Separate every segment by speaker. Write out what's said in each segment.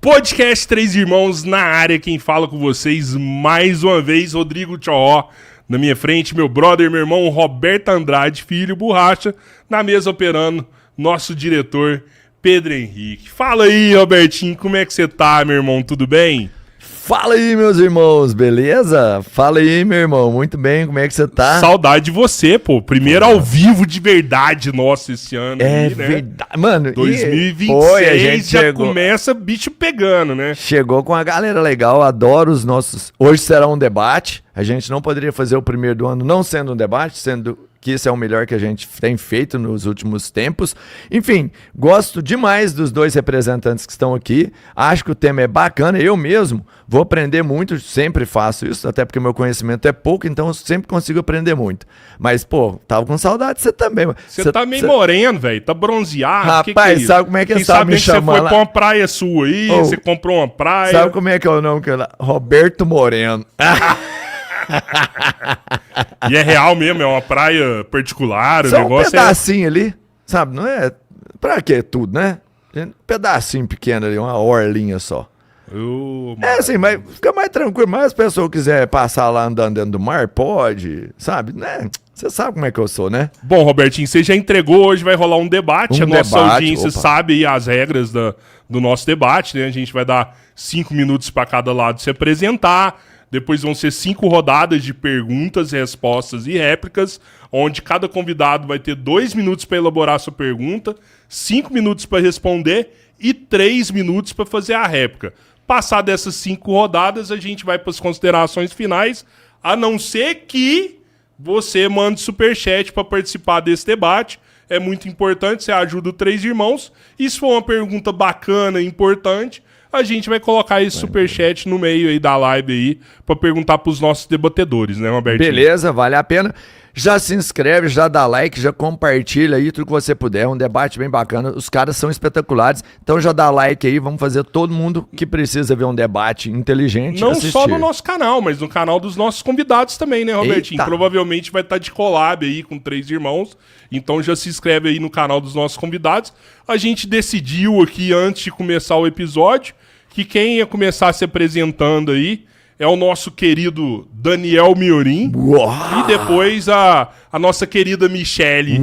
Speaker 1: Podcast Três Irmãos na área, quem fala com vocês mais uma vez, Rodrigo Tchorró. Na minha frente, meu brother, meu irmão Roberto Andrade, filho Borracha, na mesa operando, nosso diretor Pedro Henrique. Fala aí, Robertinho, como é que você tá, meu irmão, tudo bem?
Speaker 2: Fala aí, meus irmãos, beleza? Fala aí, meu irmão, muito bem, como é que você tá?
Speaker 1: Saudade de você, pô. Primeiro ao vivo de verdade nosso esse ano.
Speaker 2: É
Speaker 1: aí, né?
Speaker 2: verdade, mano.
Speaker 1: 2026
Speaker 2: a gente
Speaker 1: já
Speaker 2: chegou,
Speaker 1: começa bicho pegando, né?
Speaker 2: chegou com a galera legal, adoro os nossos... Hoje será um debate, a gente não poderia fazer o primeiro do ano não sendo um debate, sendo que isso é o melhor que a gente tem feito nos últimos tempos. Enfim, gosto demais dos dois representantes que estão aqui, acho que o tema é bacana, eu mesmo vou aprender muito, sempre faço isso, até porque meu conhecimento é pouco, então eu sempre consigo aprender muito. Mas, pô, tava com saudade de você também.
Speaker 1: Você tá meio moreno, velho, tá bronzeado.
Speaker 2: Rapaz, sabe como é que
Speaker 1: Quem
Speaker 2: sabe
Speaker 1: sabe
Speaker 2: me
Speaker 1: que você
Speaker 2: chamar
Speaker 1: foi
Speaker 2: lá?
Speaker 1: pra uma praia sua aí,
Speaker 2: Oh,
Speaker 1: você comprou uma praia.
Speaker 2: Sabe como é que é o nome que eu... Roberto Moreno.
Speaker 1: E é real mesmo, é uma praia particular, o
Speaker 2: Só um
Speaker 1: negócio
Speaker 2: pedacinho ali, sabe? Não é... Pra que tudo, né? Um pedacinho pequeno ali, uma orlinha só. É assim, mas fica mais tranquilo. Mas se a pessoa quiser passar lá andando dentro do mar, pode, sabe? Né? Você sabe como é que eu sou, né?
Speaker 1: Bom, Robertinho, você já entregou, hoje vai rolar um debate.
Speaker 2: Um
Speaker 1: A nossa
Speaker 2: debate,
Speaker 1: audiência
Speaker 2: opa.
Speaker 1: sabe aí as regras do nosso debate, né? A gente vai dar 5 minutos para cada lado se apresentar. Depois vão ser 5 rodadas de perguntas, respostas e réplicas, onde cada convidado vai ter 2 minutos para elaborar sua pergunta, 5 minutos para responder e 3 minutos para fazer a réplica. Passar dessas 5 rodadas, a gente vai para as considerações finais, a não ser que você mande superchat para participar desse debate. É muito importante, você ajuda o Três Irmãos. E se for uma pergunta bacana e importante, a gente vai colocar esse superchat no meio aí da live aí para perguntar para os nossos debatedores, né, Robertinho?
Speaker 2: Beleza, vale a pena. Já se inscreve, já dá like, já compartilha aí tudo que você puder. É um debate bem bacana. Os caras são espetaculares. Então já dá like aí. Vamos fazer todo mundo que precisa ver um debate inteligente
Speaker 1: Não
Speaker 2: assistir.
Speaker 1: só no nosso canal, mas no canal dos nossos convidados também, né, Robertinho?
Speaker 2: Eita.
Speaker 1: Provavelmente vai estar de collab aí com Três Irmãos. Então já se inscreve aí no canal dos nossos convidados. A gente decidiu aqui, antes de começar o episódio, que quem ia começar se apresentando aí é o nosso querido Daniel Miorim.
Speaker 2: Uau.
Speaker 1: E depois a nossa querida Michele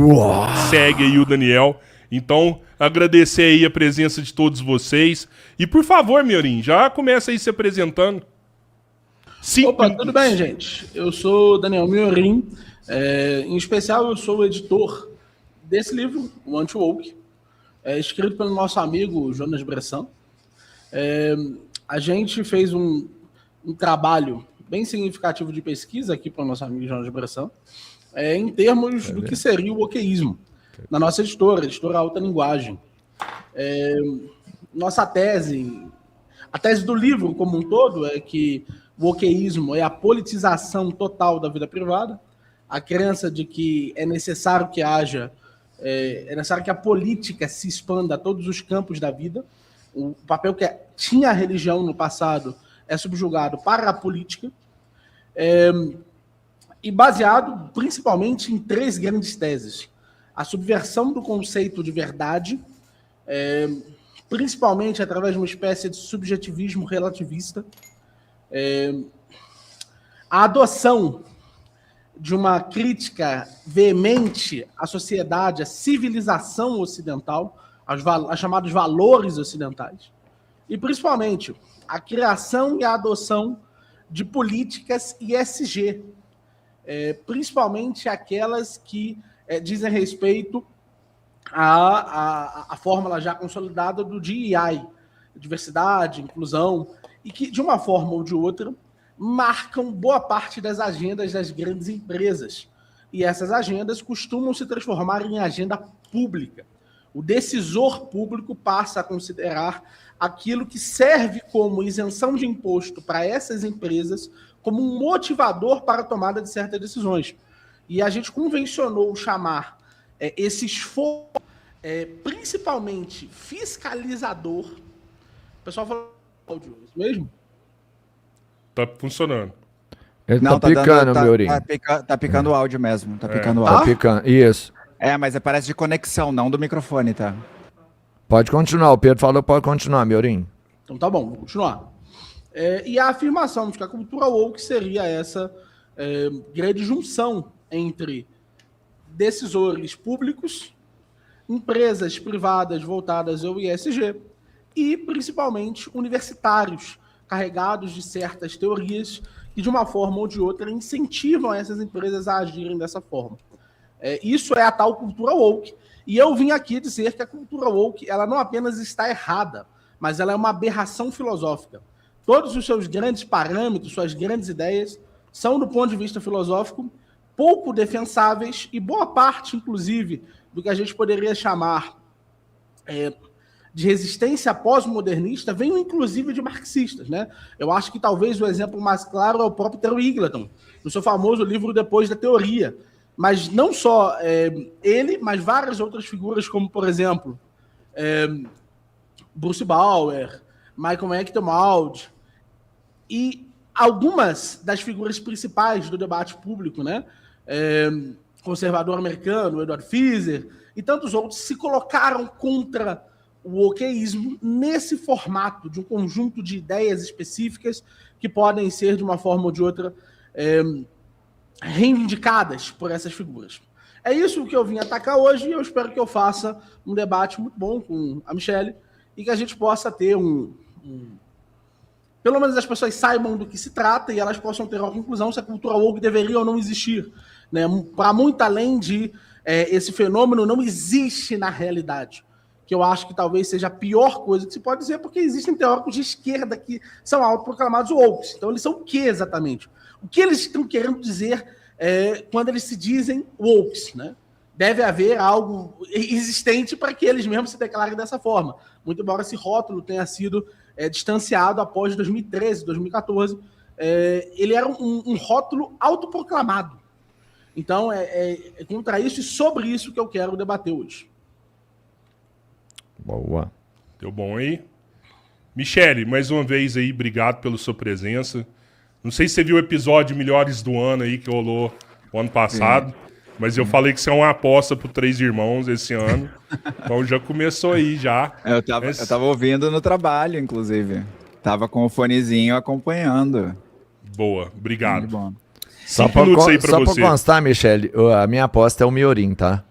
Speaker 1: segue aí o Daniel. Então, agradecer aí a presença de todos vocês. E por favor, Miorim, já começa aí se apresentando.
Speaker 3: Opa, tudo bem, gente? Eu sou Daniel Miorim. Em especial, eu sou o editor desse livro, o Anti-Woke, escrito pelo nosso amigo Jonas Bressan. A gente fez um trabalho bem significativo de pesquisa aqui para o nosso amigo Jonas Bressan, em termos do que seria o wokeísmo, na nossa editora Alta Linguagem. Nossa tese, a tese do livro como um todo, é que o wokeísmo é a politização total da vida privada, a crença de que é necessário que haja, é necessário que a política se expanda a todos os campos da vida. O papel que tinha a religião no passado é subjugado para a política, e baseado principalmente em 3 grandes teses. A subversão do conceito de verdade, principalmente através de uma espécie de subjetivismo relativista, a adoção de uma crítica veemente à sociedade, à civilização ocidental, aos chamados valores ocidentais, e principalmente a criação e a adoção de políticas ESG, principalmente aquelas que dizem respeito à fórmula já consolidada do DEI, diversidade, inclusão, e que, de uma forma ou de outra, marcam boa parte das agendas das grandes empresas. E essas agendas costumam se transformar em agenda pública. O decisor público passa a considerar aquilo que serve como isenção de imposto para essas empresas como um motivador para a tomada de certas decisões. E a gente convencionou chamar esse esforço, principalmente fiscalizador. O pessoal falou áudio, isso mesmo?
Speaker 1: Tá funcionando.
Speaker 2: Ele
Speaker 4: Não,
Speaker 2: tá picando, Miorim.
Speaker 4: Tá picando o áudio mesmo. Tá picando o
Speaker 2: Tá
Speaker 4: áudio.
Speaker 2: picando, isso.
Speaker 4: Mas parece de conexão, não do microfone, tá?
Speaker 2: Pode continuar, o Pedro falou que pode continuar, Miorim.
Speaker 3: Então tá bom, vou continuar. E a afirmação de que a cultura woke seria essa grande junção entre decisores públicos, empresas privadas voltadas ao ESG e, principalmente, universitários carregados de certas teorias que, de uma forma ou de outra, incentivam essas empresas a agirem dessa forma. Isso é a tal cultura woke. E eu vim aqui dizer que a cultura woke ela não apenas está errada, mas ela é uma aberração filosófica. Todos os seus grandes parâmetros, suas grandes ideias, são, do ponto de vista filosófico, pouco defensáveis e boa parte, inclusive, do que a gente poderia chamar de resistência pós-modernista vem, inclusive, de marxistas, né? Eu acho que talvez o exemplo mais claro é o próprio Terry Eagleton, no seu famoso livro Depois da Teoria. Mas não só ele, mas várias outras figuras, como, por exemplo, Bruce Bauer, Michael McDonald, e algumas das figuras principais do debate público, né? Conservador americano, Edward Feser, e tantos outros, se colocaram contra o wokeísmo nesse formato de um conjunto de ideias específicas que podem ser, de uma forma ou de outra, reivindicadas por essas figuras. É isso que eu vim atacar hoje e eu espero que eu faça um debate muito bom com a Michelle e que a gente possa ter pelo menos as pessoas saibam do que se trata e elas possam ter uma conclusão se a cultura woke deveria ou não existir. Né? Para muito além de esse fenômeno não existe na realidade, que eu acho que talvez seja a pior coisa que se pode dizer, porque existem teóricos de esquerda que são autoproclamados woke. Então eles são o que exatamente? O que eles estão querendo dizer quando eles se dizem woke, né? Deve haver algo existente para que eles mesmos se declarem dessa forma. Muito embora esse rótulo tenha sido distanciado após 2013, 2014, ele era um rótulo autoproclamado. Então, é contra isso e sobre isso que eu quero debater hoje.
Speaker 2: Boa.
Speaker 1: Deu bom aí? Michele, mais uma vez aí, obrigado pela sua presença. Não sei se você viu o episódio Melhores do Ano aí que rolou o ano passado, mas eu falei que você é uma aposta pro Três Irmãos esse ano. Então já começou aí já.
Speaker 4: Eu tava ouvindo no trabalho, inclusive. Tava com o fonezinho acompanhando.
Speaker 1: Boa, obrigado.
Speaker 4: Muito bom.
Speaker 2: Só
Speaker 1: 5 minutos aí pra
Speaker 2: pra
Speaker 1: você.
Speaker 2: constar, Michele, a minha aposta é o Miorim, tá?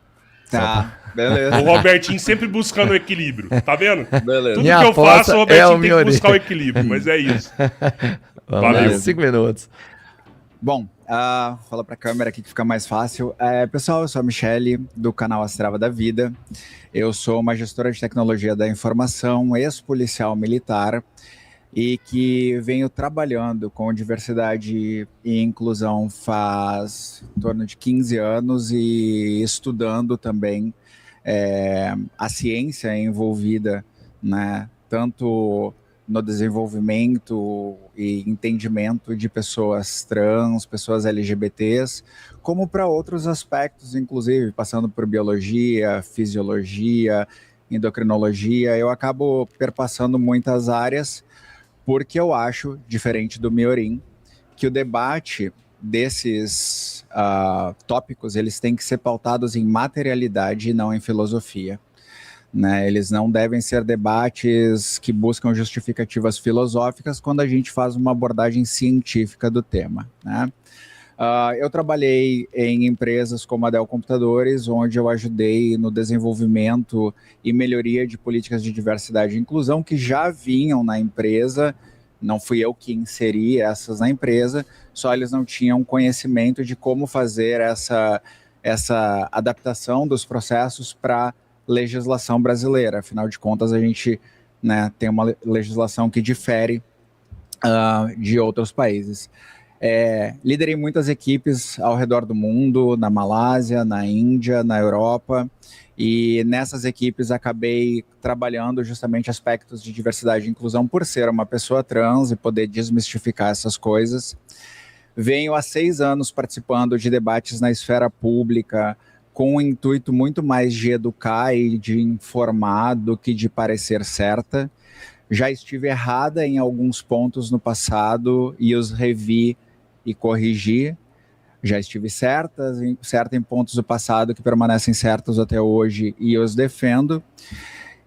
Speaker 4: Tá, beleza.
Speaker 1: O Robertinho sempre buscando o equilíbrio, tá vendo?
Speaker 4: Beleza.
Speaker 1: Tudo
Speaker 2: Minha
Speaker 1: que eu
Speaker 2: aposta
Speaker 1: faço, o Robertinho
Speaker 2: é o
Speaker 1: tem que
Speaker 2: Miorim.
Speaker 1: buscar o equilíbrio, mas é isso.
Speaker 2: Vamos
Speaker 1: Valeu.
Speaker 2: lá, 5 minutos.
Speaker 4: Bom, fala pra câmera aqui que fica mais fácil. Pessoal, eu sou a Michele, do canal Astrava da Vida. Eu sou uma gestora de tecnologia da informação, ex-policial militar, e que venho trabalhando com diversidade e inclusão faz em torno de 15 anos e estudando também a ciência envolvida, né, tanto no desenvolvimento e entendimento de pessoas trans, pessoas LGBTs, como para outros aspectos, inclusive passando por biologia, fisiologia, endocrinologia. Eu acabo perpassando muitas áreas porque eu acho, diferente do Miorim, que o debate desses tópicos eles têm que ser pautados em materialidade e não em filosofia. Né? Eles não devem ser debates que buscam justificativas filosóficas quando a gente faz uma abordagem científica do tema. Né? Eu trabalhei em empresas como a Dell Computadores, onde eu ajudei no desenvolvimento e melhoria de políticas de diversidade e inclusão que já vinham na empresa. Não fui eu que inseri essas na empresa, só eles não tinham conhecimento de como fazer essa adaptação dos processos para legislação brasileira. Afinal de contas, a gente, né, tem uma legislação que difere de outros países. Liderei muitas equipes ao redor do mundo, na Malásia, na Índia, na Europa, e nessas equipes acabei trabalhando justamente aspectos de diversidade e inclusão por ser uma pessoa trans e poder desmistificar essas coisas. Venho há 6 anos participando de debates na esfera pública, com o intuito muito mais de educar e de informar do que de parecer certa. Já estive errada em alguns pontos no passado e os revi e corrigi. Já estive certa em pontos do passado que permanecem certos até hoje e os defendo.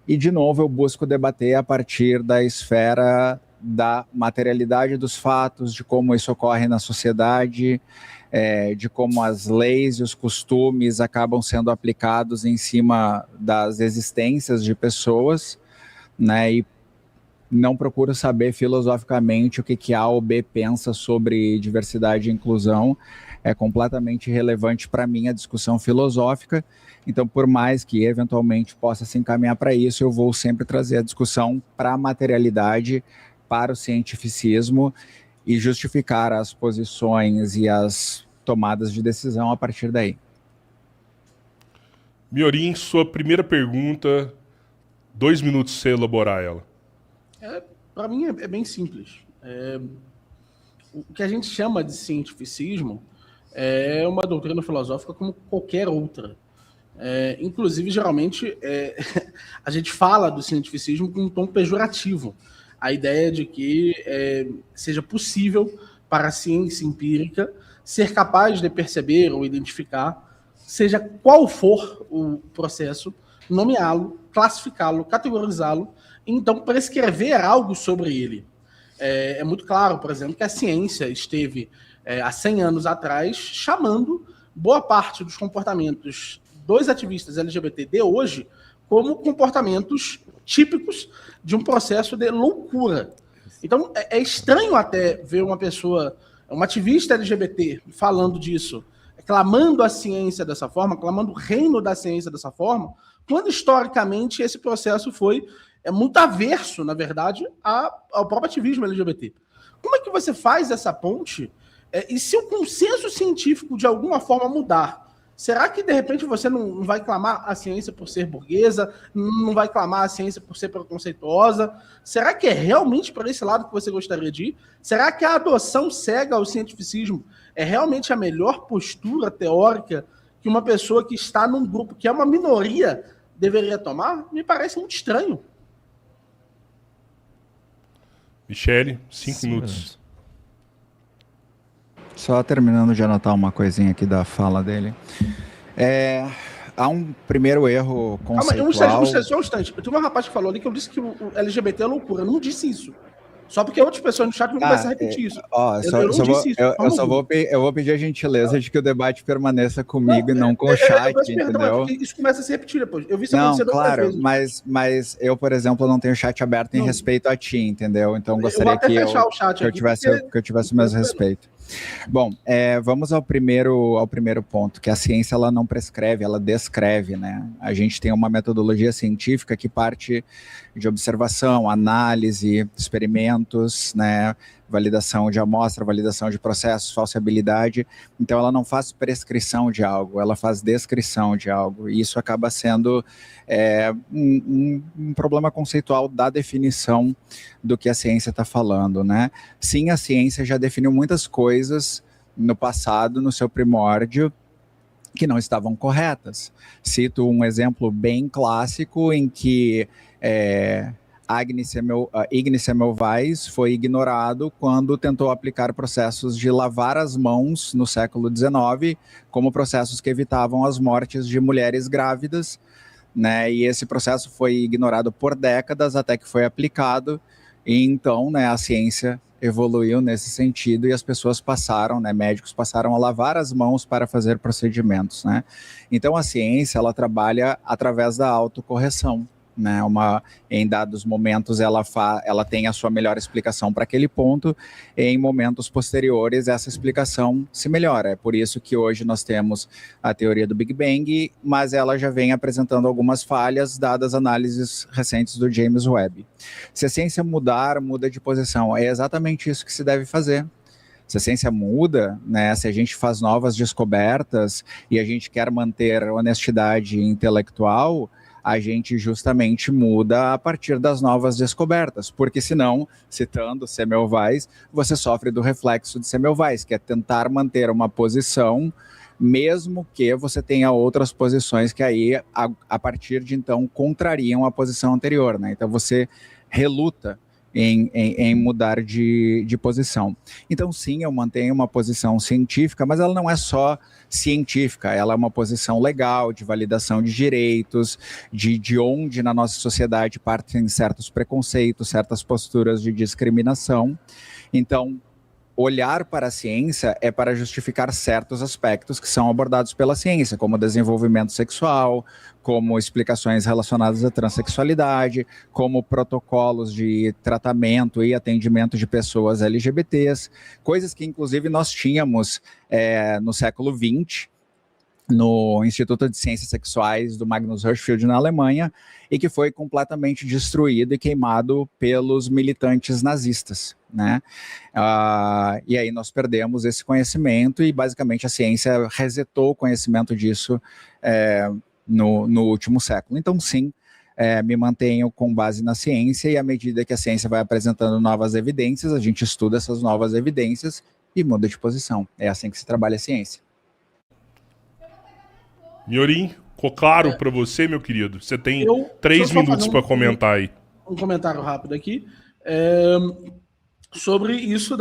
Speaker 4: E, de novo, eu busco debater a partir da esfera da materialidade dos fatos, de como isso ocorre na sociedade, de como as leis e os costumes acabam sendo aplicados em cima das existências de pessoas, né? E não procuro saber filosoficamente o que A ou B pensa sobre diversidade e inclusão. É completamente irrelevante para mim a discussão filosófica. Então, por mais que eventualmente possa se encaminhar para isso, eu vou sempre trazer a discussão para a materialidade, para o cientificismo e justificar as posições e as tomadas de decisão a partir daí.
Speaker 1: Miorim, sua primeira pergunta, 2 minutos pra você elaborar ela.
Speaker 3: Para mim é bem simples. O que a gente chama de cientificismo é uma doutrina filosófica como qualquer outra. Inclusive, geralmente, a gente fala do cientificismo com um tom pejorativo. A ideia de que seja possível para a ciência empírica ser capaz de perceber ou identificar, seja qual for o processo, nomeá-lo, classificá-lo, categorizá-lo, e então prescrever algo sobre ele. É muito claro, por exemplo, que a ciência esteve, há 100 anos atrás, chamando boa parte dos comportamentos dos ativistas LGBT de hoje como comportamentos típicos de um processo de loucura. Então, é estranho até ver uma pessoa, uma ativista LGBT, falando disso, clamando a ciência dessa forma, clamando o reino da ciência dessa forma, quando historicamente esse processo foi muito averso, na verdade, ao próprio ativismo LGBT. Como é que você faz essa ponte? E se o consenso científico de alguma forma mudar, será que de repente você não vai clamar a ciência por ser burguesa, não vai clamar a ciência por ser preconceituosa? Será que é realmente para esse lado que você gostaria de ir? Será que a adoção cega ao cientificismo é realmente a melhor postura teórica que uma pessoa que está num grupo que é uma minoria deveria tomar? Me parece muito estranho.
Speaker 1: Michele, 5 minutos.
Speaker 4: Só terminando de anotar uma coisinha aqui da fala dele. Há um primeiro erro conceitual...
Speaker 3: Só um instante. Eu tenho um rapaz que falou ali que eu disse que o LGBT é loucura. Eu não disse isso. Só porque outras pessoas no chat vão começar a repetir isso.
Speaker 4: Eu vou pedir a gentileza de que o debate permaneça comigo e não com o chat, entendeu?
Speaker 3: Isso começa a se repetir depois. Eu vi isso
Speaker 4: acontecer claro, mas eu, por exemplo, não tenho chat aberto em respeito a ti, entendeu? Então gostaria que eu tivesse o mesmo respeito. Bom, vamos ao primeiro ponto, que a ciência ela não prescreve, ela descreve, né? A gente tem uma metodologia científica que parte de observação, análise, experimentos, né? Validação de amostra, validação de processos, falsibilidade. Então ela não faz prescrição de algo, ela faz descrição de algo. E isso acaba sendo um problema conceitual da definição do que a ciência está falando, né? Sim, a ciência já definiu muitas coisas no passado, no seu primórdio, que não estavam corretas. Cito um exemplo bem clássico em que Ignis Semmelweis foi ignorado quando tentou aplicar processos de lavar as mãos no século XIX como processos que evitavam as mortes de mulheres grávidas, né? E esse processo foi ignorado por décadas até que foi aplicado, e então, né, a ciência evoluiu nesse sentido e as pessoas passaram, né, médicos passaram a lavar as mãos para fazer procedimentos, né? Então a ciência, ela trabalha através da autocorreção, né? Em dados momentos ela tem a sua melhor explicação para aquele ponto, e em momentos posteriores essa explicação se melhora. É por isso que hoje nós temos a teoria do Big Bang, mas ela já vem apresentando algumas falhas dadas análises recentes do James Webb. Se a ciência mudar, muda de posição. É exatamente isso que se deve fazer. Se a ciência muda, né, se a gente faz novas descobertas e a gente quer manter honestidade intelectual, a gente justamente muda a partir das novas descobertas, porque senão, citando Semmelweis, você sofre do reflexo de Semmelweis, que é tentar manter uma posição, mesmo que você tenha outras posições que aí, a partir de então, contrariam a posição anterior, né? Então você reluta em mudar de posição. Então, sim, eu mantenho uma posição científica, mas ela não é só científica, ela é uma posição legal, de validação de direitos, de onde na nossa sociedade partem certos preconceitos, certas posturas de discriminação. Então, olhar para a ciência é para justificar certos aspectos que são abordados pela ciência, como desenvolvimento sexual, como explicações relacionadas à transexualidade, como protocolos de tratamento e atendimento de pessoas LGBTs, coisas que inclusive nós tínhamos no século XX, no Instituto de Ciências Sexuais do Magnus Hirschfeld na Alemanha, e que foi completamente destruído e queimado pelos militantes nazistas, né? E aí nós perdemos esse conhecimento e basicamente a ciência resetou o conhecimento disso no último século. Então sim, me mantenho com base na ciência, e à medida que a ciência vai apresentando novas evidências, a gente estuda essas novas evidências e muda de posição. É assim que se trabalha a ciência.
Speaker 1: Miorim, ficou claro para você, meu querido? Você tem 3
Speaker 3: deixa eu só
Speaker 1: minutos
Speaker 3: fazer
Speaker 1: para comentar aí.
Speaker 3: Um comentário rápido aqui. Sobre isso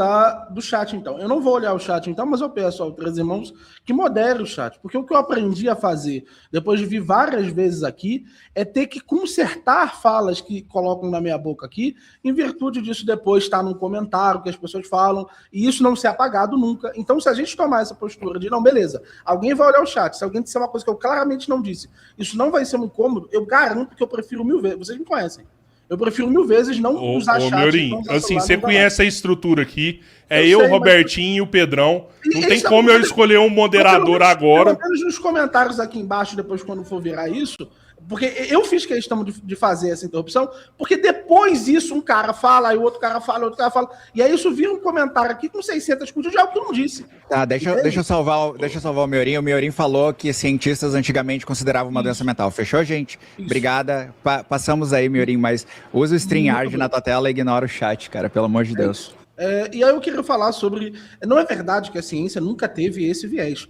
Speaker 3: do chat, então. Eu não vou olhar o chat, então, mas eu peço ao Três Irmãos que modere o chat, porque o que eu aprendi a fazer, depois de vir várias vezes aqui, é ter que consertar falas que colocam na minha boca aqui, em virtude disso depois estar num comentário que as pessoas falam, e isso não ser apagado nunca. Então, se a gente tomar essa postura de, não, beleza, alguém vai olhar o chat, se alguém disser uma coisa que eu claramente não disse, isso não vai ser um incômodo, eu garanto que eu prefiro 1000 vezes. Vocês me conhecem. Eu prefiro 1000 vezes não usar chat.
Speaker 1: Miorim, assim, você conhece a estrutura aqui. Eu, o Robertinho e o Pedrão. Não tem como eu escolher um moderador agora.
Speaker 3: Pelo menos nos comentários aqui embaixo, depois quando for virar isso, porque eu fiz questão de fazer essa interrupção, porque depois isso um cara fala, aí o outro cara fala, e aí isso vira um comentário aqui com 600 curtidas de algo que eu não disse.
Speaker 4: Tá, deixa eu salvar o Miorim. O Miorim falou que cientistas antigamente consideravam uma doença mental. Fechou, gente? Isso. Obrigada. Passamos aí, Miorim, mas usa o StreamYard na tua tela e ignora o chat, cara, pelo amor de Deus.
Speaker 3: E aí eu queria falar sobre... Não é verdade que a ciência nunca teve esse viés.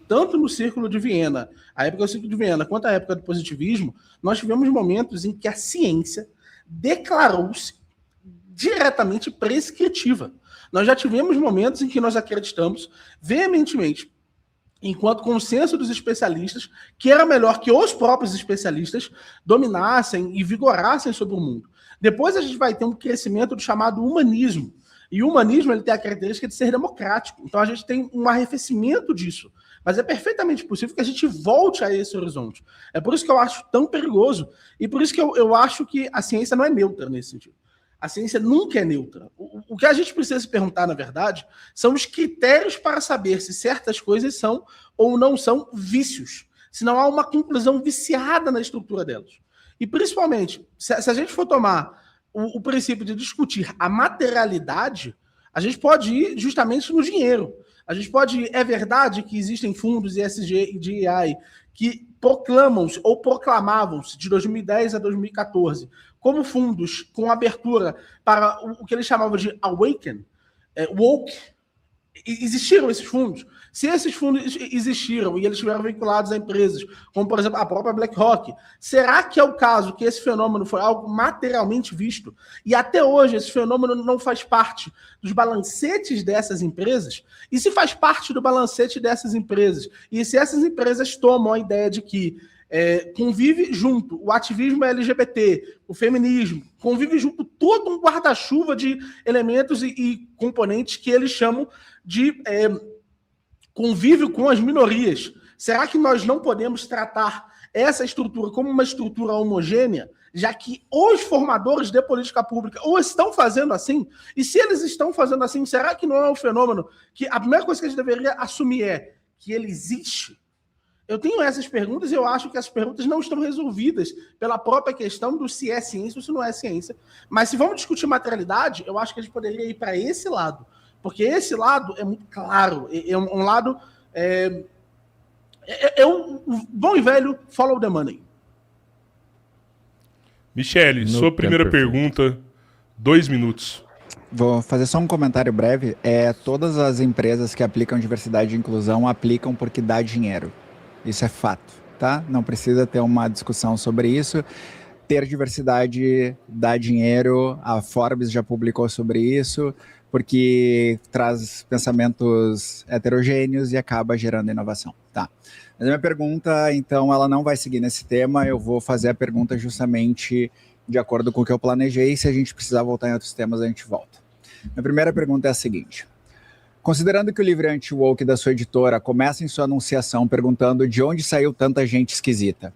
Speaker 3: Tanto no Círculo de Viena, a época do Círculo de Viena, quanto a época do positivismo, nós tivemos momentos em que a ciência declarou-se diretamente prescritiva. Nós já tivemos momentos em que nós acreditamos veementemente, enquanto consenso dos especialistas, que era melhor que os próprios especialistas dominassem e vigorassem sobre o mundo. Depois a gente vai ter um crescimento do chamado humanismo. E o humanismo ele tem a característica de ser democrático. Então a gente tem um arrefecimento disso. Mas é perfeitamente possível que a gente volte a esse horizonte. É por isso que eu acho tão perigoso. E por isso que eu acho que a ciência não é neutra nesse sentido. A ciência nunca é neutra. O que a gente precisa se perguntar, na verdade, são os critérios para saber se certas coisas são ou não são vícios. Se não há uma conclusão viciada na estrutura delas. E principalmente, se a gente for tomar o princípio de discutir a materialidade, a gente pode ir justamente no dinheiro. A gente pode ir, é verdade que existem fundos ESG e DEI que proclamam-se ou proclamavam-se de 2010 a 2014 como fundos com abertura para o que eles chamavam de awaken, woke. Existiram esses fundos. Se esses fundos existiram e eles estiveram vinculados a empresas, como, por exemplo, a própria BlackRock, será que é o caso que esse fenômeno foi algo materialmente visto? E até hoje esse fenômeno não faz parte dos balancetes dessas empresas? E se faz parte do balancete dessas empresas? E se essas empresas tomam a ideia de que convive junto o ativismo LGBT, o feminismo, convive junto todo um guarda-chuva de elementos e componentes que eles chamam de convívio com as minorias. Será que nós não podemos tratar essa estrutura como uma estrutura homogênea, já que os formadores de política pública ou estão fazendo assim? E se eles estão fazendo assim, será que não é um fenômeno que a primeira coisa que a gente deveria assumir é que ele existe? Eu tenho essas perguntas e eu acho que as perguntas não estão resolvidas pela própria questão do se é ciência ou se não é ciência. Mas se vamos discutir materialidade, eu acho que a gente poderia ir para esse lado. Porque esse lado é muito claro. É um lado... um bom e velho follow the money.
Speaker 1: Michele, sua primeira pergunta, 2 minutos.
Speaker 4: Vou fazer só um comentário breve. Todas as empresas que aplicam diversidade e inclusão aplicam porque dá dinheiro. Isso é fato, tá? Não precisa ter uma discussão sobre isso. ter diversidade dá dinheiro, a Forbes já publicou sobre isso, porque traz pensamentos heterogêneos e acaba gerando inovação. Tá. Mas a minha pergunta, então, ela não vai seguir nesse tema, eu vou fazer a pergunta justamente de acordo com o que eu planejei, e se a gente precisar voltar em outros temas, a gente volta. Minha primeira pergunta é a seguinte: considerando que o livro anti-woke da sua editora começa em sua anunciação perguntando de onde saiu tanta gente esquisita,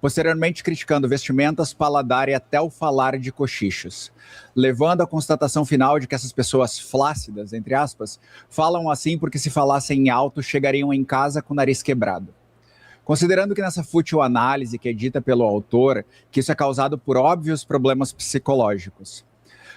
Speaker 4: posteriormente criticando vestimentas, paladar e até o falar de cochichos, levando à constatação final de que essas pessoas flácidas, entre aspas, falam assim porque se falassem alto chegariam em casa com o nariz quebrado. Considerando que nessa fútil análise que é dita pelo autor, que isso é causado por óbvios problemas psicológicos,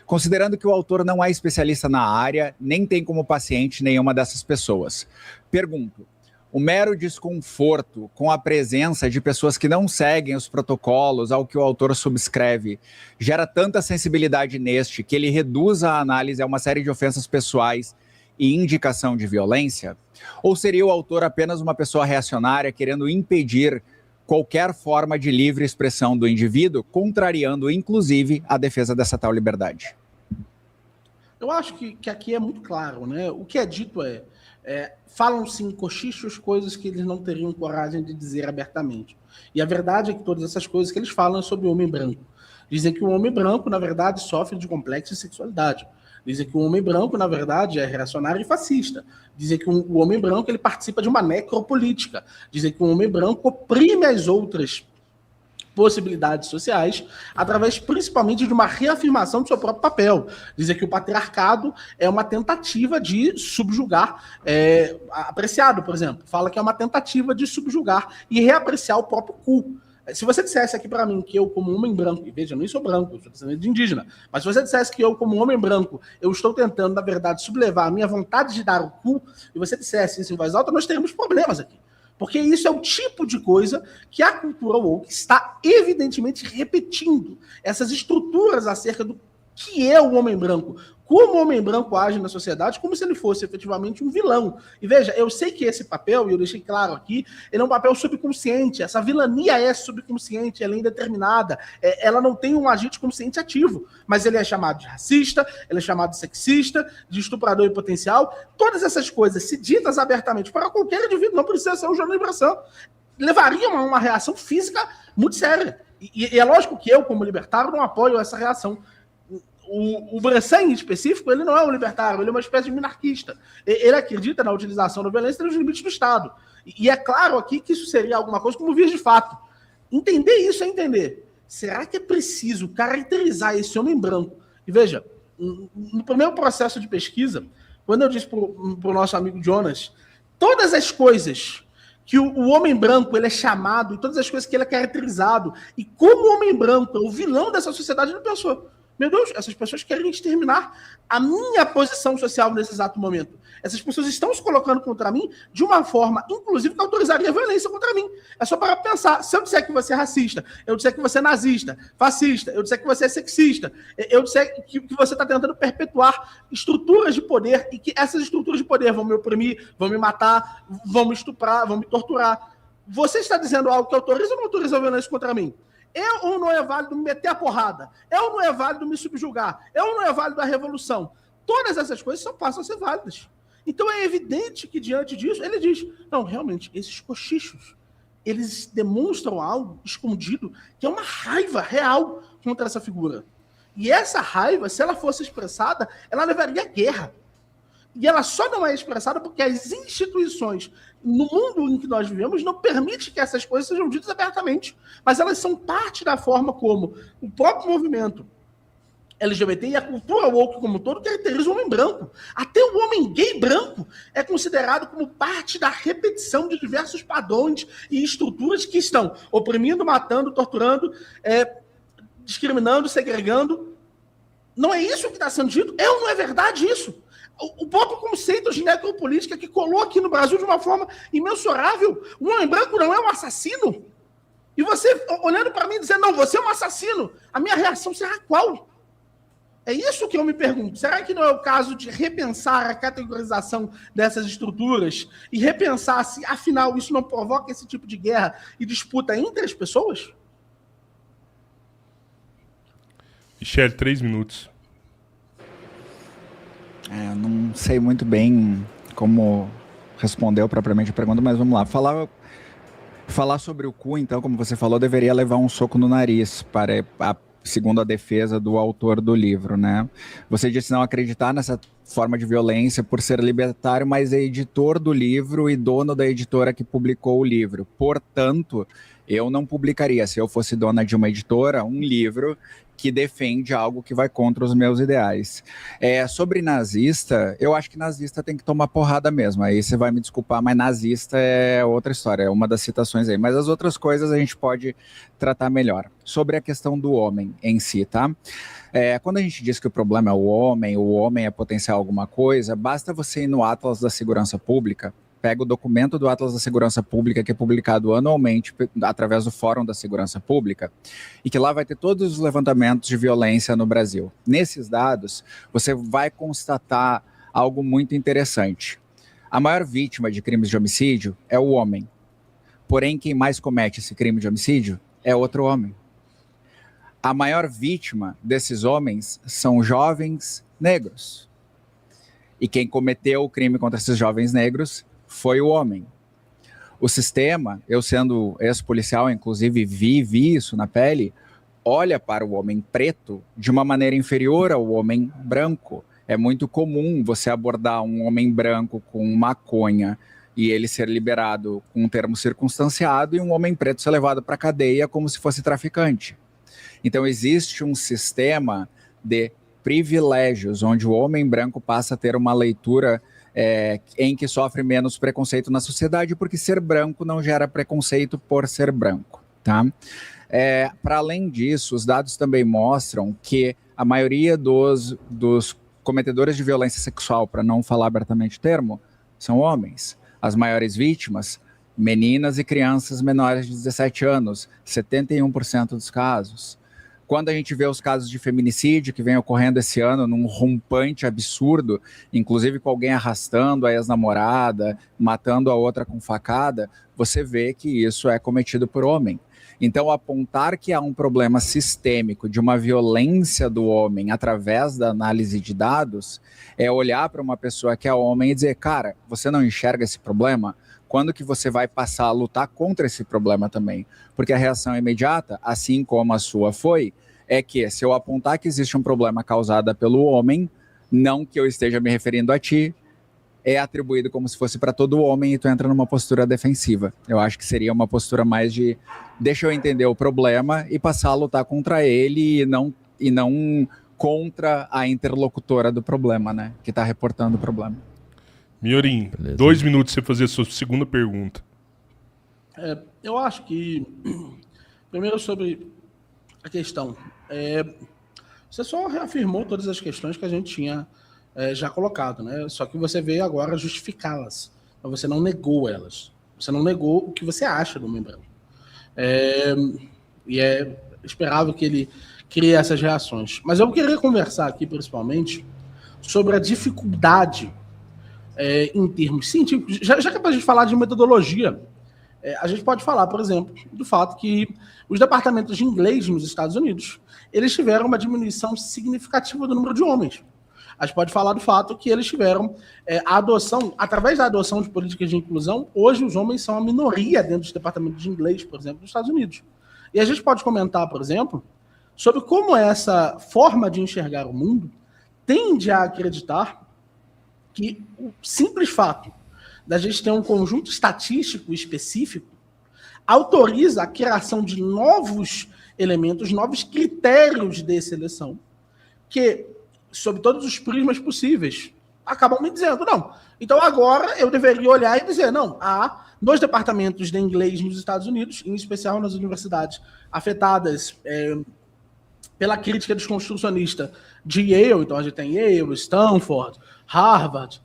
Speaker 4: considerando que o autor não é especialista na área, nem tem como paciente nenhuma dessas pessoas, pergunto: o mero desconforto com a presença de pessoas que não seguem os protocolos ao que o autor subscreve gera tanta sensibilidade neste que ele reduz a análise a uma série de ofensas pessoais e indicação de violência? Ou seria o autor apenas uma pessoa reacionária querendo impedir qualquer forma de livre expressão do indivíduo, contrariando inclusive a defesa dessa tal liberdade?
Speaker 3: Eu acho que aqui é muito claro, né? O que é dito falam-se em cochichos coisas que eles não teriam coragem de dizer abertamente. E a verdade é que todas essas coisas que eles falam é sobre o homem branco. Dizem que o homem branco, na verdade, sofre de complexo de sexualidade. Dizem que o homem branco, na verdade, é reacionário e fascista. Dizem que o homem branco ele participa de uma necropolítica. Dizem que o homem branco oprime as outras possibilidades sociais, através principalmente de uma reafirmação do seu próprio papel. Dizer que o patriarcado é uma tentativa de subjugar, apreciado, por exemplo, fala que é uma tentativa de subjugar e reapreciar o próprio cu. Se você dissesse aqui para mim que eu, como homem branco, e veja, eu nem sou branco, eu sou descendente de indígena, mas se você dissesse que eu, como homem branco, eu estou tentando, na verdade, sublevar a minha vontade de dar o cu, e você dissesse isso em voz alta, nós teríamos problemas aqui. Porque isso é o tipo de coisa que a cultura woke está evidentemente repetindo. Essas estruturas acerca do que é o homem branco, como o homem branco age na sociedade, como se ele fosse efetivamente um vilão. E veja, eu sei que esse papel, e eu deixei claro aqui, ele é um papel subconsciente. Essa vilania é subconsciente, ela é indeterminada, ela não tem um agente consciente ativo, mas ele é chamado de racista, ele é chamado de sexista, de estuprador em potencial. Todas essas coisas, se ditas abertamente para qualquer indivíduo, não precisa ser um jornal de liberação, levariam a uma reação física muito séria. E é lógico que eu, como libertário, não apoio essa reação. O Bressan, em específico, ele não é um libertário, ele é uma espécie de minarquista. Ele acredita na utilização da violência nos limites do Estado. E é claro aqui que isso seria alguma coisa como vias de fato. Entender isso é entender. Será que é preciso caracterizar esse homem branco? E veja, no primeiro processo de pesquisa, quando eu disse para o nosso amigo Jonas, todas as coisas que o homem branco ele é chamado, e todas as coisas que ele é caracterizado, e como o homem branco é o vilão dessa sociedade, ele pensou: meu Deus, essas pessoas querem exterminar a minha posição social nesse exato momento. Essas pessoas estão se colocando contra mim de uma forma, inclusive, que autorizaria a violência contra mim. É só para pensar. Se eu disser que você é racista, eu disser que você é nazista, fascista, eu disser que você é sexista, eu disser que você está tentando perpetuar estruturas de poder e que essas estruturas de poder vão me oprimir, vão me matar, vão me estuprar, vão me torturar. Você está dizendo algo que autoriza ou não autoriza a violência contra mim? É ou não é válido me meter a porrada? É ou não é válido me subjugar? É ou não é válido a revolução? Todas essas coisas só passam a ser válidas. Então é evidente que, diante disso, ele diz: não, realmente, esses cochichos, eles demonstram algo escondido, que é uma raiva real contra essa figura. E essa raiva, se ela fosse expressada, ela levaria à guerra. E ela só não é expressada porque as instituições, no mundo em que nós vivemos, não permitem que essas coisas sejam ditas abertamente. Mas elas são parte da forma como o próprio movimento LGBT e a cultura woke como um todo caracteriza o homem branco. Até o homem gay branco é considerado como parte da repetição de diversos padrões e estruturas que estão oprimindo, matando, torturando, discriminando, segregando. Não é isso que está sendo dito? É ou não é verdade isso? O próprio conceito de necropolítica que colou aqui no Brasil de uma forma imensurável. O homem branco não é um assassino? E você olhando para mim e dizendo: não, você é um assassino. A minha reação será qual? É isso que eu me pergunto. Será que não é o caso de repensar a categorização dessas estruturas e repensar se, afinal, isso não provoca esse tipo de guerra e disputa entre as pessoas?
Speaker 1: Michele, 3 minutos.
Speaker 4: Eu não sei muito bem como respondeu propriamente a pergunta, mas vamos lá. Falar sobre o cu, então, como você falou, deveria levar um soco no nariz, segundo a defesa do autor do livro, né? Você disse não acreditar nessa forma de violência por ser libertário, mas é editor do livro e dono da editora que publicou o livro. Portanto, eu não publicaria, se eu fosse dona de uma editora, um livro que defende algo que vai contra os meus ideais. Sobre nazista, eu acho que nazista tem que tomar porrada mesmo. Aí você vai me desculpar, mas nazista é outra história, é uma das citações aí. Mas as outras coisas a gente pode tratar melhor. Sobre a questão do homem em si, tá? Quando a gente diz que o problema é o homem é potencial alguma coisa, basta você ir no Atlas da Segurança Pública, pega o documento do Atlas da Segurança Pública, que é publicado anualmente através do Fórum da Segurança Pública, e que lá vai ter todos os levantamentos de violência no Brasil. Nesses dados, você vai constatar algo muito interessante. A maior vítima de crimes de homicídio é o homem. Porém, quem mais comete esse crime de homicídio é outro homem. A maior vítima desses homens são jovens negros. E quem cometeu o crime contra esses jovens negros foi o homem. O sistema, eu sendo ex-policial, inclusive vi isso na pele, olha para o homem preto de uma maneira inferior ao homem branco. É muito comum você abordar um homem branco com maconha e ele ser liberado com um termo circunstanciado e um homem preto ser levado para a cadeia como se fosse traficante. Então existe um sistema de privilégios onde o homem branco passa a ter uma leitura em que sofre menos preconceito na sociedade, porque ser branco não gera preconceito por ser branco, tá? Para além disso, os dados também mostram que a maioria dos cometedores de violência sexual, para não falar abertamente o termo, são homens. As maiores vítimas, meninas e crianças menores de 17 anos, 71% dos casos. Quando a gente vê os casos de feminicídio que vem ocorrendo esse ano num rompante absurdo, inclusive com alguém arrastando a ex-namorada, matando a outra com facada, você vê que isso é cometido por homem. Então, apontar que há um problema sistêmico de uma violência do homem através da análise de dados é olhar para uma pessoa que é homem e dizer, cara, você não enxerga esse problema? Quando que você vai passar a lutar contra esse problema também? Porque a reação imediata, assim como a sua foi, é que se eu apontar que existe um problema causado pelo homem, não que eu esteja me referindo a ti, é atribuído como se fosse para todo homem e tu entra numa postura defensiva. Eu acho que seria uma postura mais de deixa eu entender o problema e passar a lutar contra ele e não contra a interlocutora do problema, né? Que está reportando o problema.
Speaker 1: Miorim, 2 minutos pra você fazer a sua segunda pergunta.
Speaker 3: Eu acho que, primeiro sobre a questão, você só reafirmou todas as questões que a gente tinha já colocado, né? Só que você veio agora justificá-las, mas você não negou elas. Você não negou o que você acha do homem branco. E é esperável que ele crie essas reações. Mas eu queria conversar aqui, principalmente, sobre a dificuldade em termos científicos, já que é para a gente falar de metodologia, a gente pode falar, por exemplo, do fato que os departamentos de inglês nos Estados Unidos, eles tiveram uma diminuição significativa do número de homens. A gente pode falar do fato que eles tiveram a adoção, através da adoção de políticas de inclusão, hoje os homens são a minoria dentro dos departamentos de inglês, por exemplo, dos Estados Unidos. E a gente pode comentar, por exemplo, sobre como essa forma de enxergar o mundo tende a acreditar que o simples fato da gente ter um conjunto estatístico específico autoriza a criação de novos elementos, novos critérios de seleção, que, sob todos os prismas possíveis, acabam me dizendo, não, então agora eu deveria olhar e dizer, não, há 2 departamentos de inglês nos Estados Unidos, em especial nas universidades afetadas pela crítica desconstrucionista de Yale, então a gente tem Yale, Stanford, Harvard.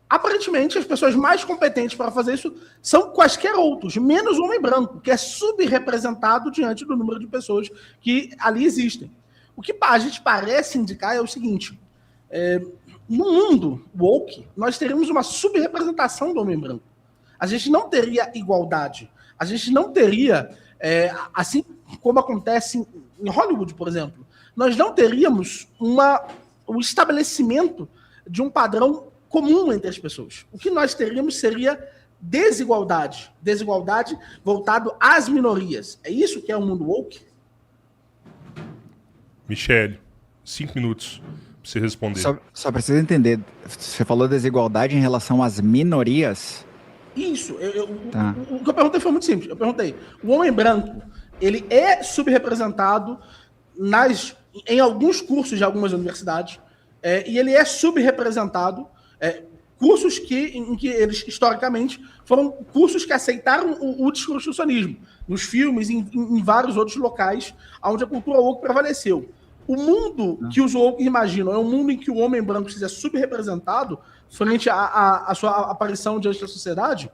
Speaker 3: Aparentemente, as pessoas mais competentes para fazer isso são quaisquer outros, menos o homem branco, que é subrepresentado diante do número de pessoas que ali existem. O que a gente parece indicar é o seguinte, no mundo woke, nós teríamos uma subrepresentação do homem branco. A gente não teria igualdade. A gente não teria, assim como acontece em Hollywood, por exemplo, nós não teríamos o estabelecimento de um padrão comum entre as pessoas. O que nós teríamos seria desigualdade. Desigualdade voltado às minorias. É isso que é o mundo woke?
Speaker 1: Michele, 5 minutos pra você responder.
Speaker 4: Só precisa entender, você falou desigualdade em relação às minorias?
Speaker 3: Isso.
Speaker 4: Tá.
Speaker 3: O que eu perguntei foi muito simples. Eu perguntei, o homem branco, ele é subrepresentado em alguns cursos de algumas universidades, e ele é subrepresentado cursos em que eles, historicamente, foram cursos que aceitaram o desconstrucionismo, nos filmes, em vários outros locais, onde a cultura woke prevaleceu. O mundo que os woke imaginam é um mundo em que o homem branco seja subrepresentado frente à sua aparição diante da sociedade?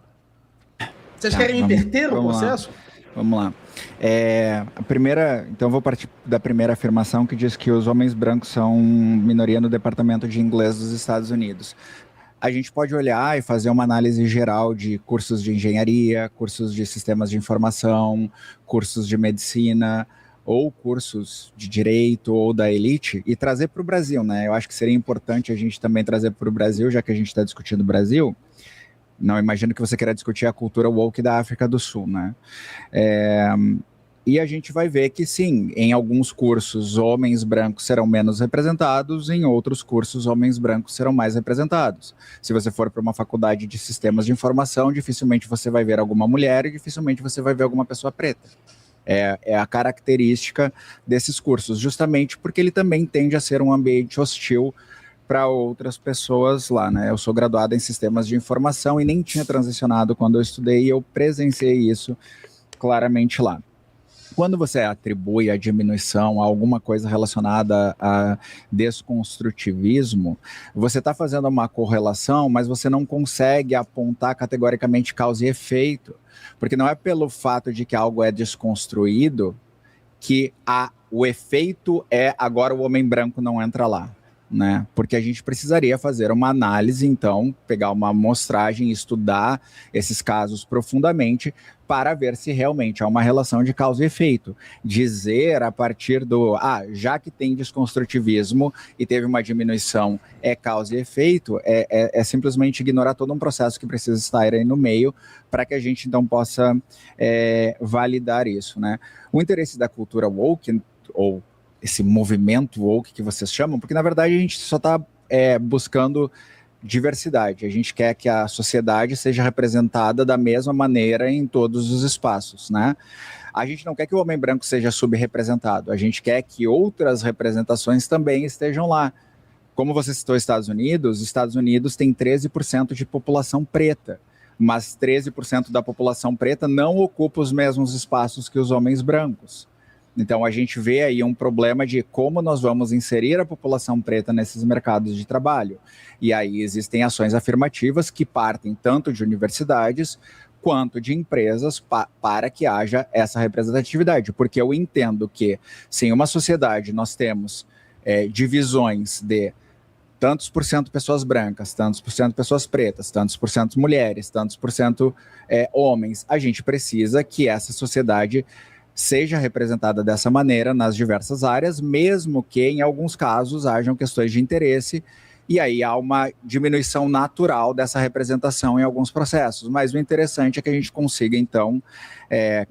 Speaker 3: Vocês querem inverter o processo?
Speaker 4: Vamos lá. Então eu vou partir da primeira afirmação, que diz que os homens brancos são minoria no departamento de inglês dos Estados Unidos. A gente pode olhar e fazer uma análise geral de cursos de engenharia, cursos de sistemas de informação, cursos de medicina, ou cursos de direito ou da elite, e trazer para o Brasil, né? Eu acho que seria importante a gente também trazer para o Brasil, já que a gente está discutindo o Brasil. Não imagino que você queira discutir a cultura woke da África do Sul, né? E a gente vai ver que sim, em alguns cursos homens brancos serão menos representados, em outros cursos homens brancos serão mais representados. Se você for para uma faculdade de sistemas de informação, dificilmente você vai ver alguma mulher e dificilmente você vai ver alguma pessoa preta. É a característica desses cursos, justamente porque ele também tende a ser um ambiente hostil para outras pessoas lá, né? Eu sou graduado em sistemas de informação e nem tinha transicionado quando eu estudei, e eu presenciei isso claramente lá. Quando você atribui a diminuição a alguma coisa relacionada a desconstrutivismo, você está fazendo uma correlação, mas você não consegue apontar categoricamente causa e efeito, porque não é pelo fato de que algo é desconstruído que o efeito é agora o homem branco não entra lá, né? Porque a gente precisaria fazer uma análise, então, pegar uma amostragem, estudar esses casos profundamente para ver se realmente há uma relação de causa e efeito. Dizer a partir já que tem desconstrutivismo e teve uma diminuição, é causa e efeito, é simplesmente ignorar todo um processo que precisa estar aí no meio para que a gente, então, possa validar isso, né? O interesse da cultura woke, ou esse movimento woke que vocês chamam, porque na verdade a gente só está buscando diversidade. A gente quer que a sociedade seja representada da mesma maneira em todos os espaços, né? A gente não quer que o homem branco seja subrepresentado, a gente quer que outras representações também estejam lá. Como você citou os Estados Unidos tem 13% de população preta, mas 13% da população preta não ocupa os mesmos espaços que os homens brancos. Então a gente vê aí um problema de como nós vamos inserir a população preta nesses mercados de trabalho. E aí existem ações afirmativas que partem tanto de universidades quanto de empresas para que haja essa representatividade. Porque eu entendo que se em uma sociedade nós temos divisões de tantos por cento pessoas brancas, tantos por cento pessoas pretas, tantos por cento mulheres, tantos por cento homens, a gente precisa que essa sociedade seja representada dessa maneira nas diversas áreas, mesmo que em alguns casos hajam questões de interesse, e aí há uma diminuição natural dessa representação em alguns processos. Mas o interessante é que a gente consiga, então,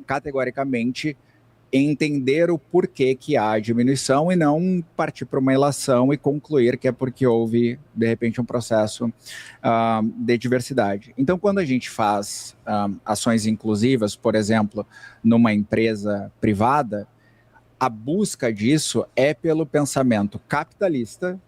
Speaker 4: categoricamente, entender o porquê que há diminuição e não partir para uma ilação e concluir que é porque houve, de repente, um processo de diversidade. Então, quando a gente faz ações inclusivas, por exemplo, numa empresa privada, a busca disso é pelo pensamento capitalista,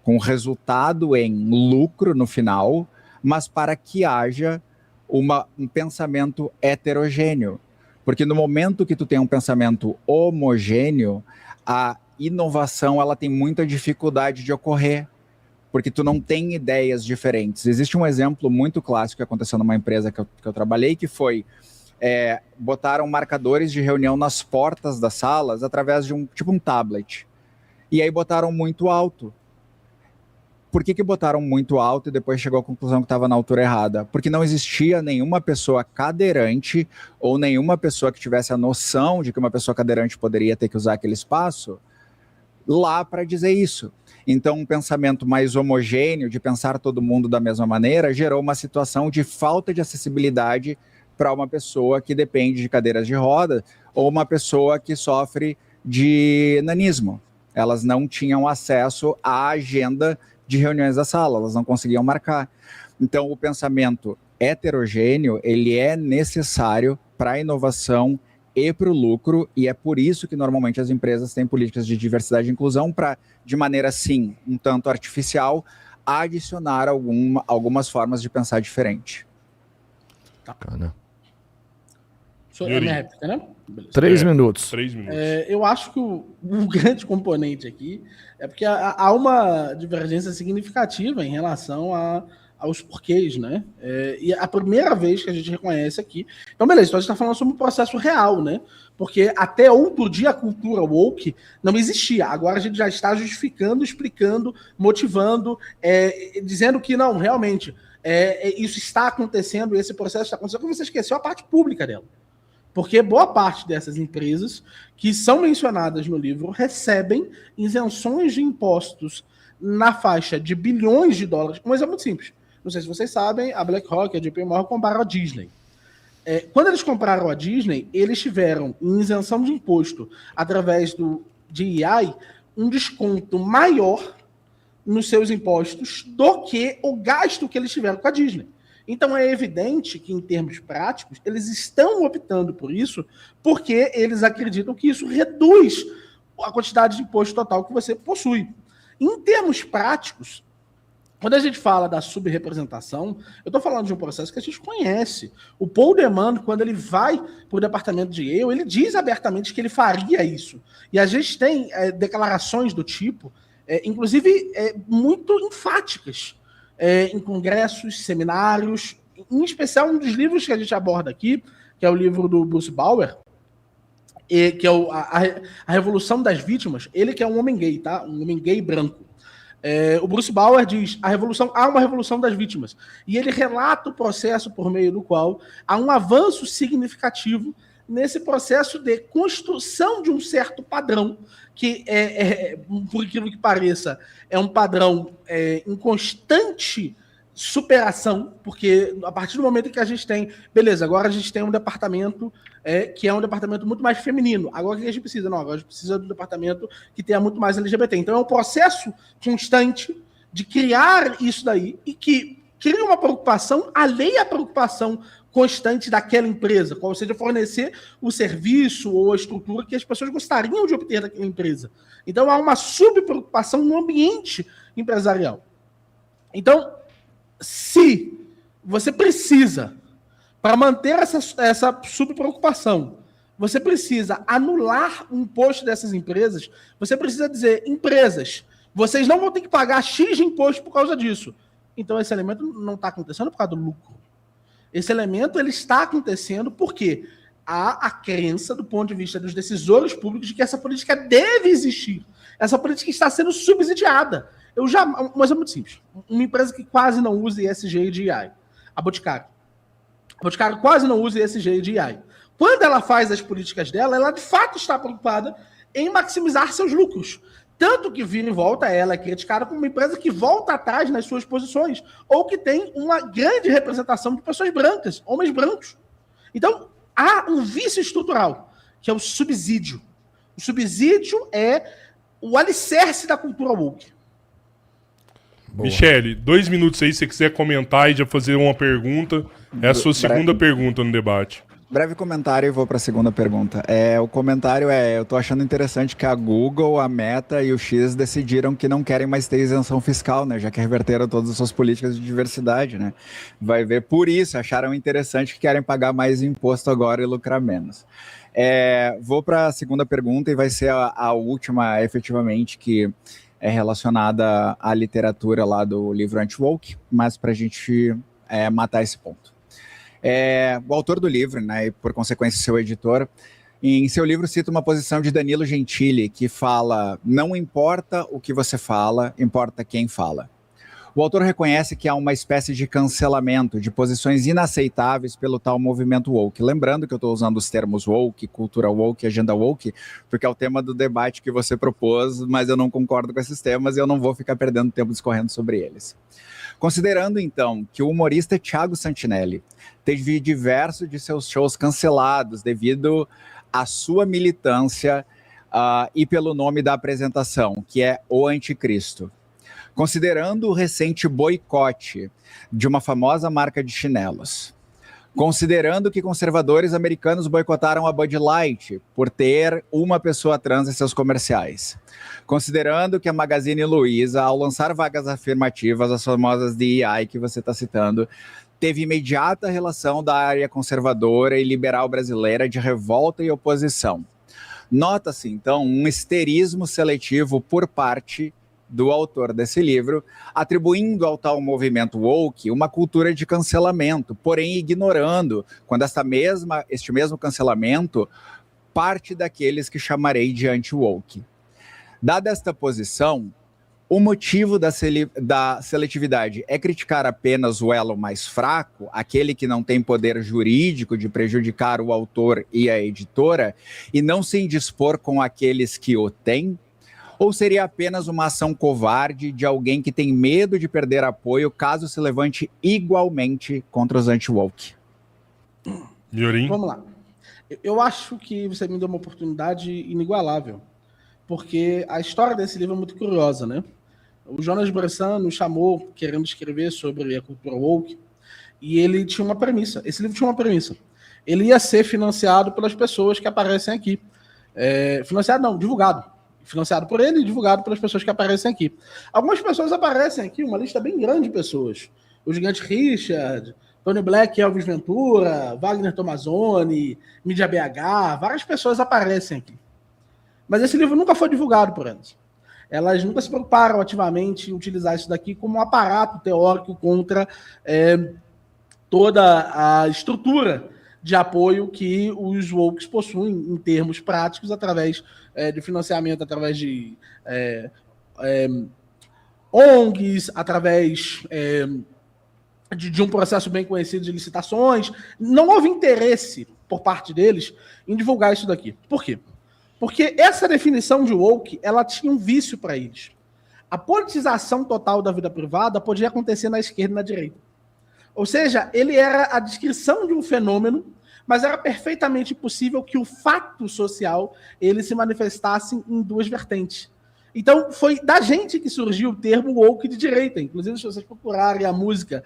Speaker 4: com resultado em lucro no final, mas para que haja um pensamento heterogêneo. Porque no momento que tu tem um pensamento homogêneo, a inovação ela tem muita dificuldade de ocorrer, porque tu não tem ideias diferentes. Existe um exemplo muito clássico que aconteceu numa empresa que eu trabalhei, que foi, botaram marcadores de reunião nas portas das salas através de um tablet. E aí botaram muito alto. Por que botaram muito alto e depois chegou à conclusão que estava na altura errada? Porque não existia nenhuma pessoa cadeirante ou nenhuma pessoa que tivesse a noção de que uma pessoa cadeirante poderia ter que usar aquele espaço lá para dizer isso. Então, um pensamento mais homogêneo, de pensar todo mundo da mesma maneira, gerou uma situação de falta de acessibilidade para uma pessoa que depende de cadeiras de roda ou uma pessoa que sofre de nanismo. Elas não tinham acesso à agenda de reuniões da sala, elas não conseguiam marcar. Então, o pensamento heterogêneo, ele é necessário para a inovação e para o lucro, e é por isso que normalmente as empresas têm políticas de diversidade e inclusão para, de maneira, sim, um tanto artificial, adicionar algumas formas de pensar diferente.
Speaker 2: Bacana.
Speaker 3: É a minha réplica, né? Beleza.
Speaker 2: 3 minutos.
Speaker 1: 3 minutos.
Speaker 3: Eu acho que o grande componente aqui é porque há uma divergência significativa em relação aos porquês, né? E a primeira vez que a gente reconhece aqui. Então, beleza, então a gente está falando sobre um processo real, né? Porque até outro dia a cultura woke não existia. Agora a gente já está justificando, explicando, motivando, dizendo que não, realmente, isso está acontecendo, esse processo está acontecendo, porque você esqueceu a parte pública dela. Porque boa parte dessas empresas que são mencionadas no livro recebem isenções de impostos na faixa de bilhões de dólares. Um exemplo muito simples. Não sei se vocês sabem, a BlackRock e a JP Morgan compraram a Disney. Quando eles compraram a Disney, eles tiveram em isenção de imposto através do DEI um desconto maior nos seus impostos do que o gasto que eles tiveram com a Disney. Então é evidente que, em termos práticos, eles estão optando por isso porque eles acreditam que isso reduz a quantidade de imposto total que você possui. Em termos práticos, quando a gente fala da subrepresentação, eu estou falando de um processo que a gente conhece. O Paul Deman, quando ele vai para o departamento de Yale, ele diz abertamente que ele faria isso. E a gente tem declarações do tipo, inclusive muito enfáticas, em congressos, seminários, em especial um dos livros que a gente aborda aqui, que é o livro do Bruce Bauer, que é a Revolução das Vítimas. Ele que é um homem gay, tá? Um homem gay branco. O Bruce Bauer diz, há uma revolução das vítimas. E ele relata o processo por meio do qual há um avanço significativo nesse processo de construção de um certo padrão, que, por incrível que pareça, é um padrão em constante superação, porque a partir do momento em que a gente tem, beleza, agora a gente tem um departamento que é um departamento muito mais feminino. Agora o que a gente precisa? Não, agora a gente precisa de um departamento que tenha muito mais LGBT. Então é um processo constante de criar isso daí e que cria uma preocupação, alheia à preocupação constante daquela empresa, qual seja fornecer o serviço ou a estrutura que as pessoas gostariam de obter daquela empresa. Então há uma subpreocupação no ambiente empresarial. Então, se você precisa, para manter essa subpreocupação, você precisa anular o imposto dessas empresas, você precisa dizer, empresas, vocês não vão ter que pagar X de imposto por causa disso. Então esse elemento não está acontecendo por causa do lucro. Esse elemento ele está acontecendo porque há a crença, do ponto de vista dos decisores públicos, de que essa política deve existir. Essa política está sendo subsidiada. Mas é muito simples. Uma empresa que quase não usa ESG e DEI, a Boticário. A Boticário quase não usa ESG e DEI. Quando ela faz as políticas dela, ela de fato está preocupada em maximizar seus lucros. Tanto que vira e volta, ela é criticada como uma empresa que volta atrás nas suas posições, ou que tem uma grande representação de pessoas brancas, homens brancos. Então, há um vício estrutural, que é o subsídio. O subsídio é o alicerce da cultura woke.
Speaker 2: Boa.
Speaker 1: Michele, 2 minutos aí, se você quiser comentar e já fazer uma pergunta. É a sua segunda pergunta no debate.
Speaker 4: Breve comentário e vou para a segunda pergunta. O comentário eu tô achando interessante que a Google, a Meta e o X decidiram que não querem mais ter isenção fiscal, né? Já que reverteram todas as suas políticas de diversidade, né? Vai ver por isso, acharam interessante que querem pagar mais imposto agora e lucrar menos. Vou para a segunda pergunta e vai ser a última, efetivamente, que é relacionada à literatura lá do livro Anti-Woke, mas para a gente matar esse ponto. O autor do livro, né, e por consequência seu editor, em seu livro cita uma posição de Danilo Gentili que fala: não importa o que você fala, importa quem fala. O autor reconhece que há uma espécie de cancelamento de posições inaceitáveis pelo tal movimento woke. Lembrando que eu estou usando os termos woke, cultura woke, agenda woke, porque é o tema do debate que você propôs, mas eu não concordo com esses temas e eu não vou ficar perdendo tempo discorrendo sobre eles. Considerando, então, que o humorista Thiago Santinelli teve diversos de seus shows cancelados devido à sua militância e pelo nome da apresentação, que é O Anticristo. Considerando o recente boicote de uma famosa marca de chinelos, considerando que conservadores americanos boicotaram a Bud Light por ter uma pessoa trans em seus comerciais, considerando que a Magazine Luiza, ao lançar vagas afirmativas, as famosas DEI que você está citando, teve imediata relação da área conservadora e liberal brasileira de revolta e oposição. Nota-se, então, um histerismo seletivo por parte do autor desse livro, atribuindo ao tal movimento woke uma cultura de cancelamento, porém ignorando, quando este mesmo cancelamento parte daqueles que chamarei de anti-woke. Dada esta posição, o motivo da seletividade é criticar apenas o elo mais fraco, aquele que não tem poder jurídico de prejudicar o autor e a editora, e não se indispor com aqueles que o têm? Ou seria apenas uma ação covarde de alguém que tem medo de perder apoio caso se levante igualmente contra os anti-woke?
Speaker 1: Miorim?
Speaker 3: Vamos lá. Eu acho que você me deu uma oportunidade inigualável, porque a história desse livro é muito curiosa, né? O Jonas Bressan nos chamou querendo escrever sobre a cultura woke, e ele tinha uma premissa. Esse livro tinha uma premissa. Ele ia ser financiado pelas pessoas que aparecem aqui. Financiado não, divulgado. Financiado por ele e divulgado pelas pessoas que aparecem aqui. Algumas pessoas aparecem aqui, uma lista bem grande de pessoas. O Gigante Richard, Tony Black, Elvis Ventura, Wagner Tomazoni, Mídia BH, várias pessoas aparecem aqui. Mas esse livro nunca foi divulgado por elas. Elas nunca se preocuparam ativamente em utilizar isso daqui como um aparato teórico contra toda a estrutura de apoio que os wokes possuem em termos práticos através de financiamento, através de ONGs, através de um processo bem conhecido de licitações. Não houve interesse por parte deles em divulgar isso daqui. Por quê? Porque essa definição de woke, ela tinha um vício para eles. A politização total da vida privada podia acontecer na esquerda e na direita. Ou seja, ele era a descrição de um fenômeno, mas era perfeitamente possível que o fato social ele se manifestasse em duas vertentes. Então, foi da gente que surgiu o termo woke de direita. Inclusive, se vocês procurarem a música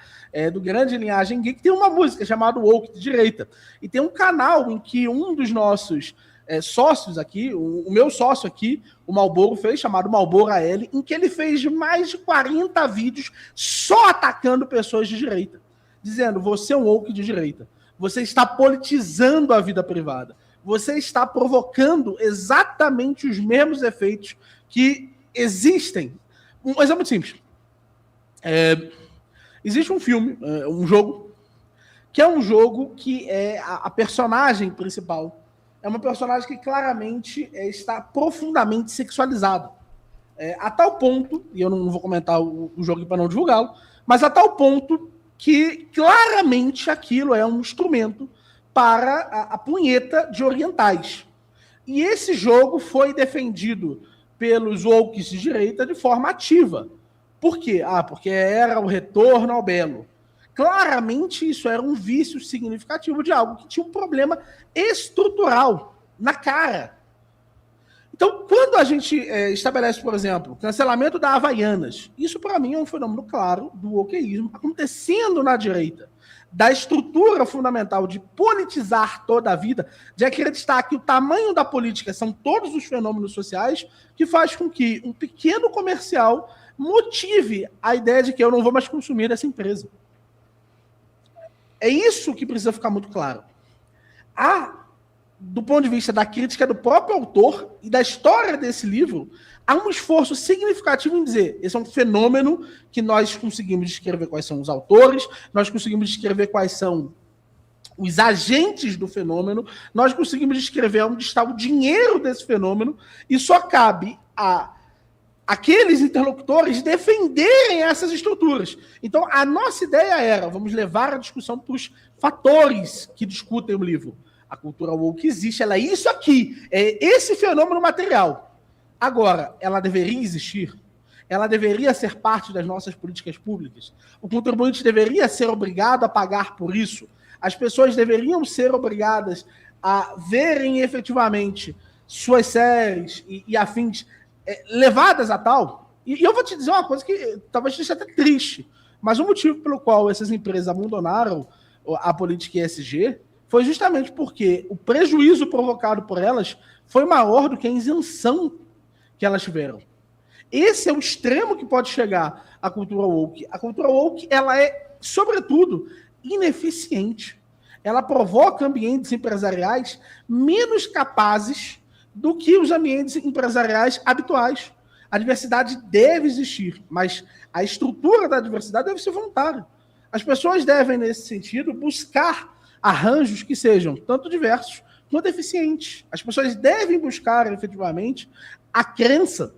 Speaker 3: do Grande Linhagem Geek, tem uma música chamada woke de direita. E tem um canal em que um dos nossos sócios aqui, o meu sócio aqui, o Malboro fez, chamado Malboro AL, em que ele fez mais de 40 vídeos só atacando pessoas de direita. Dizendo, você é um woke de direita. Você está politizando a vida privada. Você está provocando exatamente os mesmos efeitos que existem. Um exemplo muito simples. Existe um filme, um jogo, que é um jogo que a personagem principal é uma personagem que claramente está profundamente sexualizada. A tal ponto, e eu não vou comentar o jogo para não divulgá-lo, mas a tal ponto que claramente aquilo é um instrumento para a punheta de orientais. E esse jogo foi defendido pelos wokes de direita de forma ativa. Por quê? Porque era o retorno ao belo. Claramente isso era um vício significativo de algo que tinha um problema estrutural na cara. Então, quando a gente estabelece, por exemplo, o cancelamento da Havaianas, isso para mim é um fenômeno claro do wokeísmo acontecendo na direita, da estrutura fundamental de politizar toda a vida, de acreditar que o tamanho da política são todos os fenômenos sociais, que faz com que um pequeno comercial motive a ideia de que eu não vou mais consumir essa empresa. É isso que precisa ficar muito claro. Do ponto de vista da crítica do próprio autor e da história desse livro, há um esforço significativo em dizer, esse é um fenômeno que nós conseguimos descrever quais são os autores, nós conseguimos descrever quais são os agentes do fenômeno, nós conseguimos descrever onde está o dinheiro desse fenômeno, e só cabe a aqueles interlocutores defenderem essas estruturas. Então, a nossa ideia era, vamos levar a discussão para os fatores que discutem o livro. A cultura woke existe, ela é isso aqui, é esse fenômeno material. Agora, ela deveria existir? Ela deveria ser parte das nossas políticas públicas? O contribuinte deveria ser obrigado a pagar por isso? As pessoas deveriam ser obrigadas a verem efetivamente suas séries e afins levadas a tal? E eu vou te dizer uma coisa que talvez seja até triste, mas o motivo pelo qual essas empresas abandonaram a política ESG foi justamente porque o prejuízo provocado por elas foi maior do que a isenção que elas tiveram. Esse é o extremo que pode chegar a cultura woke. A cultura woke, ela é, sobretudo, ineficiente. Ela provoca ambientes empresariais menos capazes do que os ambientes empresariais habituais. A diversidade deve existir, mas a estrutura da diversidade deve ser voluntária. As pessoas devem, nesse sentido, buscar arranjos que sejam tanto diversos quanto eficientes. As pessoas devem buscar, efetivamente, a crença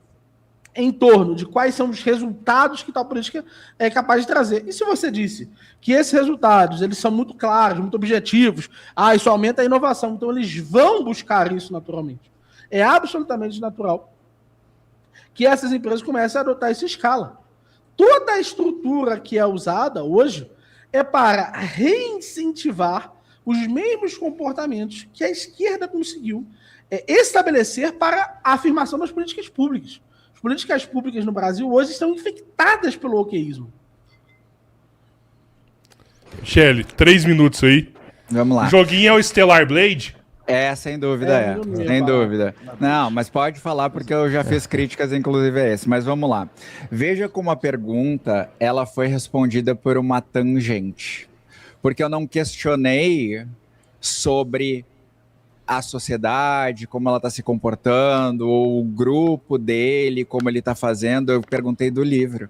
Speaker 3: em torno de quais são os resultados que tal política é capaz de trazer. E se você disse que esses resultados eles são muito claros, muito objetivos, isso aumenta a inovação, então eles vão buscar isso naturalmente. É absolutamente natural que essas empresas comecem a adotar essa escala. Toda a estrutura que é usada hoje é para reincentivar os mesmos comportamentos que a esquerda conseguiu estabelecer para a afirmação das políticas públicas. As políticas públicas no Brasil hoje estão infectadas pelo wokeísmo.
Speaker 1: Shelly, 3 minutos aí.
Speaker 4: Vamos lá.
Speaker 1: O joguinho é o Stellar Blade?
Speaker 4: Sem dúvida sem dúvida. Não, mas pode falar porque eu já fiz críticas, inclusive, a esse. Mas vamos lá. Veja como a pergunta, ela foi respondida por uma tangente. Porque eu não questionei sobre a sociedade, como ela está se comportando, ou o grupo dele, como ele está fazendo. Eu perguntei do livro.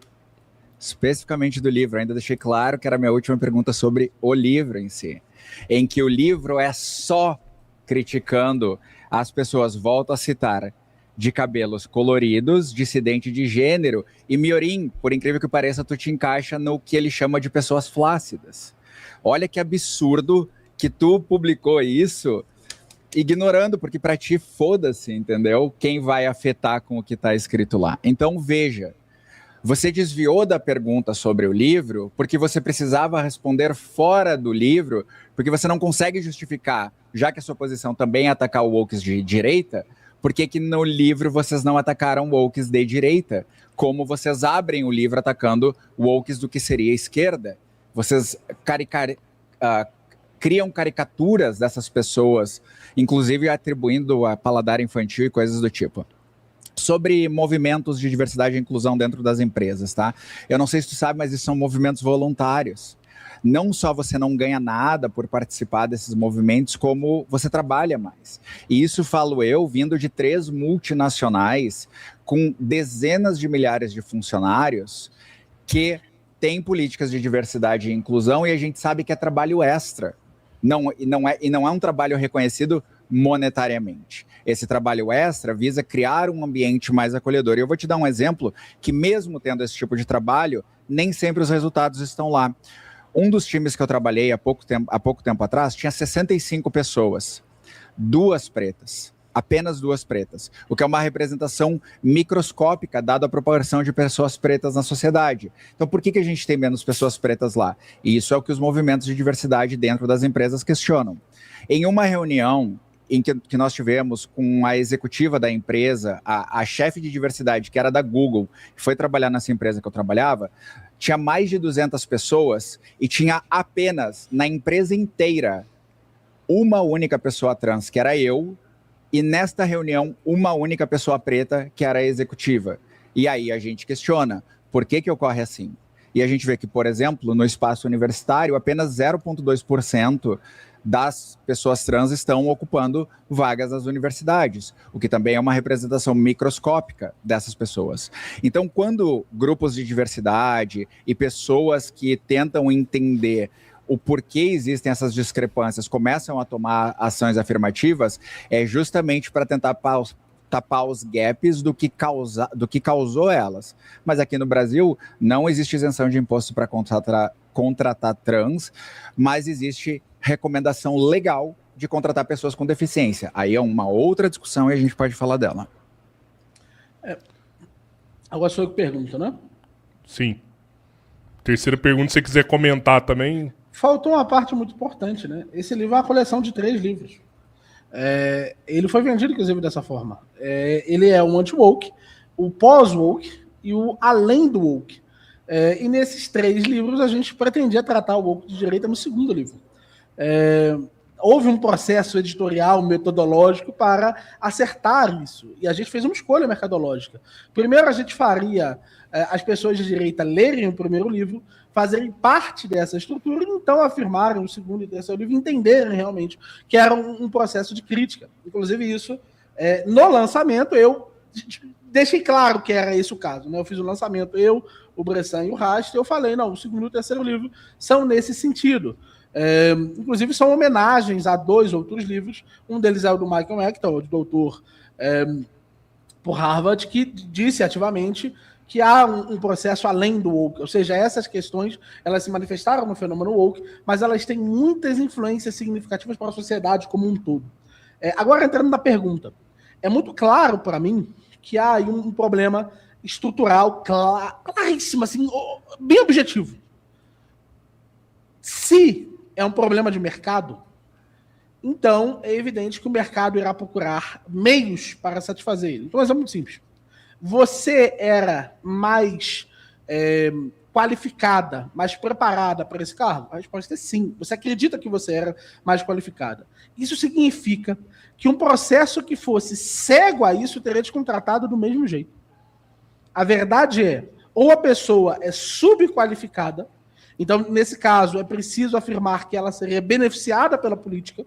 Speaker 4: Especificamente do livro. Ainda deixei claro que era a minha última pergunta sobre o livro em si. Em que o livro é só criticando as pessoas, volto a citar, de cabelos coloridos, dissidente de gênero, e Miorim, por incrível que pareça, tu te encaixa no que ele chama de pessoas flácidas. Olha que absurdo que tu publicou isso ignorando, porque para ti foda-se, entendeu? Quem vai afetar com o que está escrito lá. Então veja, você desviou da pergunta sobre o livro porque você precisava responder fora do livro, porque você não consegue justificar, já que a sua posição também é atacar o wokes de direita, por que no livro vocês não atacaram wokes de direita? Como vocês abrem o livro atacando wokes do que seria esquerda? Vocês criam caricaturas dessas pessoas, inclusive atribuindo a paladar infantil e coisas do tipo. Sobre movimentos de diversidade e inclusão dentro das empresas, tá? Eu não sei se tu sabe, mas isso são movimentos voluntários. Não só você não ganha nada por participar desses movimentos, como você trabalha mais. E isso falo eu, vindo de 3 multinacionais, com dezenas de milhares de funcionários, que têm políticas de diversidade e inclusão, e a gente sabe que é trabalho extra. Não é um trabalho reconhecido monetariamente. Esse trabalho extra visa criar um ambiente mais acolhedor. E eu vou te dar um exemplo que, mesmo tendo esse tipo de trabalho, nem sempre os resultados estão lá. Um dos times que eu trabalhei há pouco tempo atrás tinha 65 pessoas, 2 pretas, apenas 2 pretas, o que é uma representação microscópica dada a proporção de pessoas pretas na sociedade. Então, por que a gente tem menos pessoas pretas lá? E isso é o que os movimentos de diversidade dentro das empresas questionam. Em uma reunião em que nós tivemos com a executiva da empresa, a chefe de diversidade, que era da Google, que foi trabalhar nessa empresa que eu trabalhava, tinha mais de 200 pessoas e tinha apenas, na empresa inteira, uma única pessoa trans, que era eu, e nesta reunião, uma única pessoa preta, que era a executiva. E aí a gente questiona, por que ocorre assim? E a gente vê que, por exemplo, no espaço universitário, apenas 0,2% das pessoas trans estão ocupando vagas nas universidades, o que também é uma representação microscópica dessas pessoas. Então, quando grupos de diversidade e pessoas que tentam entender o porquê existem essas discrepâncias começam a tomar ações afirmativas, é justamente para tentar tapar os gaps do que causou elas. Mas aqui no Brasil não existe isenção de imposto para contratar trans, mas existe recomendação legal de contratar pessoas com deficiência. Aí é uma outra discussão e a gente pode falar dela.
Speaker 3: Agora sou eu que pergunto, né?
Speaker 1: Sim. Terceira pergunta, se você quiser comentar também.
Speaker 3: Faltou uma parte muito importante, né? Esse livro é uma coleção de 3 livros. Ele foi vendido, inclusive, dessa forma. Ele é um anti-woke, o pós-woke e o além do woke. E nesses 3 livros a gente pretendia tratar o woke de direita no segundo livro. Houve um processo editorial, metodológico para acertar isso. E a gente fez uma escolha mercadológica. Primeiro a gente faria as pessoas de direita lerem o primeiro livro, fazerem parte dessa estrutura e então afirmarem o segundo e terceiro livro, entenderem realmente que era um processo de crítica. Inclusive isso, no lançamento, eu deixei claro que era esse o caso. Né? Eu fiz o lançamento, o Bressan e o Rast, e eu falei, não, o segundo e o terceiro livro são nesse sentido. Inclusive são homenagens a 2 outros livros. Um deles é o do Michael Hector, de doutor por Harvard, que disse ativamente que há um processo além do woke, ou seja, essas questões elas se manifestaram no fenômeno woke, mas elas têm muitas influências significativas para a sociedade como um todo. Agora, entrando na pergunta, é muito claro para mim que há aí um problema estrutural claríssimo, assim, bem objetivo. Se é um problema de mercado, então é evidente que o mercado irá procurar meios para satisfazer ele. Então, é muito simples. Você era mais qualificada, mais preparada para esse cargo? A resposta é sim. Você acredita que você era mais qualificada. Isso significa que um processo que fosse cego a isso teria te contratado do mesmo jeito. A verdade é, ou a pessoa é subqualificada, então, nesse caso, é preciso afirmar que ela seria beneficiada pela política,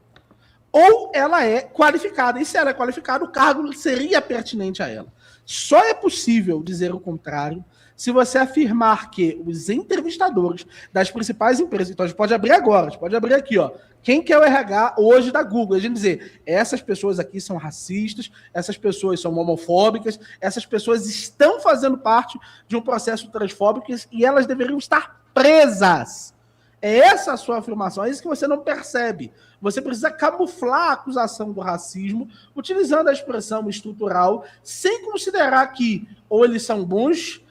Speaker 3: ou ela é qualificada. E se ela é qualificada, o cargo seria pertinente a ela. Só é possível dizer o contrário se você afirmar que os entrevistadores das principais empresas... Então, a gente pode abrir agora, a gente pode abrir aqui, ó. Quem que é o RH hoje da Google? A gente dizer, essas pessoas aqui são racistas, essas pessoas são homofóbicas, essas pessoas estão fazendo parte de um processo transfóbico e elas deveriam estar presas. É essa a sua afirmação, é isso que você não percebe. Você precisa camuflar a acusação do racismo utilizando a expressão estrutural, sem considerar que ou eles são bons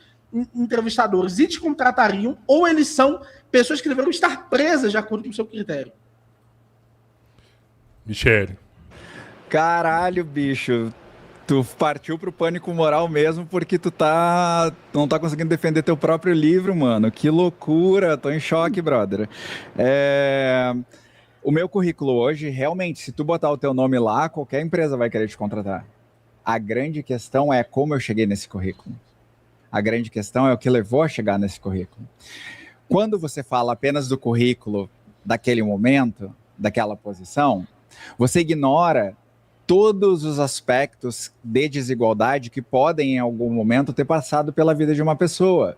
Speaker 3: entrevistadores e te contratariam, ou eles são pessoas que deveriam estar presas de acordo com o seu critério.
Speaker 1: Michele.
Speaker 4: Caralho, bicho. Tu partiu pro pânico moral mesmo porque tu não tá conseguindo defender teu próprio livro, mano. Que loucura, tô em choque, brother. O meu currículo hoje, realmente, se tu botar o teu nome lá, qualquer empresa vai querer te contratar. A grande questão é como eu cheguei nesse currículo. A grande questão é o que levou a chegar nesse currículo. Quando você fala apenas do currículo daquele momento, daquela posição, você ignora todos os aspectos de desigualdade que podem, em algum momento, ter passado pela vida de uma pessoa.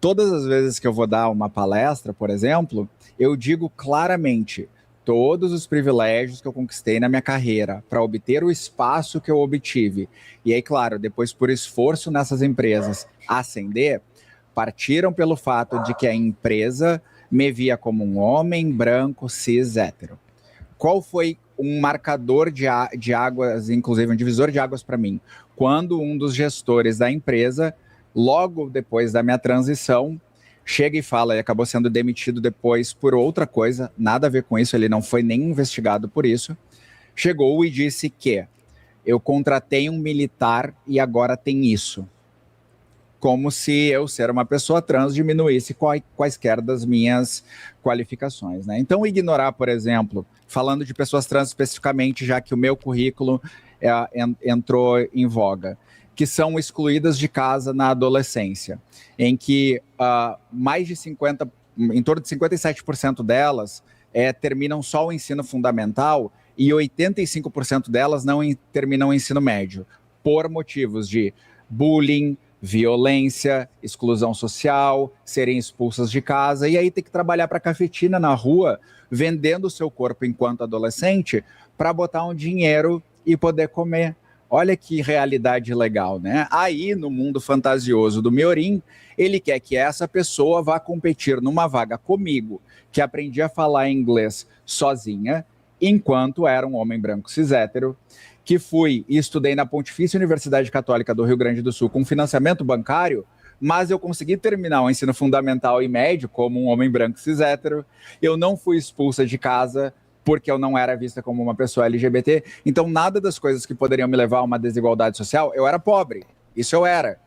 Speaker 4: Todas as vezes que eu vou dar uma palestra, por exemplo, eu digo claramente todos os privilégios que eu conquistei na minha carreira para obter o espaço que eu obtive. E aí, claro, depois por esforço nessas empresas ascender, partiram pelo fato de que a empresa me via como um homem branco, cis, hétero. Qual foi um marcador de águas, inclusive um divisor de águas para mim? Quando um dos gestores da empresa, logo depois da minha transição, chega e fala, e acabou sendo demitido depois por outra coisa, nada a ver com isso, ele não foi nem investigado por isso, chegou e disse que eu contratei um militar e agora tem isso. Como se eu ser uma pessoa trans diminuísse quaisquer das minhas qualificações, né? Então, ignorar, por exemplo, falando de pessoas trans especificamente, já que o meu currículo entrou em voga, que são excluídas de casa na adolescência, em que em torno de 57% delas terminam só o ensino fundamental e 85% delas não terminam o ensino médio, por motivos de bullying, violência, exclusão social, serem expulsas de casa, e aí ter que trabalhar para a cafetina na rua, vendendo o seu corpo enquanto adolescente, para botar um dinheiro e poder comer. Olha que realidade legal, né? Aí, no mundo fantasioso do Miorim, ele quer que essa pessoa vá competir numa vaga comigo, que aprendi a falar inglês sozinha, enquanto era um homem branco cis hétero, que fui e estudei na Pontifícia Universidade Católica do Rio Grande do Sul com financiamento bancário, mas eu consegui terminar o ensino fundamental e médio como um homem branco cis hétero. Eu não fui expulsa de casa porque eu não era vista como uma pessoa LGBT. Então, nada das coisas que poderiam me levar a uma desigualdade social, eu era pobre. Isso eu era.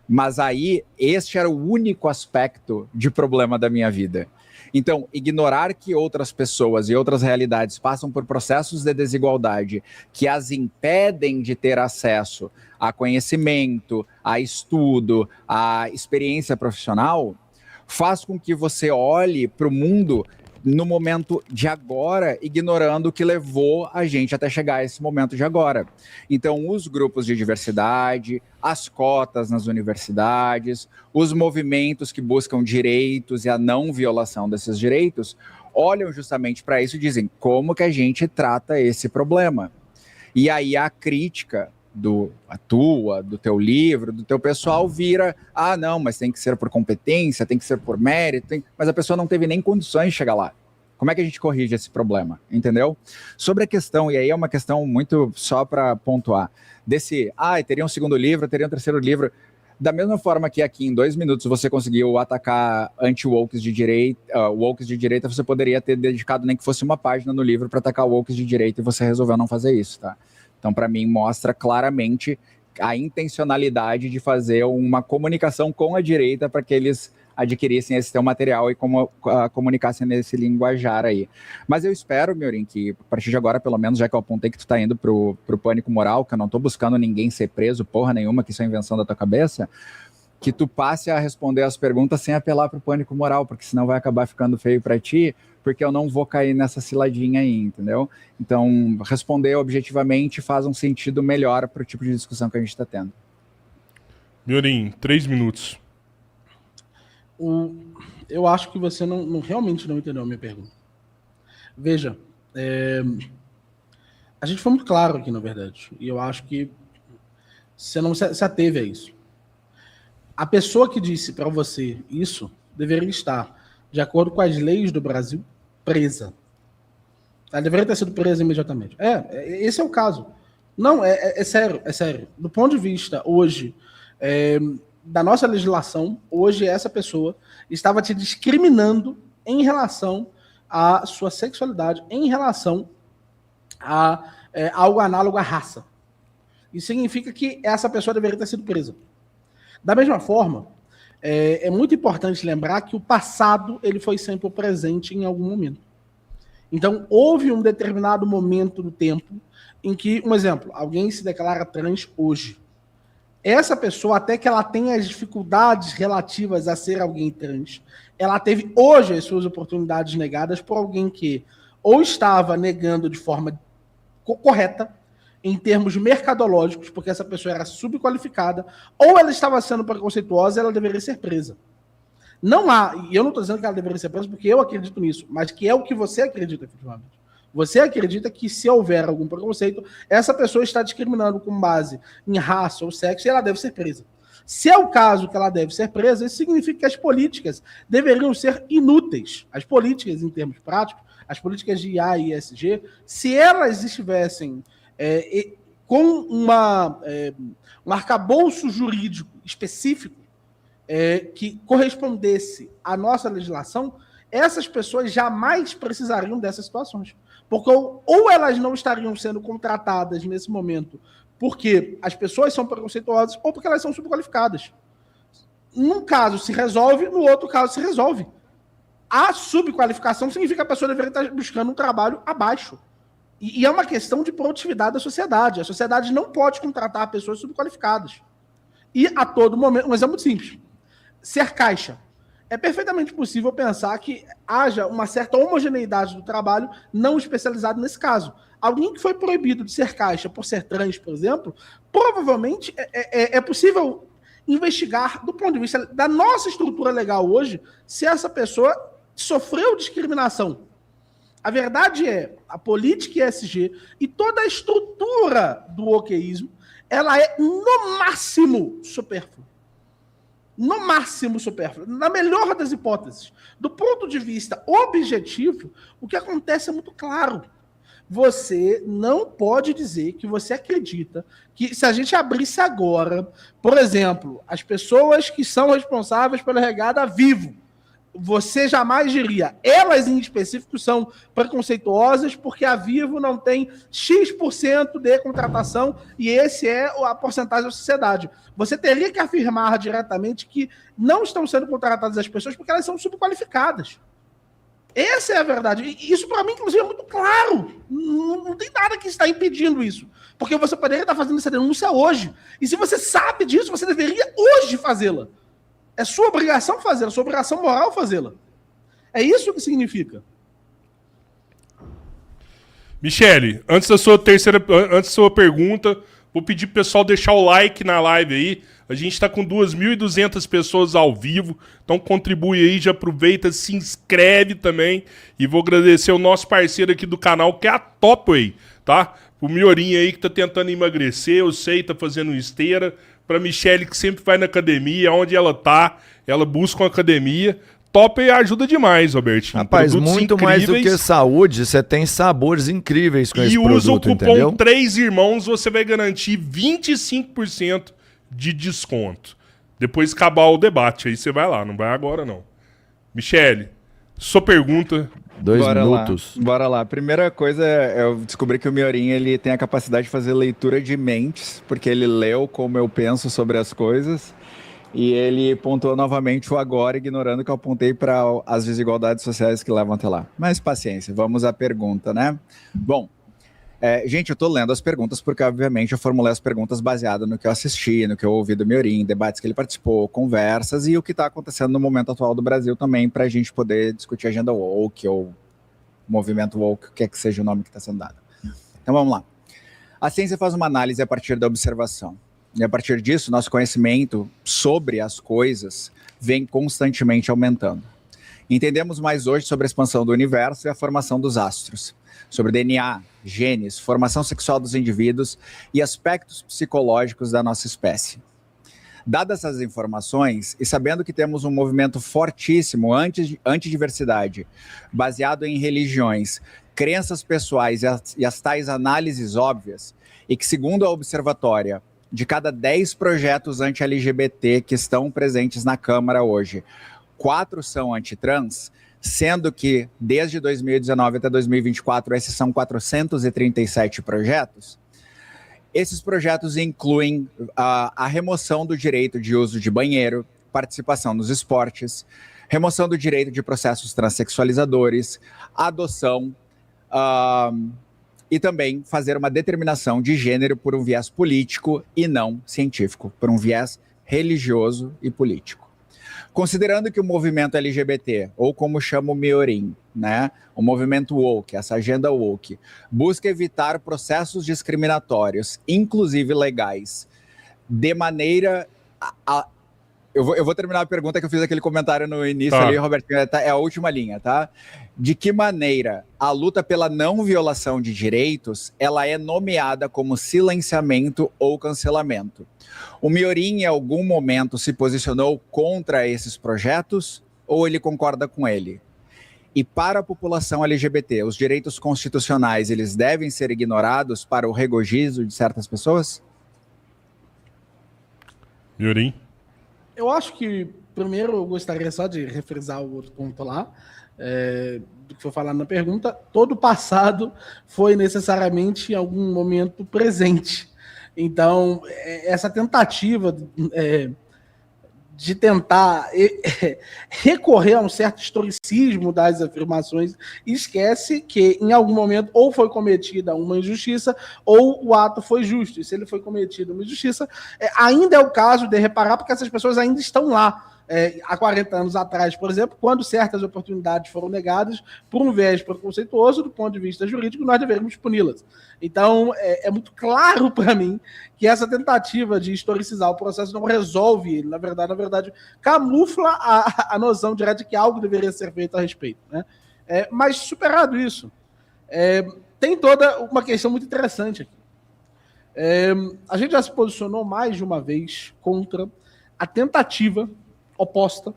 Speaker 4: Mas aí, este era o único aspecto de problema da minha vida. Então, ignorar que outras pessoas e outras realidades passam por processos de desigualdade que as impedem de ter acesso a conhecimento, a estudo, a experiência profissional, faz com que você olhe para o mundo no momento de agora, ignorando o que levou a gente até chegar a esse momento de agora. Então, os grupos de diversidade, as cotas nas universidades, os movimentos que buscam direitos e a não violação desses direitos, olham justamente para isso e dizem como que a gente trata esse problema. E aí a crítica a tua, do teu livro, do teu pessoal vira, não, mas tem que ser por competência, tem que ser por mérito, mas a pessoa não teve nem condições de chegar lá. Como é que a gente corrige esse problema, entendeu? Sobre a questão, e aí é uma questão muito só para pontuar, teria um segundo livro, teria um terceiro livro, da mesma forma que aqui em 2 minutos você conseguiu atacar anti-wokes de direita, wokes de direita, você poderia ter dedicado nem que fosse uma página no livro para atacar wokes de direita e você resolveu não fazer isso, tá? Então, para mim, mostra claramente a intencionalidade de fazer uma comunicação com a direita para que eles adquirissem esse teu material e comunicassem nesse linguajar aí. Mas eu espero, Miorim, que a partir de agora, pelo menos, já que eu apontei que tu tá indo pro pânico moral, que eu não tô buscando ninguém ser preso, porra nenhuma, que isso é invenção da tua cabeça, que tu passe a responder as perguntas sem apelar pro pânico moral, porque senão vai acabar ficando feio para ti, porque eu não vou cair nessa ciladinha aí, entendeu? Então, responder objetivamente faz um sentido melhor pro tipo de discussão que a gente tá tendo.
Speaker 1: Miorim, 3 minutos.
Speaker 3: Eu acho que você realmente não entendeu a minha pergunta. Veja, a gente foi muito claro aqui, na verdade, e eu acho que você não se ateve a isso. A pessoa que disse para você isso deveria estar, de acordo com as leis do Brasil, presa. Ela deveria ter sido presa imediatamente. Esse é o caso. Não, é sério, é sério. Do ponto de vista, hoje, da nossa legislação, hoje essa pessoa estava te discriminando em relação à sua sexualidade, em relação a algo análogo à raça. Isso significa que essa pessoa deveria ter sido presa. Da mesma forma, é muito importante lembrar que o passado ele foi sempre presente em algum momento. Então, houve um determinado momento do tempo em que, um exemplo, alguém se declara trans hoje. Essa pessoa, até que ela tenha as dificuldades relativas a ser alguém trans, ela teve hoje as suas oportunidades negadas por alguém que ou estava negando de forma correta, em termos mercadológicos, porque essa pessoa era subqualificada, ou ela estava sendo preconceituosa e ela deveria ser presa. Não há, e eu não estou dizendo que ela deveria ser presa porque eu acredito nisso, mas que é o que você acredita, efetivamente. Você acredita que se houver algum preconceito, essa pessoa está discriminando com base em raça ou sexo e ela deve ser presa. Se é o caso que ela deve ser presa, isso significa que as políticas deveriam ser inúteis. As políticas, em termos práticos, as políticas de IA e ESG, se elas estivessem com um arcabouço jurídico específico que correspondesse à nossa legislação, essas pessoas jamais precisariam dessas situações. Porque ou elas não estariam sendo contratadas nesse momento porque as pessoas são preconceituosas ou porque elas são subqualificadas. Num caso se resolve, no outro caso se resolve. A subqualificação significa que a pessoa deveria estar buscando um trabalho abaixo. E é uma questão de produtividade da sociedade. A sociedade não pode contratar pessoas subqualificadas. E a todo momento, um exemplo muito simples. Ser caixa. É perfeitamente possível pensar que haja uma certa homogeneidade do trabalho não especializado nesse caso. Alguém que foi proibido de ser caixa por ser trans, por exemplo, provavelmente é possível investigar, do ponto de vista da nossa estrutura legal hoje, se essa pessoa sofreu discriminação. A verdade é, a política ESG e toda a estrutura do wokeísmo, ela é no máximo supérflua. No máximo supérflua. Na melhor das hipóteses. Do ponto de vista objetivo, o que acontece é muito claro. Você não pode dizer que você acredita que se a gente abrisse agora, por exemplo, as pessoas que são responsáveis pela regada Vivo, você jamais diria, elas em específico são preconceituosas porque a Vivo não tem X% de contratação e esse é a porcentagem da sociedade. Você teria que afirmar diretamente que não estão sendo contratadas as pessoas porque elas são subqualificadas. Essa é a verdade. E isso, para mim, inclusive, é muito claro. Não tem nada que está impedindo isso. Porque você poderia estar fazendo essa denúncia hoje. E se você sabe disso, você deveria hoje fazê-la. É sua obrigação fazê-la, sua obrigação moral fazê-la. É isso que significa.
Speaker 1: Michele, antes da sua pergunta, vou pedir pro pessoal deixar o like na live aí. A gente está com 2.200 pessoas ao vivo, então contribui aí, já aproveita, se inscreve também. E vou agradecer o nosso parceiro aqui do canal, que é a Topway, tá? O Miorinho aí que tá tentando emagrecer, eu sei, tá fazendo esteira. Pra Michele, que sempre vai na academia, onde ela tá, ela busca uma academia. Topway ajuda demais, Robertinho.
Speaker 2: Rapaz,
Speaker 1: Produtos
Speaker 2: muito
Speaker 1: incríveis.
Speaker 2: mais do que saúde, você tem sabores incríveis com esse
Speaker 1: E
Speaker 2: produto,
Speaker 1: usa o cupom
Speaker 2: entendeu?
Speaker 1: 3 Irmãos, você vai garantir 25% de desconto. Depois acabar o debate, aí você vai lá, não vai agora não. Michele, sua pergunta.
Speaker 2: 2 minutos.
Speaker 4: Bora lá. Primeira coisa, eu descobri que o Miorim, ele tem a capacidade de fazer leitura de mentes, porque ele leu como eu penso sobre as coisas, e ele pontuou novamente o agora, ignorando que eu apontei para as desigualdades sociais que levam até lá. Mas paciência, vamos à pergunta, né? Bom, gente, eu tô lendo as perguntas porque, obviamente, eu formulei as perguntas baseadas no que eu assisti, no que eu ouvi do Miorim, debates que ele participou, conversas e o que está acontecendo no momento atual do Brasil também, para a gente poder discutir agenda woke ou movimento woke, o que é que seja o nome que está sendo dado. Então, vamos lá. A ciência faz uma análise a partir da observação. E, a partir disso, nosso conhecimento sobre as coisas vem constantemente aumentando. Entendemos mais hoje sobre a expansão do universo e a formação dos astros, sobre DNA, genes, formação sexual dos indivíduos e aspectos psicológicos da nossa espécie. Dadas essas informações, e sabendo que temos um movimento fortíssimo anti-diversidade, baseado em religiões, crenças pessoais e as tais análises óbvias, e que, segundo a Observatória, de cada 10 projetos anti-LGBT que estão presentes na Câmara hoje, 4 são antitrans, sendo que, desde 2019 até 2024, esses são 437 projetos. Esses projetos incluem a remoção do direito de uso de banheiro, participação nos esportes, remoção do direito de processos transexualizadores, adoção e também fazer uma determinação de gênero por um viés político e não científico, por um viés religioso e político. Considerando que o movimento LGBT, ou como chama o Miorim, né, o movimento woke, essa agenda woke, busca evitar processos discriminatórios, inclusive legais, de maneira... Eu vou terminar a pergunta que eu fiz aquele comentário no início ali, Roberto, é a última linha, tá? De que maneira a luta pela não violação de direitos, ela é nomeada como silenciamento ou cancelamento? O Miorim, em algum momento, se posicionou contra esses projetos ou ele concorda com ele? E para a população LGBT, os direitos constitucionais, eles devem ser ignorados para o regozijo de certas pessoas?
Speaker 1: Miorim?
Speaker 3: Eu acho que, primeiro, eu gostaria só de refrisar o outro ponto lá, do que foi falado na pergunta. Todo passado foi necessariamente, em algum momento, presente. Então, essa tentativa de tentar recorrer a um certo historicismo das afirmações, esquece que em algum momento ou foi cometida uma injustiça ou o ato foi justo. E se ele foi cometido uma injustiça, ainda é o caso de reparar, porque essas pessoas ainda estão lá. Há 40 anos atrás, por exemplo, quando certas oportunidades foram negadas por um viés preconceituoso do ponto de vista jurídico, nós deveríamos puni-las. Então, é muito claro para mim que essa tentativa de historicizar o processo não resolve ele. Na verdade, camufla a noção direta de que algo deveria ser feito a respeito, né? Mas, superado isso, tem toda uma questão muito interessante aqui. A gente já se posicionou mais de uma vez contra a tentativa oposta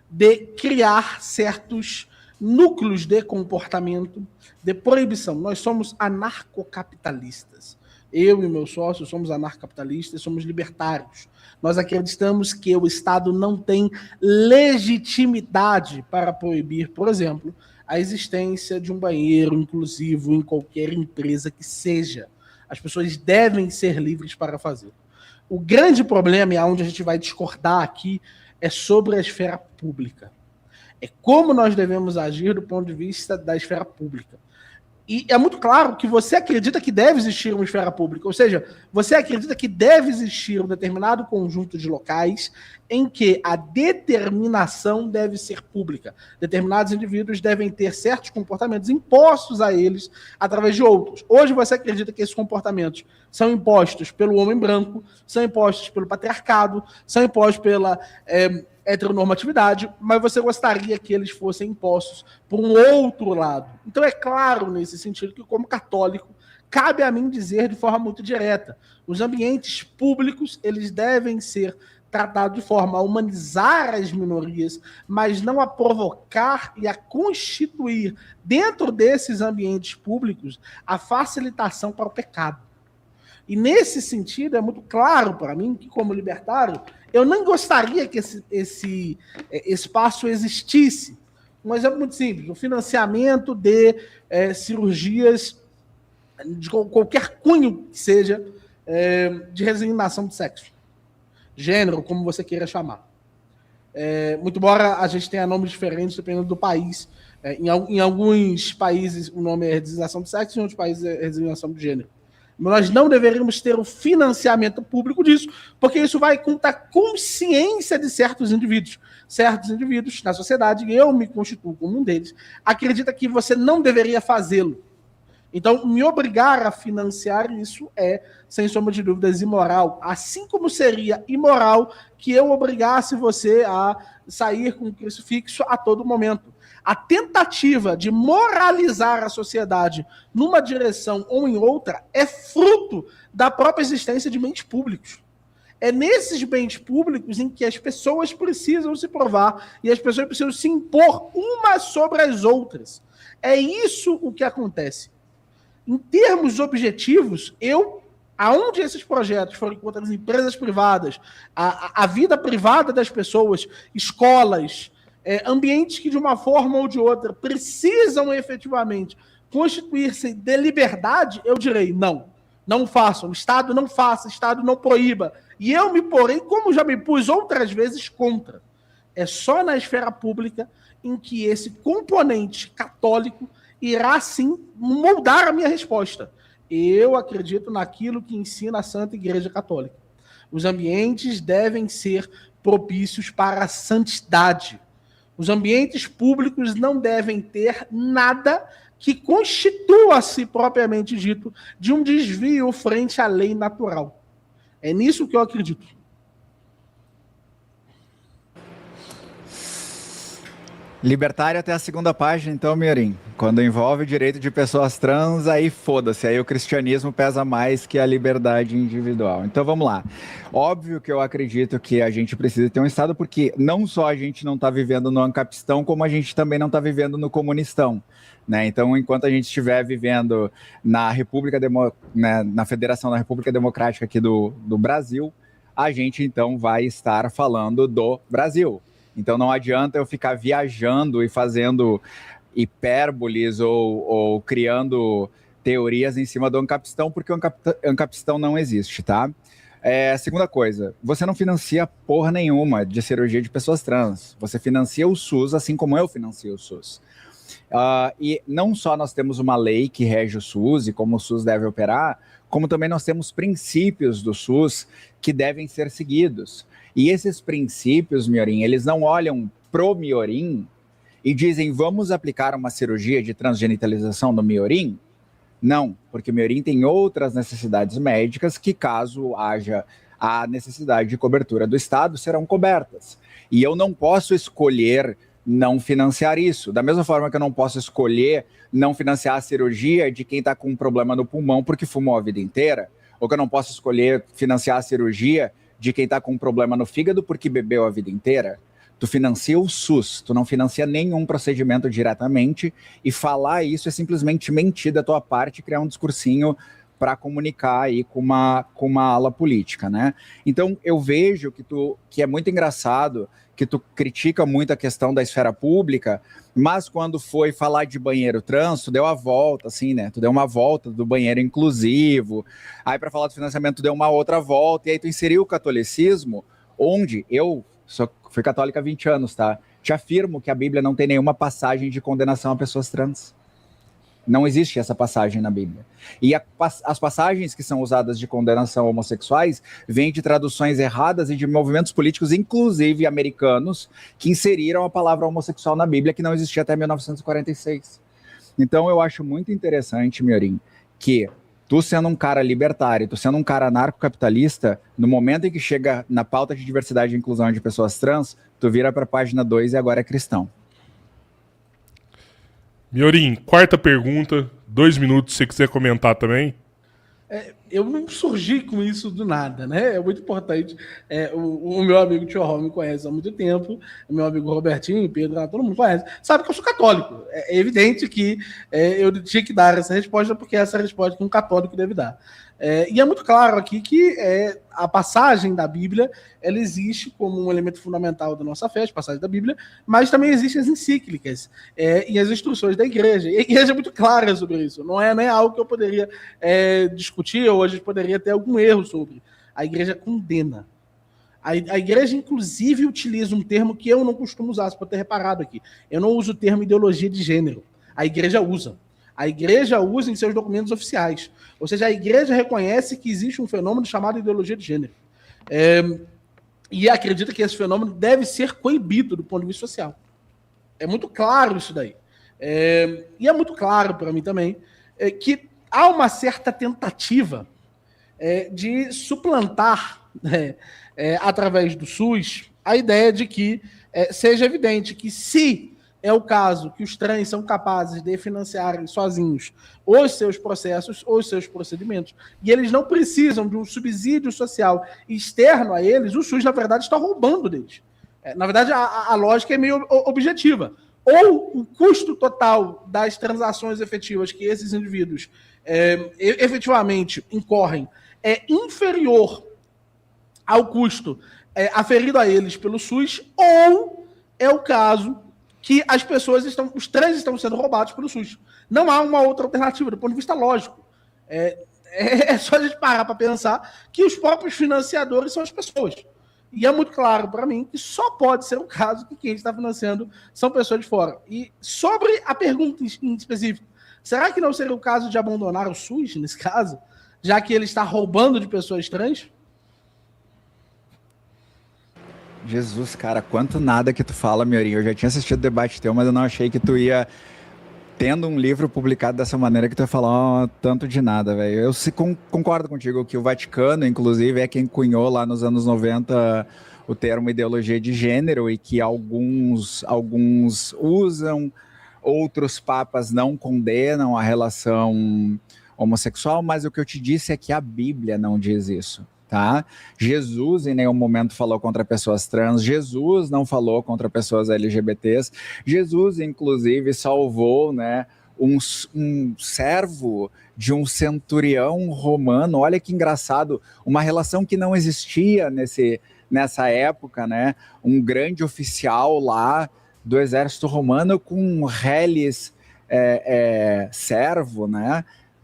Speaker 3: de criar certos núcleos de comportamento de proibição. Nós somos anarcocapitalistas. Eu e meu sócio somos anarcocapitalistas, somos libertários. Nós acreditamos que o Estado não tem legitimidade para proibir, por exemplo, a existência de um banheiro inclusivo em qualquer empresa que seja. As pessoas devem ser livres para fazer. O grande problema, e aonde a gente vai discordar aqui, é sobre a esfera pública. É como nós devemos agir do ponto de vista da esfera pública. E é muito claro que você acredita que deve existir uma esfera pública, ou seja, você acredita que deve existir um determinado conjunto de locais em que a determinação deve ser pública. Determinados indivíduos devem ter certos comportamentos impostos a eles através de outros. Hoje você acredita que esses comportamentos são impostos pelo homem branco, são impostos pelo patriarcado, são impostos pela heteronormatividade, mas você gostaria que eles fossem impostos por um outro lado. Então é claro nesse sentido que, como católico, cabe a mim dizer de forma muito direta, os ambientes públicos, eles devem ser tratados de forma a humanizar as minorias, mas não a provocar e a constituir dentro desses ambientes públicos a facilitação para o pecado. E nesse sentido é muito claro para mim que, como libertário, eu não gostaria que esse espaço existisse. Um exemplo muito simples, o financiamento de cirurgias de qualquer cunho que seja, de resignação de sexo, gênero, como você queira chamar. Muito embora a gente tenha nomes diferentes dependendo do país. Em alguns países o nome é resignação de sexo, em outros países é resignação de gênero. Nós não deveríamos ter o financiamento público disso, porque isso vai contra a consciência de certos indivíduos. Certos indivíduos na sociedade, eu me constituo como um deles, acredita que você não deveria fazê-lo. Então, me obrigar a financiar isso é, sem sombra de dúvidas, imoral. Assim como seria imoral que eu obrigasse você a sair com o crucifixo a todo momento. A tentativa de moralizar a sociedade numa direção ou em outra é fruto da própria existência de bens públicos. É nesses bens públicos em que as pessoas precisam se provar e as pessoas precisam se impor umas sobre as outras. É isso o que acontece. Em termos objetivos, aonde esses projetos forem contra as empresas privadas, a vida privada das pessoas, escolas, ambientes que de uma forma ou de outra precisam efetivamente constituir-se de liberdade, eu direi não façam, o Estado não faça, o Estado não proíba. E eu me porei, como já me pus outras vezes, contra. É só na esfera pública em que esse componente católico irá, sim, moldar a minha resposta. Eu acredito naquilo que ensina a Santa Igreja Católica. Os ambientes devem ser propícios para a santidade. Os ambientes públicos não devem ter nada que constitua-se, propriamente dito, de um desvio frente à lei natural. É nisso que eu acredito.
Speaker 4: Libertário até a segunda página, então, Mirim. Quando envolve o direito de pessoas trans, aí foda-se. Aí o cristianismo pesa mais que a liberdade individual. Então, vamos lá. Óbvio que eu acredito que a gente precisa ter um Estado, porque não só a gente não está vivendo no ancapistão, como a gente também não está vivendo no comunistão. Né? Então, enquanto a gente estiver vivendo na República na Federação da República Democrática aqui do Brasil, a gente, então, vai estar falando do Brasil. Então não adianta eu ficar viajando e fazendo hipérboles ou criando teorias em cima do ancapistão, porque o ancapistão não existe, tá? Segunda coisa, você não financia porra nenhuma de cirurgia de pessoas trans. Você financia o SUS, assim como eu financio o SUS. E não só nós temos uma lei que rege o SUS e como o SUS deve operar, como também nós temos princípios do SUS que devem ser seguidos. E esses princípios, Miorim, eles não olham pro Miorim e dizem, vamos aplicar uma cirurgia de transgenitalização no Miorim? Não, porque o Miorim tem outras necessidades médicas que, caso haja a necessidade de cobertura do Estado, serão cobertas. E eu não posso escolher não financiar isso. Da mesma forma que eu não posso escolher não financiar a cirurgia de quem está com um problema no pulmão porque fumou a vida inteira, ou que eu não posso escolher financiar a cirurgia de quem está com um problema no fígado porque bebeu a vida inteira. Tu financia o SUS, tu não financia nenhum procedimento diretamente, e falar isso é simplesmente mentir da tua parte, criar um discursinho para comunicar aí com uma ala política, né? Então eu vejo que é muito engraçado que tu critica muito a questão da esfera pública, mas quando foi falar de banheiro trans, tu deu a volta, assim, né? Tu deu uma volta do banheiro inclusivo, aí para falar do financiamento tu deu uma outra volta, e aí tu inseriu o catolicismo, onde eu fui católica há 20 anos, tá? Te afirmo que a Bíblia não tem nenhuma passagem de condenação a pessoas trans. Não existe essa passagem na Bíblia. E as passagens que são usadas de condenação a homossexuais vêm de traduções erradas e de movimentos políticos, inclusive americanos, que inseriram a palavra homossexual na Bíblia, que não existia até 1946. Então eu acho muito interessante, Miorim, que tu sendo um cara libertário, tu sendo um cara anarcocapitalista, no momento em que chega na pauta de diversidade e inclusão de pessoas trans, tu vira para a página 2 e agora é cristão.
Speaker 1: Miorim, quarta pergunta, 2 minutos, se você quiser comentar também.
Speaker 3: Eu não surgi com isso do nada, né? É muito importante. O meu amigo Tio Ró me conhece há muito tempo, o meu amigo Robertinho, Pedro, todo mundo conhece. Sabe que eu sou católico. É evidente que eu tinha que dar essa resposta, porque essa é a resposta que um católico deve dar. E é muito claro aqui que a passagem da Bíblia ela existe como um elemento fundamental da nossa fé, as passagens da Bíblia, mas também existem as encíclicas e as instruções da igreja. E a igreja é muito clara sobre isso. Não é nem algo que eu poderia discutir ou a gente poderia ter algum erro sobre. A igreja condena. A igreja, inclusive, utiliza um termo que eu não costumo usar, você pode ter reparado aqui. Eu não uso o termo ideologia de gênero. A igreja usa. A igreja usa em seus documentos oficiais. Ou seja, a igreja reconhece que existe um fenômeno chamado ideologia de gênero. E acredita que esse fenômeno deve ser coibido do ponto de vista social. É muito claro isso daí. E é muito claro para mim também que há uma certa tentativa de suplantar, através do SUS, a ideia de que seja evidente que se é o caso que os trans são capazes de financiarem sozinhos os seus processos, os seus procedimentos, e eles não precisam de um subsídio social externo a eles, o SUS, na verdade, está roubando deles. Na verdade, a lógica é meio objetiva. Ou o custo total das transações efetivas que esses indivíduos efetivamente incorrem é inferior ao custo aferido a eles pelo SUS, ou é o caso que os trans estão sendo roubados pelo SUS. Não há uma outra alternativa, do ponto de vista lógico. É só a gente parar para pensar que os próprios financiadores são as pessoas. E é muito claro para mim que só pode ser o caso que quem está financiando são pessoas de fora. E sobre a pergunta em específico, será que não seria o caso de abandonar o SUS, nesse caso, já que ele está roubando de pessoas trans?
Speaker 4: Jesus, cara, quanto nada que tu fala, Miorim. Eu já tinha assistido o debate teu, mas eu não achei que tu ia, tendo um livro publicado dessa maneira, que tu ia falar tanto de nada, velho. Eu concordo contigo que o Vaticano, inclusive, é quem cunhou lá nos anos 90 o termo ideologia de gênero, e que alguns usam, outros papas não condenam a relação homossexual, mas o que eu te disse é que a Bíblia não diz isso. Tá? Jesus em nenhum momento falou contra pessoas trans, Jesus não falou contra pessoas LGBTs, Jesus inclusive salvou, né, um servo de um centurião romano. Olha que engraçado, uma relação que não existia nessa época, né, um grande oficial lá do exército romano com um reles servo, né,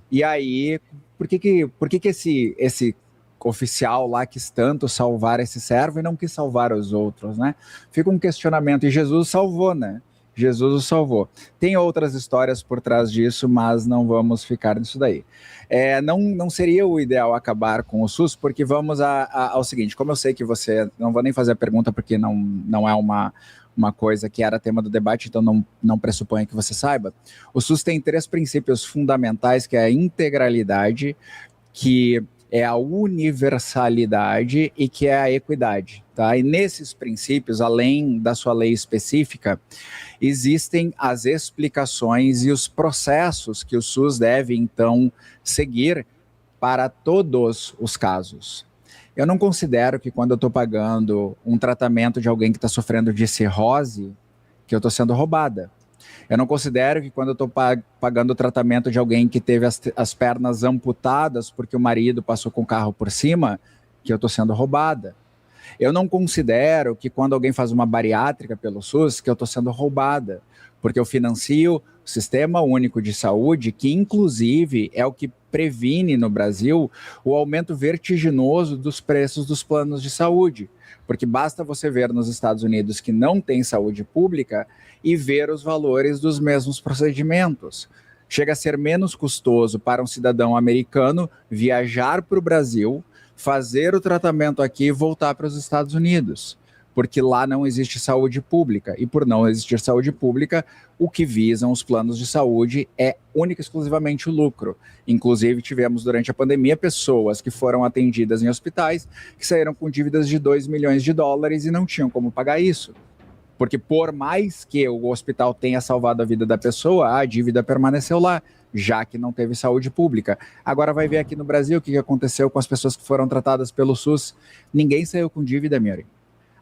Speaker 4: e aí por que esse oficial lá quis tanto salvar esse servo e não quis salvar os outros, né? Fica um questionamento, e Jesus salvou, né? Jesus o salvou. Tem outras histórias por trás disso, mas não vamos ficar nisso daí. Não seria o ideal acabar com o SUS, porque vamos ao seguinte, como eu sei que você, não vou nem fazer a pergunta porque não é uma coisa que era tema do debate, então não pressuponho que você saiba. O SUS tem 3 princípios fundamentais, que é a integralidade, que é a universalidade e que é a equidade, tá? E nesses princípios, além da sua lei específica, existem as explicações e os processos que o SUS deve, então, seguir para todos os casos. Eu não considero que quando eu estou pagando um tratamento de alguém que está sofrendo de cirrose, que eu estou sendo roubada. Eu não considero que quando eu estou pagando o tratamento de alguém que teve as pernas amputadas porque o marido passou com o carro por cima, que eu estou sendo roubada. Eu não considero que quando alguém faz uma bariátrica pelo SUS, que eu estou sendo roubada, porque eu financio o Sistema Único de Saúde, que inclusive é o que previne no Brasil o aumento vertiginoso dos preços dos planos de saúde. Porque basta você ver nos Estados Unidos que não tem saúde pública e ver os valores dos mesmos procedimentos. Chega a ser menos custoso para um cidadão americano viajar para o Brasil, fazer o tratamento aqui e voltar para os Estados Unidos, porque lá não existe saúde pública. E por não existir saúde pública, o que visam os planos de saúde é única e exclusivamente o lucro. Inclusive, tivemos durante a pandemia pessoas que foram atendidas em hospitais que saíram com dívidas de 2 milhões de dólares e não tinham como pagar isso. Porque por mais que o hospital tenha salvado a vida da pessoa, a dívida permaneceu lá, já que não teve saúde pública. Agora vai ver aqui no Brasil o que aconteceu com as pessoas que foram tratadas pelo SUS. Ninguém saiu com dívida, Miri.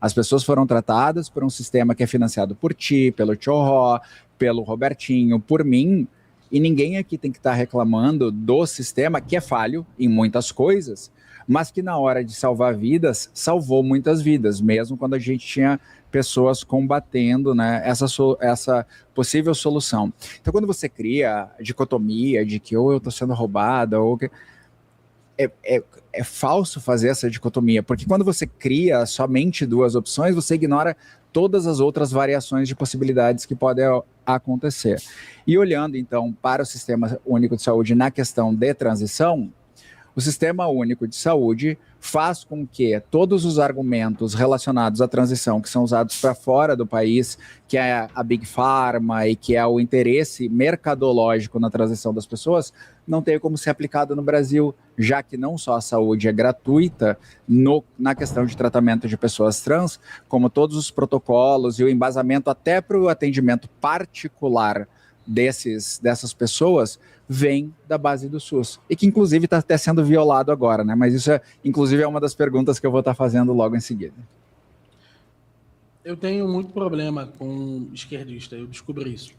Speaker 4: As pessoas foram tratadas por um sistema que é financiado por ti, pelo Tchorró, pelo Robertinho, por mim, e ninguém aqui tem que estar reclamando do sistema, que é falho em muitas coisas, mas que na hora de salvar vidas, salvou muitas vidas, mesmo quando a gente tinha pessoas combatendo, né, essa possível solução. Então, quando você cria a dicotomia de que ou eu estou sendo roubada, ou que... É falso fazer essa dicotomia, porque quando você cria somente duas opções, você ignora todas as outras variações de possibilidades que podem acontecer. E olhando, então, para o Sistema Único de Saúde na questão de transição, o Sistema Único de Saúde faz com que todos os argumentos relacionados à transição que são usados para fora do país, que é a Big Pharma e que é o interesse mercadológico na transição das pessoas, não tenha como ser aplicado no Brasil, já que não só a saúde é gratuita na questão de tratamento de pessoas trans, como todos os protocolos e o embasamento até para o atendimento particular dessas pessoas vem da base do SUS, e que inclusive está até sendo violado agora, né? Mas isso inclusive é uma das perguntas que eu vou estar fazendo logo em seguida.
Speaker 3: Eu tenho muito problema com esquerdista, eu descobri isso.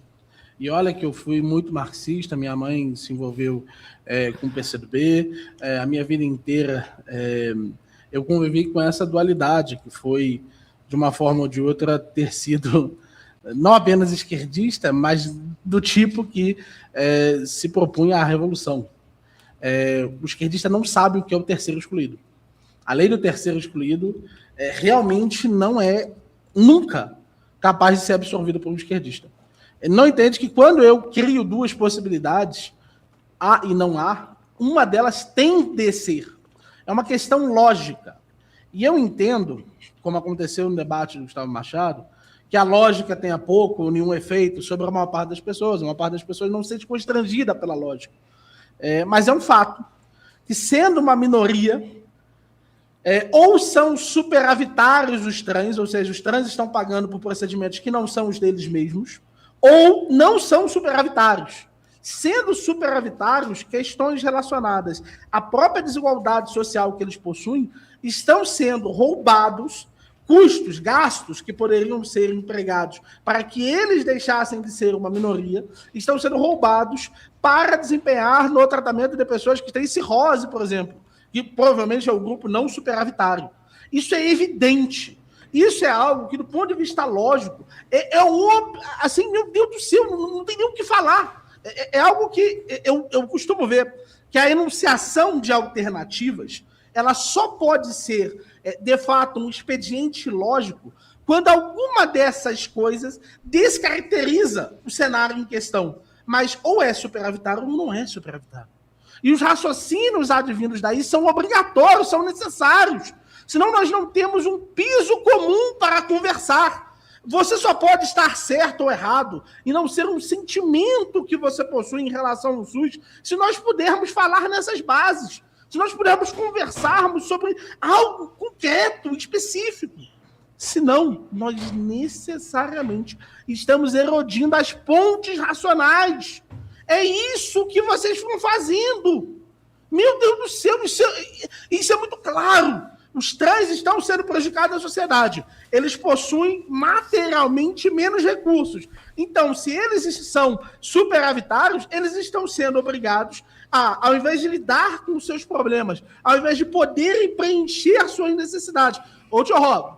Speaker 3: E olha que eu fui muito marxista, minha mãe se envolveu com o PCdoB, a minha vida inteira eu convivi com essa dualidade, que foi, de uma forma ou de outra, ter sido não apenas esquerdista, mas do tipo que se propunha à revolução. O esquerdista não sabe o que é o terceiro excluído. A lei do terceiro excluído realmente não é nunca capaz de ser absorvida por um esquerdista. Ele não entende que quando eu crio duas possibilidades, há e não há, uma delas tem de ser. É uma questão lógica. E eu entendo, como aconteceu no debate do Gustavo Machado, que a lógica tenha pouco ou nenhum efeito sobre a maior parte das pessoas. A maior parte das pessoas não se sente constrangida pela lógica. Mas é um fato que, sendo uma minoria, ou são superavitários os trans, ou seja, os trans estão pagando por procedimentos que não são os deles mesmos, ou não são superavitários. Sendo superavitários, questões relacionadas à própria desigualdade social que eles possuem estão sendo roubados, custos, gastos que poderiam ser empregados para que eles deixassem de ser uma minoria, estão sendo roubados para desempenhar no tratamento de pessoas que têm cirrose, por exemplo, que provavelmente é o grupo não superavitário. Isso é evidente. Isso é algo que, do ponto de vista lógico, assim, meu Deus do céu, não tem nem o que falar. É algo que eu costumo ver, que a enunciação de alternativas, ela só pode ser, de fato, um expediente lógico quando alguma dessas coisas descaracteriza o cenário em questão. Mas ou é superavitário ou não é superavitário. E os raciocínios advindos daí são obrigatórios, são necessários. Senão nós não temos um piso comum para conversar. Você só pode estar certo ou errado e não ser um sentimento que você possui em relação ao SUS se nós pudermos falar nessas bases. se nós pudermos conversarmos sobre algo concreto, específico. Senão, nós necessariamente estamos erodindo as pontes racionais. É isso que vocês estão fazendo. Meu Deus do céu, isso é muito claro. Os trans estão sendo prejudicados na sociedade. Eles possuem materialmente menos recursos. Então, se eles são superavitários, eles estão sendo obrigados a, ao invés de lidar com os seus problemas, ao invés de poderem preencher as suas necessidades. Ô, tio Rob,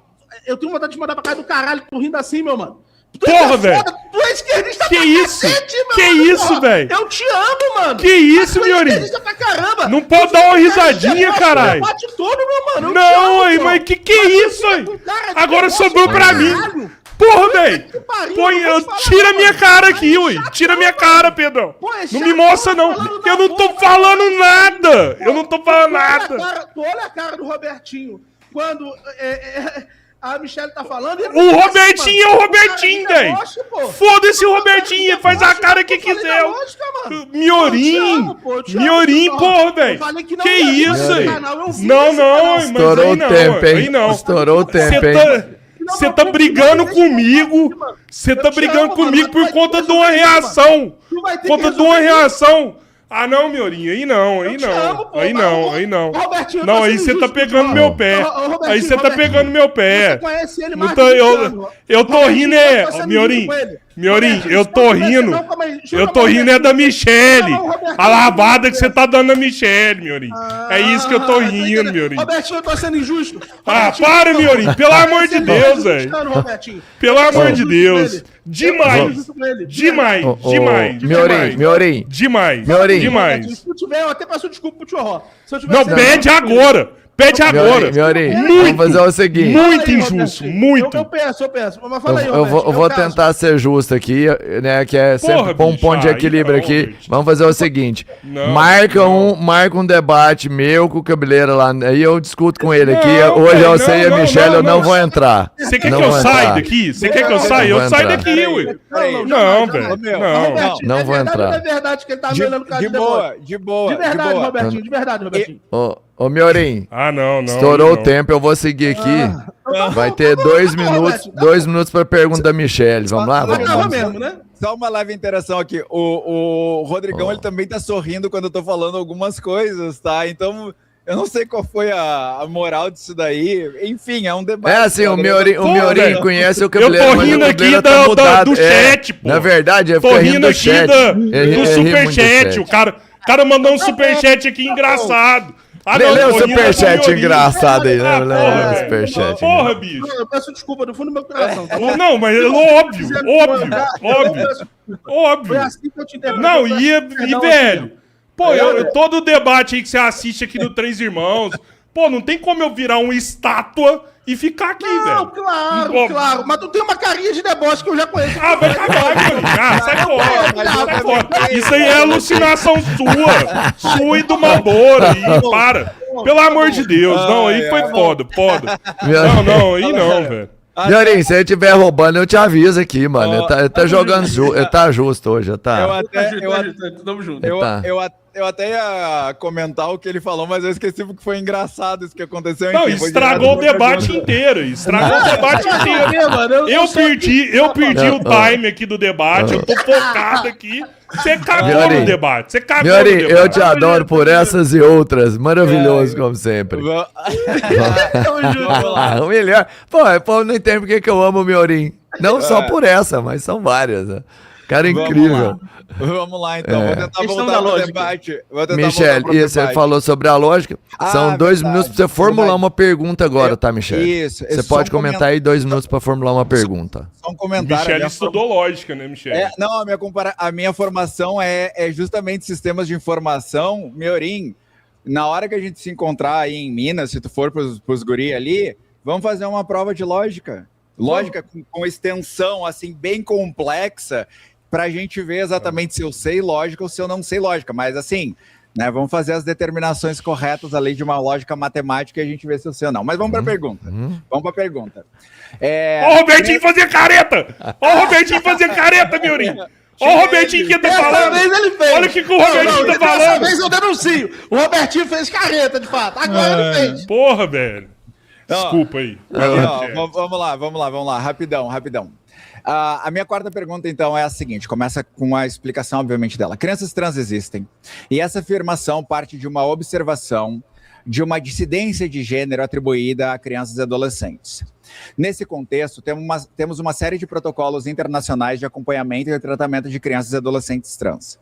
Speaker 3: eu tenho vontade de mandar pra casa do caralho, tu rindo assim, meu mano.
Speaker 1: Porra, velho!
Speaker 3: Tu é esquerdista
Speaker 1: que
Speaker 3: pra
Speaker 1: isso?
Speaker 3: cacete, meu
Speaker 1: Que
Speaker 3: mano,
Speaker 1: isso,
Speaker 3: porra.
Speaker 1: velho?
Speaker 3: Eu te amo, mano.
Speaker 1: Que isso,
Speaker 3: Tu é
Speaker 1: Miorim?
Speaker 3: esquerdista pra caramba.
Speaker 1: Não pode dar uma risadinha, caralho.
Speaker 3: Bate todo, meu mano. Eu te
Speaker 1: Não,
Speaker 3: amo,
Speaker 1: aí,
Speaker 3: pô.
Speaker 1: mas que é isso, aí?
Speaker 3: Com cara de
Speaker 1: Agora
Speaker 3: negócio
Speaker 1: sobrou pra
Speaker 3: caralho.
Speaker 1: mim. Porra,
Speaker 3: Que
Speaker 1: velho.
Speaker 3: pariu,
Speaker 1: Põe,
Speaker 3: eu vou te falar,
Speaker 1: tira
Speaker 3: mano.
Speaker 1: minha cara
Speaker 3: Mas
Speaker 1: aqui,
Speaker 3: é
Speaker 1: ui.
Speaker 3: chato,
Speaker 1: Tira minha
Speaker 3: mano.
Speaker 1: cara, Pedrão.
Speaker 3: Pô, é
Speaker 1: Não
Speaker 3: chato,
Speaker 1: me mostra, não.
Speaker 3: falando
Speaker 1: Eu
Speaker 3: da
Speaker 1: não tô
Speaker 3: boca,
Speaker 1: falando nada. Eu não tô falando nada.
Speaker 3: Tu olha a cara do Robertinho quando a Michelle tá falando.
Speaker 1: O Robertinho é o Robertinho, velho. Foda-se o Robertinho, faz a cara que quiser. Miorim, porra, velho. Que isso aí? Não, mas
Speaker 2: Estourou
Speaker 1: aí
Speaker 2: o
Speaker 1: não,
Speaker 2: tempo, hein?
Speaker 1: aí não.
Speaker 2: Estourou o tempo, hein?
Speaker 1: Você tá brigando comigo. Você tá brigando comigo por conta de uma reação. Conta de uma reação. Ah, não, Miorinho, aí não. Aí não. Não, aí você tá pegando meu pé. Aí você tá pegando meu pé. Eu tô rindo, Miorim, eu tô rindo. Eu tô rindo é da Michelle. A lavada que você tá dando na Michelle, Miorim. É isso que eu tô rindo, Miorim.
Speaker 3: Robertinho, eu tô sendo injusto.
Speaker 1: Ah, para, Miorim. Pelo amor de Deus, velho. Pelo amor de Deus. Demais.
Speaker 2: Miorim.
Speaker 1: Demais.
Speaker 3: Se eu tiver, eu até peço desculpa pro tio Ró.
Speaker 1: Não, pede agora. Pede agora.
Speaker 2: Miorim,
Speaker 1: Muito,
Speaker 2: vamos fazer o seguinte.
Speaker 1: muito injusto, muito.
Speaker 3: Eu peço. Mas fala aí,
Speaker 2: Eu
Speaker 3: Robertinho,
Speaker 2: vou tentar ser justo aqui, né? Que é sempre
Speaker 1: Porra,
Speaker 2: pôr um
Speaker 1: bicho,
Speaker 2: ponto de
Speaker 1: aí
Speaker 2: equilíbrio
Speaker 1: não,
Speaker 2: aqui.
Speaker 1: bicho.
Speaker 2: Vamos fazer o seguinte:
Speaker 1: Não,
Speaker 2: marca um debate meu com o Cabeleira lá. Aí eu discuto com ele aqui.
Speaker 1: Não,
Speaker 2: Hoje
Speaker 1: velho,
Speaker 2: eu sei e a
Speaker 1: não,
Speaker 2: Michelle, eu não
Speaker 1: não.
Speaker 2: vou entrar.
Speaker 1: Você quer
Speaker 2: Não
Speaker 1: que eu
Speaker 2: vou
Speaker 1: saia
Speaker 2: entrar.
Speaker 1: daqui? Você quer que eu saia?
Speaker 2: Não
Speaker 1: Eu
Speaker 2: vou
Speaker 1: saio
Speaker 2: entrar.
Speaker 1: daqui, ué.
Speaker 4: Peraí.
Speaker 1: Não, velho. Não.
Speaker 2: Não vou entrar.
Speaker 3: Não é verdade que ele tá melhorando o cara
Speaker 4: De boa.
Speaker 3: De verdade, Robertinho, de verdade, Robertinho.
Speaker 2: Ô, Miorim,
Speaker 1: Ah, não.
Speaker 2: estourou
Speaker 1: não.
Speaker 2: o tempo, eu vou seguir aqui. Vai ter
Speaker 3: Tá
Speaker 2: 2
Speaker 3: bom,
Speaker 2: minutos,
Speaker 3: Robertinho, tá
Speaker 2: 2 minutos pra pergunta da Michelle. Vamos lá?
Speaker 3: Mas
Speaker 2: Vamos
Speaker 3: tava
Speaker 2: lá.
Speaker 3: mesmo, né?
Speaker 4: Só uma leve interação aqui. O Rodrigão, ele também tá sorrindo quando eu tô falando algumas coisas, tá? Então, eu não sei qual foi a moral disso daí. Enfim, é um debate.
Speaker 2: É assim, o Miorim
Speaker 1: velho.
Speaker 2: conhece o
Speaker 1: Eu
Speaker 2: Cabeleira,
Speaker 1: tô
Speaker 2: mas o
Speaker 1: rindo aqui
Speaker 2: Cabeleira tá mudado.
Speaker 1: do chat, pô.
Speaker 2: Na verdade, ele
Speaker 1: Tô
Speaker 2: fica
Speaker 1: rindo
Speaker 2: rindo do
Speaker 1: aqui
Speaker 2: chat.
Speaker 1: do
Speaker 2: Ele ri muito do
Speaker 1: superchat. O cara mandou um superchat aqui engraçado. Ah, não,
Speaker 2: Lê o
Speaker 1: tô rindo
Speaker 2: superchat
Speaker 1: do Miorim.
Speaker 2: engraçado aí, né?
Speaker 1: Ah,
Speaker 2: Lê
Speaker 1: porra,
Speaker 2: o
Speaker 1: velho.
Speaker 2: superchat.
Speaker 1: Porra, bicho.
Speaker 3: Eu peço desculpa do fundo do meu coração. Tá?
Speaker 1: Não, mas óbvio.
Speaker 3: Foi assim que eu te interrompi.
Speaker 1: Não,
Speaker 3: Eu
Speaker 1: e
Speaker 3: peço perdão,
Speaker 1: velho, pô,
Speaker 3: Entendeu?
Speaker 1: todo o debate aí que você assiste aqui no Três Irmãos, pô, não tem como eu virar uma estátua e ficar aqui,
Speaker 3: Não,
Speaker 1: velho.
Speaker 3: claro, claro. Mas tu tem uma carinha de deboche que eu já conheço.
Speaker 1: Ah, vai cagar, mano. Ah, sai fora. Sai fora. Isso aí é alucinação sua e do Malboro. E para. Pelo amor de Deus. Não, aí foi foda. Não, aí não, velho.
Speaker 2: Miorim, se ele estiver roubando, eu te aviso aqui, mano. Ele tá jogando ele tá justo hoje, tá?
Speaker 3: Tamo junto.
Speaker 2: Tá.
Speaker 4: Eu até ia comentar o que ele falou, mas eu esqueci porque foi engraçado isso que aconteceu.
Speaker 1: Não,
Speaker 4: Enfim, foi
Speaker 1: estragou o
Speaker 4: direto pra
Speaker 1: debate
Speaker 4: pergunta.
Speaker 1: inteiro. Estragou o debate inteiro. Eu perdi o time aqui do debate. Eu tô focado aqui. Você cagou
Speaker 2: Miorim,
Speaker 1: no debate. Você cagou
Speaker 2: Miorim,
Speaker 1: no debate.
Speaker 2: eu te adoro por essas e outras. Maravilhoso, como sempre. O melhor. Pô, o povo não entende porque que eu amo o Miorim. Não só por essa, mas são várias. Né? Cara incrível.
Speaker 4: Vamos lá, então. Vou tentar
Speaker 3: Questão
Speaker 4: voltar
Speaker 3: da
Speaker 4: pro
Speaker 3: lógica.
Speaker 4: debate. Vou tentar
Speaker 2: Michelle,
Speaker 4: voltar pro
Speaker 2: e você
Speaker 4: debate.
Speaker 2: falou sobre a lógica. São 2
Speaker 4: verdade,
Speaker 2: minutos pra você formular uma pergunta agora, tá, Michelle?
Speaker 4: Isso.
Speaker 2: Você pode comentar aí 2 minutos pra formular uma pergunta.
Speaker 4: Só um comentário.
Speaker 1: Michelle
Speaker 4: minha
Speaker 1: estudou lógica, né, Michelle?
Speaker 4: Não, a minha formação é justamente sistemas de informação. Miorim, na hora que a gente se encontrar aí em Minas, se tu for pros guri ali, vamos fazer uma prova de lógica. Lógica com extensão, assim, bem complexa, pra gente ver exatamente se eu sei lógica ou se eu não sei lógica. Mas, assim, né, vamos fazer as determinações corretas ali de uma lógica matemática e a gente vê se eu sei ou não. Mas vamos pra pergunta. Vamos pra pergunta.
Speaker 1: Ó o Robertinho fazer careta! Ó o Robertinho fazer careta, Miorim! Olha o Robertinho que tá
Speaker 3: Dessa
Speaker 1: falando.
Speaker 3: vez ele fez.
Speaker 1: Olha o que o Robertinho tá
Speaker 3: Dessa
Speaker 1: falando.
Speaker 3: vez eu denuncio. O Robertinho fez careta, de fato. Agora ele fez.
Speaker 1: Porra, velho. Desculpa aí.
Speaker 4: Vamos lá. Rapidão. A minha quarta pergunta, então, é a seguinte. Começa com a explicação, obviamente, dela. Crianças trans existem. E essa afirmação parte de uma observação de uma dissidência de gênero atribuída a crianças e adolescentes. Nesse contexto, temos uma série de protocolos internacionais de acompanhamento e tratamento de crianças e adolescentes trans.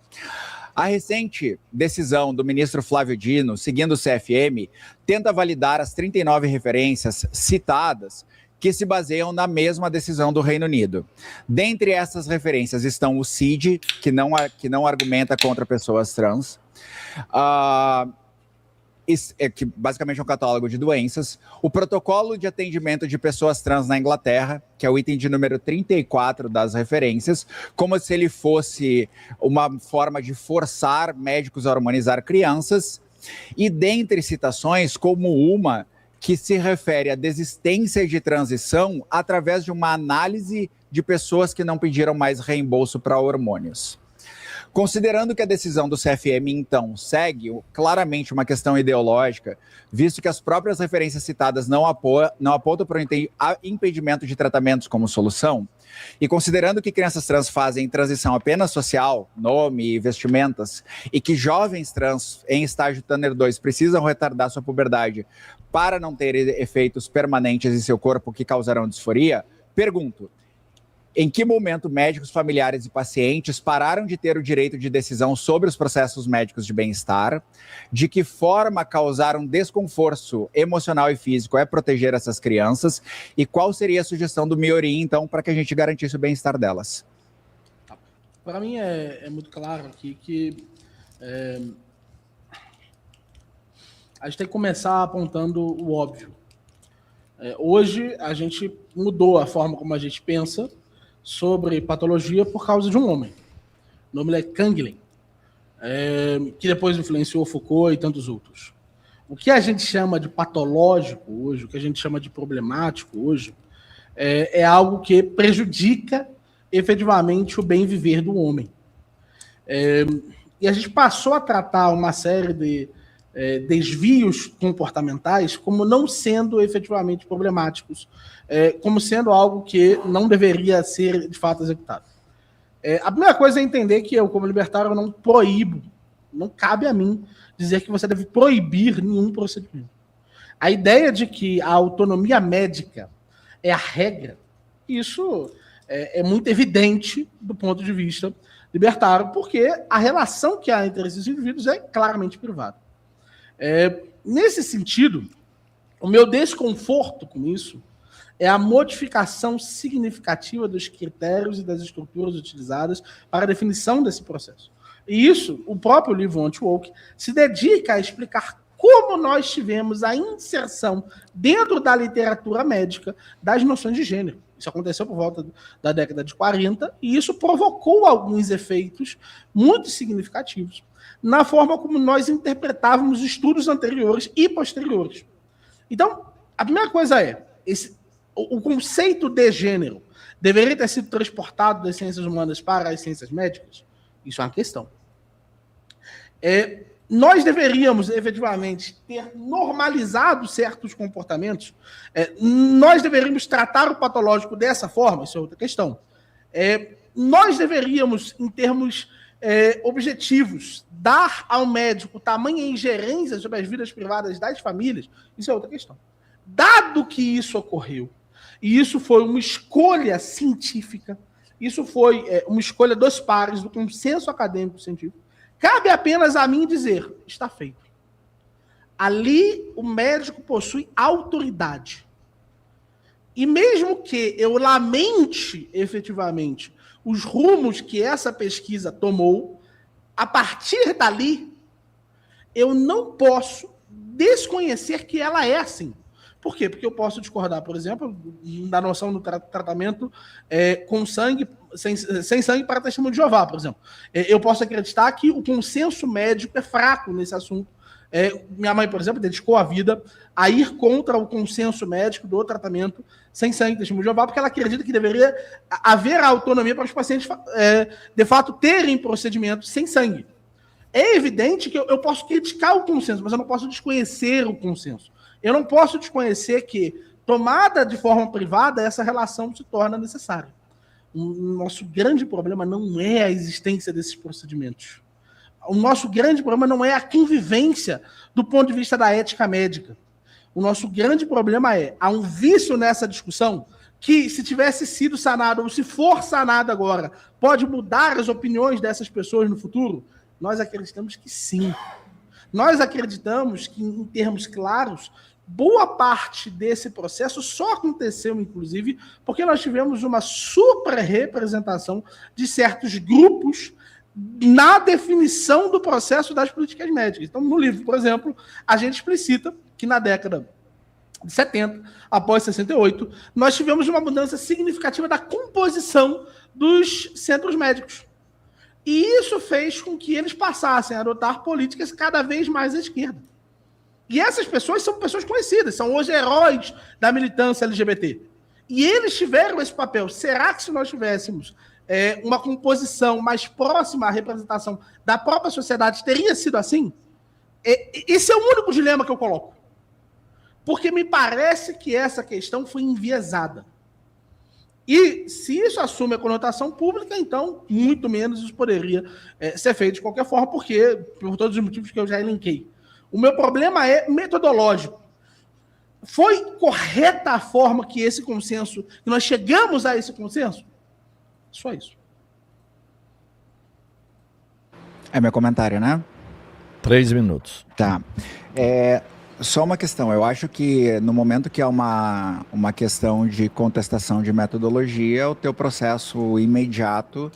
Speaker 4: A recente decisão do ministro Flávio Dino, seguindo o CFM, tenta validar as 39 referências citadas que se baseiam na mesma decisão do Reino Unido. Dentre essas referências estão o CID, que não argumenta contra pessoas trans, que basicamente é um catálogo de doenças, o protocolo de atendimento de pessoas trans na Inglaterra, que é o item de número 34 das referências, como se ele fosse uma forma de forçar médicos a hormonizar crianças, e dentre citações, como uma que se refere à desistência de transição através de uma análise de pessoas que não pediram mais reembolso para hormônios. Considerando que a decisão do CFM, então, segue claramente uma questão ideológica, visto que as próprias referências citadas não apontam para o impedimento de tratamentos como solução, e considerando que crianças trans fazem transição apenas social, nome e vestimentas, e que jovens trans em estágio Tanner 2 precisam retardar sua puberdade para não ter efeitos permanentes em seu corpo que causarão disforia, pergunto: em que momento médicos, familiares e pacientes pararam de ter o direito de decisão sobre os processos médicos de bem-estar? De que forma causar um desconforto emocional e físico é proteger essas crianças? E qual seria a sugestão do Miorim, então, para que a gente garantisse o bem-estar delas?
Speaker 3: Para mim é muito claro aqui que a gente tem que começar apontando o óbvio. Hoje a gente mudou a forma como a gente pensa sobre patologia por causa de um homem. O nome é Canguilhem, que depois influenciou Foucault e tantos outros. O que a gente chama de patológico hoje, o que a gente chama de problemático hoje, é algo que prejudica efetivamente o bem viver do homem. E a gente passou a tratar uma série de desvios comportamentais como não sendo efetivamente problemáticos, como sendo algo que não deveria ser de fato executado. A primeira coisa é entender que eu, como libertário, não proíbo, não cabe a mim dizer que você deve proibir nenhum procedimento. A ideia de que a autonomia médica é a regra, isso é muito evidente do ponto de vista libertário, porque a relação que há entre esses indivíduos é claramente privada. Nesse sentido, o meu desconforto com isso é a modificação significativa dos critérios e das estruturas utilizadas para a definição desse processo. E isso, o próprio livro Anti-Woke se dedica a explicar como nós tivemos a inserção dentro da literatura médica das noções de gênero. Isso aconteceu por volta da década de 40 e isso provocou alguns efeitos muito significativos na forma como nós interpretávamos estudos anteriores e posteriores. Então, a primeira coisa o conceito de gênero deveria ter sido transportado das ciências humanas para as ciências médicas? Isso é uma questão. Nós deveríamos, efetivamente, ter normalizado certos comportamentos. Nós deveríamos tratar o patológico dessa forma? Isso é outra questão. Nós deveríamos, em termos objetivos, dar ao médico tamanha ingerência sobre as vidas privadas das famílias? Isso é outra questão. Dado que isso ocorreu, e isso foi uma escolha científica, isso foi uma escolha dos pares, do consenso acadêmico científico, cabe apenas a mim dizer, está feito. Ali o médico possui autoridade. E mesmo que eu lamente efetivamente os rumos que essa pesquisa tomou, a partir dali, eu não posso desconhecer que ela é assim. Por quê? Porque eu posso discordar, por exemplo, da noção do tratamento com sangue, sem sangue para testemunho de Jeová, por exemplo. Eu posso acreditar que o consenso médico é fraco nesse assunto Minha mãe, por exemplo, dedicou a vida a ir contra o consenso médico do tratamento sem sangue de testemunho de Jeová, porque ela acredita que deveria haver autonomia para os pacientes, de fato, terem procedimentos sem sangue. É evidente que eu posso criticar o consenso, mas eu não posso desconhecer o consenso. Eu não posso desconhecer que, tomada de forma privada, essa relação se torna necessária. O nosso grande problema não é a existência desses procedimentos. O nosso grande problema não é a convivência do ponto de vista da ética médica. O nosso grande problema há um vício nessa discussão que, se tivesse sido sanado, ou se for sanado agora, pode mudar as opiniões dessas pessoas no futuro? Nós acreditamos que sim. Nós acreditamos que, em termos claros, boa parte desse processo só aconteceu, inclusive, porque nós tivemos uma supra-representação de certos grupos na definição do processo das políticas médicas. Então, no livro, por exemplo, a gente explicita que na década de 70, após 68, nós tivemos uma mudança significativa da composição dos centros médicos. E isso fez com que eles passassem a adotar políticas cada vez mais à esquerda. E essas pessoas são pessoas conhecidas, são hoje heróis da militância LGBT. E eles tiveram esse papel. Será que se nós tivéssemos uma composição mais próxima à representação da própria sociedade, teria sido assim? Esse é o único dilema que eu coloco. Porque me parece que essa questão foi enviesada. E se isso assume a conotação pública, então, muito menos isso poderia ser feito de qualquer forma, porque, por todos os motivos que eu já elenquei. O meu problema é metodológico. Foi correta a forma que esse consenso, que nós chegamos a esse consenso? Só isso.
Speaker 4: É meu comentário, né?
Speaker 2: 3 minutos.
Speaker 4: Tá. Só uma questão. Eu acho que no momento que é uma questão de contestação de metodologia, o teu processo imediato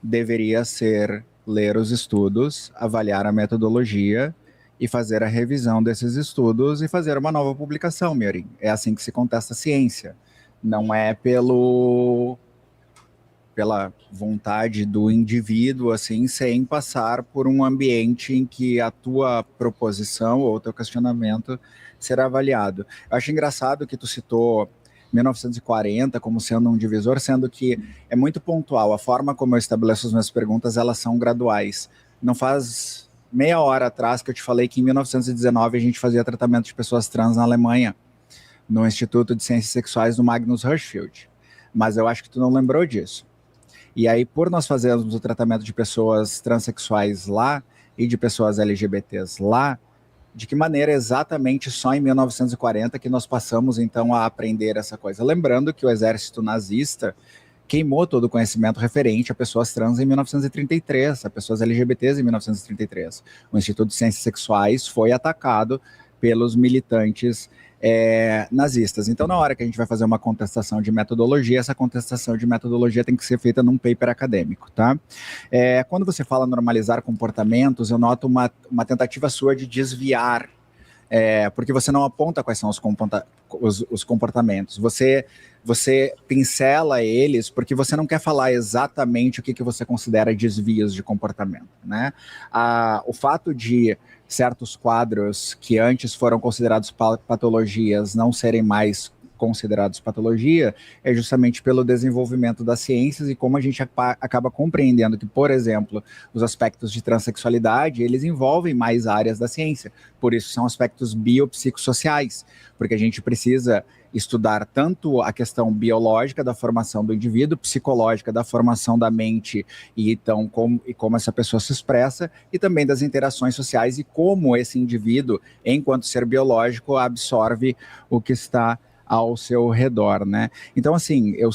Speaker 4: deveria ser ler os estudos, avaliar a metodologia e fazer a revisão desses estudos e fazer uma nova publicação, Miorim. É assim que se contesta a ciência. Não é pela vontade do indivíduo, assim, sem passar por um ambiente em que a tua proposição ou o teu questionamento será avaliado. Eu acho engraçado que tu citou 1940 como sendo um divisor, sendo que é muito pontual. A forma como eu estabeleço as minhas perguntas, elas são graduais. Não faz meia hora atrás que eu te falei que em 1919 a gente fazia tratamento de pessoas trans na Alemanha, no Instituto de Ciências Sexuais do Magnus Hirschfeld. Mas eu acho que tu não lembrou disso. E aí, por nós fazermos o tratamento de pessoas transexuais lá e de pessoas LGBTs lá, de que maneira exatamente só em 1940 que nós passamos, então, a aprender essa coisa? Lembrando que o exército nazista queimou todo o conhecimento referente a pessoas trans em 1933, a pessoas LGBTs em 1933. O Instituto de Ciências Sexuais foi atacado pelos militantes nazistas. Então, na hora que a gente vai fazer uma contestação de metodologia, essa contestação de metodologia tem que ser feita num paper acadêmico, tá? Quando você fala normalizar comportamentos, eu noto uma tentativa sua de desviar, porque você não aponta quais são os comportamentos. Você pincela eles porque você não quer falar exatamente o que você considera desvios de comportamento, né? O fato de certos quadros que antes foram considerados patologias não serem mais considerados patologia é justamente pelo desenvolvimento das ciências e como a gente acaba compreendendo que, por exemplo, os aspectos de transexualidade, eles envolvem mais áreas da ciência. Por isso são aspectos biopsicossociais, porque a gente precisa estudar tanto a questão biológica da formação do indivíduo, psicológica da formação da mente e então como essa pessoa se expressa, e também das interações sociais e como esse indivíduo, enquanto ser biológico, absorve o que está ao seu redor, né? Então, assim, eu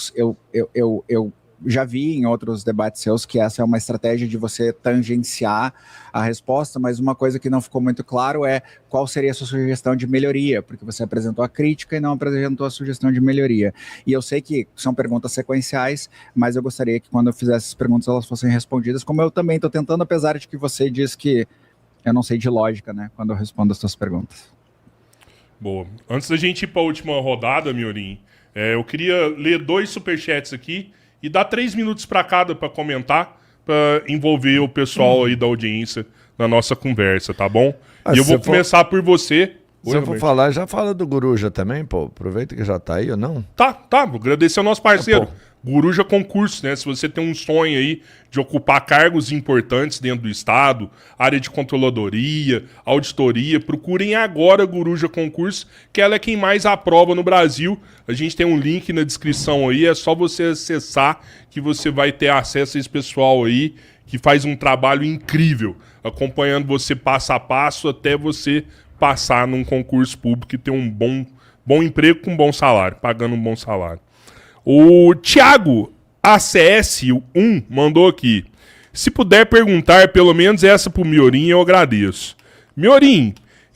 Speaker 4: já vi em outros debates seus que essa é uma estratégia de você tangenciar a resposta, mas uma coisa que não ficou muito claro é qual seria a sua sugestão de melhoria, porque você apresentou a crítica e não apresentou a sugestão de melhoria. E eu sei que são perguntas sequenciais, mas eu gostaria que quando eu fizesse as perguntas elas fossem respondidas, como eu também estou tentando, apesar de que você diz que eu não sei de lógica, né, quando eu respondo as suas perguntas.
Speaker 1: Boa. Antes da gente ir para a última rodada, Miorim, eu queria ler 2 superchats aqui e dar 3 minutos para cada para comentar, para envolver o pessoal aí da audiência na nossa conversa, tá bom?
Speaker 2: Ah,
Speaker 1: e eu
Speaker 2: se
Speaker 1: vou
Speaker 2: for-
Speaker 1: começar por você.
Speaker 2: Se
Speaker 1: Oi,
Speaker 2: eu for
Speaker 1: Roberto.
Speaker 2: falar, já fala do Guruja também, pô. Aproveita que já tá aí ou não?
Speaker 1: Tá. Vou agradecer ao nosso parceiro.
Speaker 2: Pô.
Speaker 1: Guruja Concurso, né? Se você tem um sonho aí de ocupar cargos importantes dentro do Estado, área de controladoria, auditoria, procurem agora a Guruja Concurso, que ela é quem mais aprova no Brasil. A gente tem um link na descrição aí, é só você acessar que você vai ter acesso a esse pessoal aí, que faz um trabalho incrível, acompanhando você passo a passo até você passar num concurso público e ter um bom emprego com bom salário, pagando um bom salário. O Thiago ACS1 mandou aqui. Se puder perguntar pelo menos essa pro Miorim, eu agradeço. Miorim,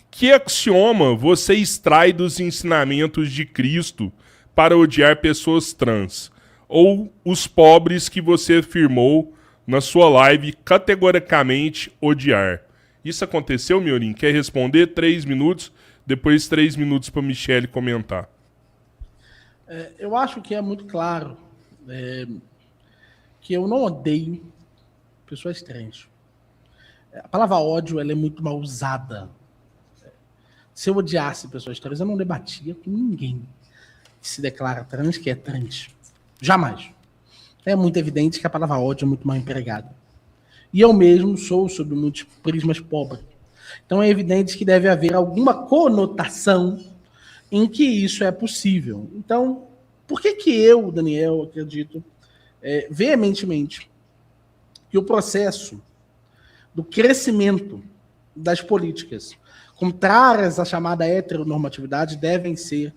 Speaker 1: que axioma você extrai dos ensinamentos de Cristo para odiar pessoas trans? Ou os pobres que você afirmou na sua live categoricamente odiar? Isso aconteceu, Miorim? Quer responder? 3 minutos, depois 3 minutos para Michele comentar.
Speaker 3: Eu acho que é muito claro que eu não odeio pessoas trans. A palavra ódio ela é muito mal usada. Se eu odiasse pessoas trans, eu não debatia com ninguém que se declara trans, que é trans. Jamais. É muito evidente que a palavra ódio é muito mal empregada. E eu mesmo sou, sob muitos prismas, pobre. Então é evidente que deve haver alguma conotação em que isso é possível. Então, por que eu, Daniel, acredito veementemente que o processo do crescimento das políticas contrárias à chamada heteronormatividade devem ser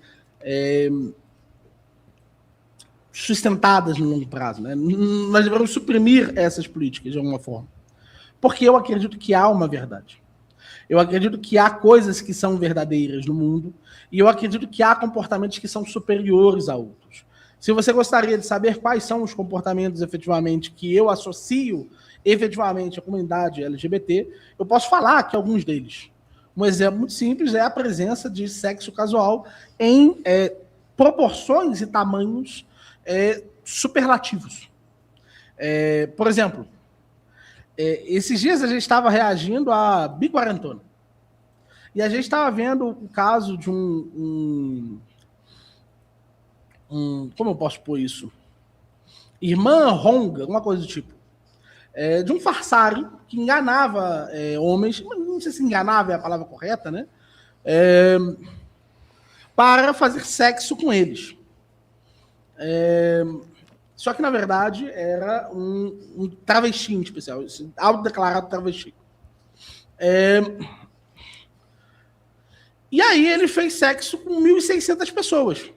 Speaker 3: sustentadas no longo prazo, né? Nós devemos suprimir essas políticas de alguma forma. Porque eu acredito que há uma verdade. Eu acredito que há coisas que são verdadeiras no mundo e eu acredito que há comportamentos que são superiores a outros. Se você gostaria de saber quais são os comportamentos efetivamente que eu associo efetivamente à comunidade LGBT, eu posso falar que alguns deles. Um exemplo muito simples é a presença de sexo casual em proporções e tamanhos superlativos. Por exemplo, esses dias a gente estava reagindo à biquarentona. E a gente estava vendo o caso de como eu posso pôr isso? Irmã Ronga, alguma coisa do tipo. De um farsário que enganava homens, não sei se enganava é a palavra correta, né? Para fazer sexo com eles. Só que, na verdade, era um travesti em especial, autodeclarado travesti. E aí ele fez sexo com 1.600 pessoas.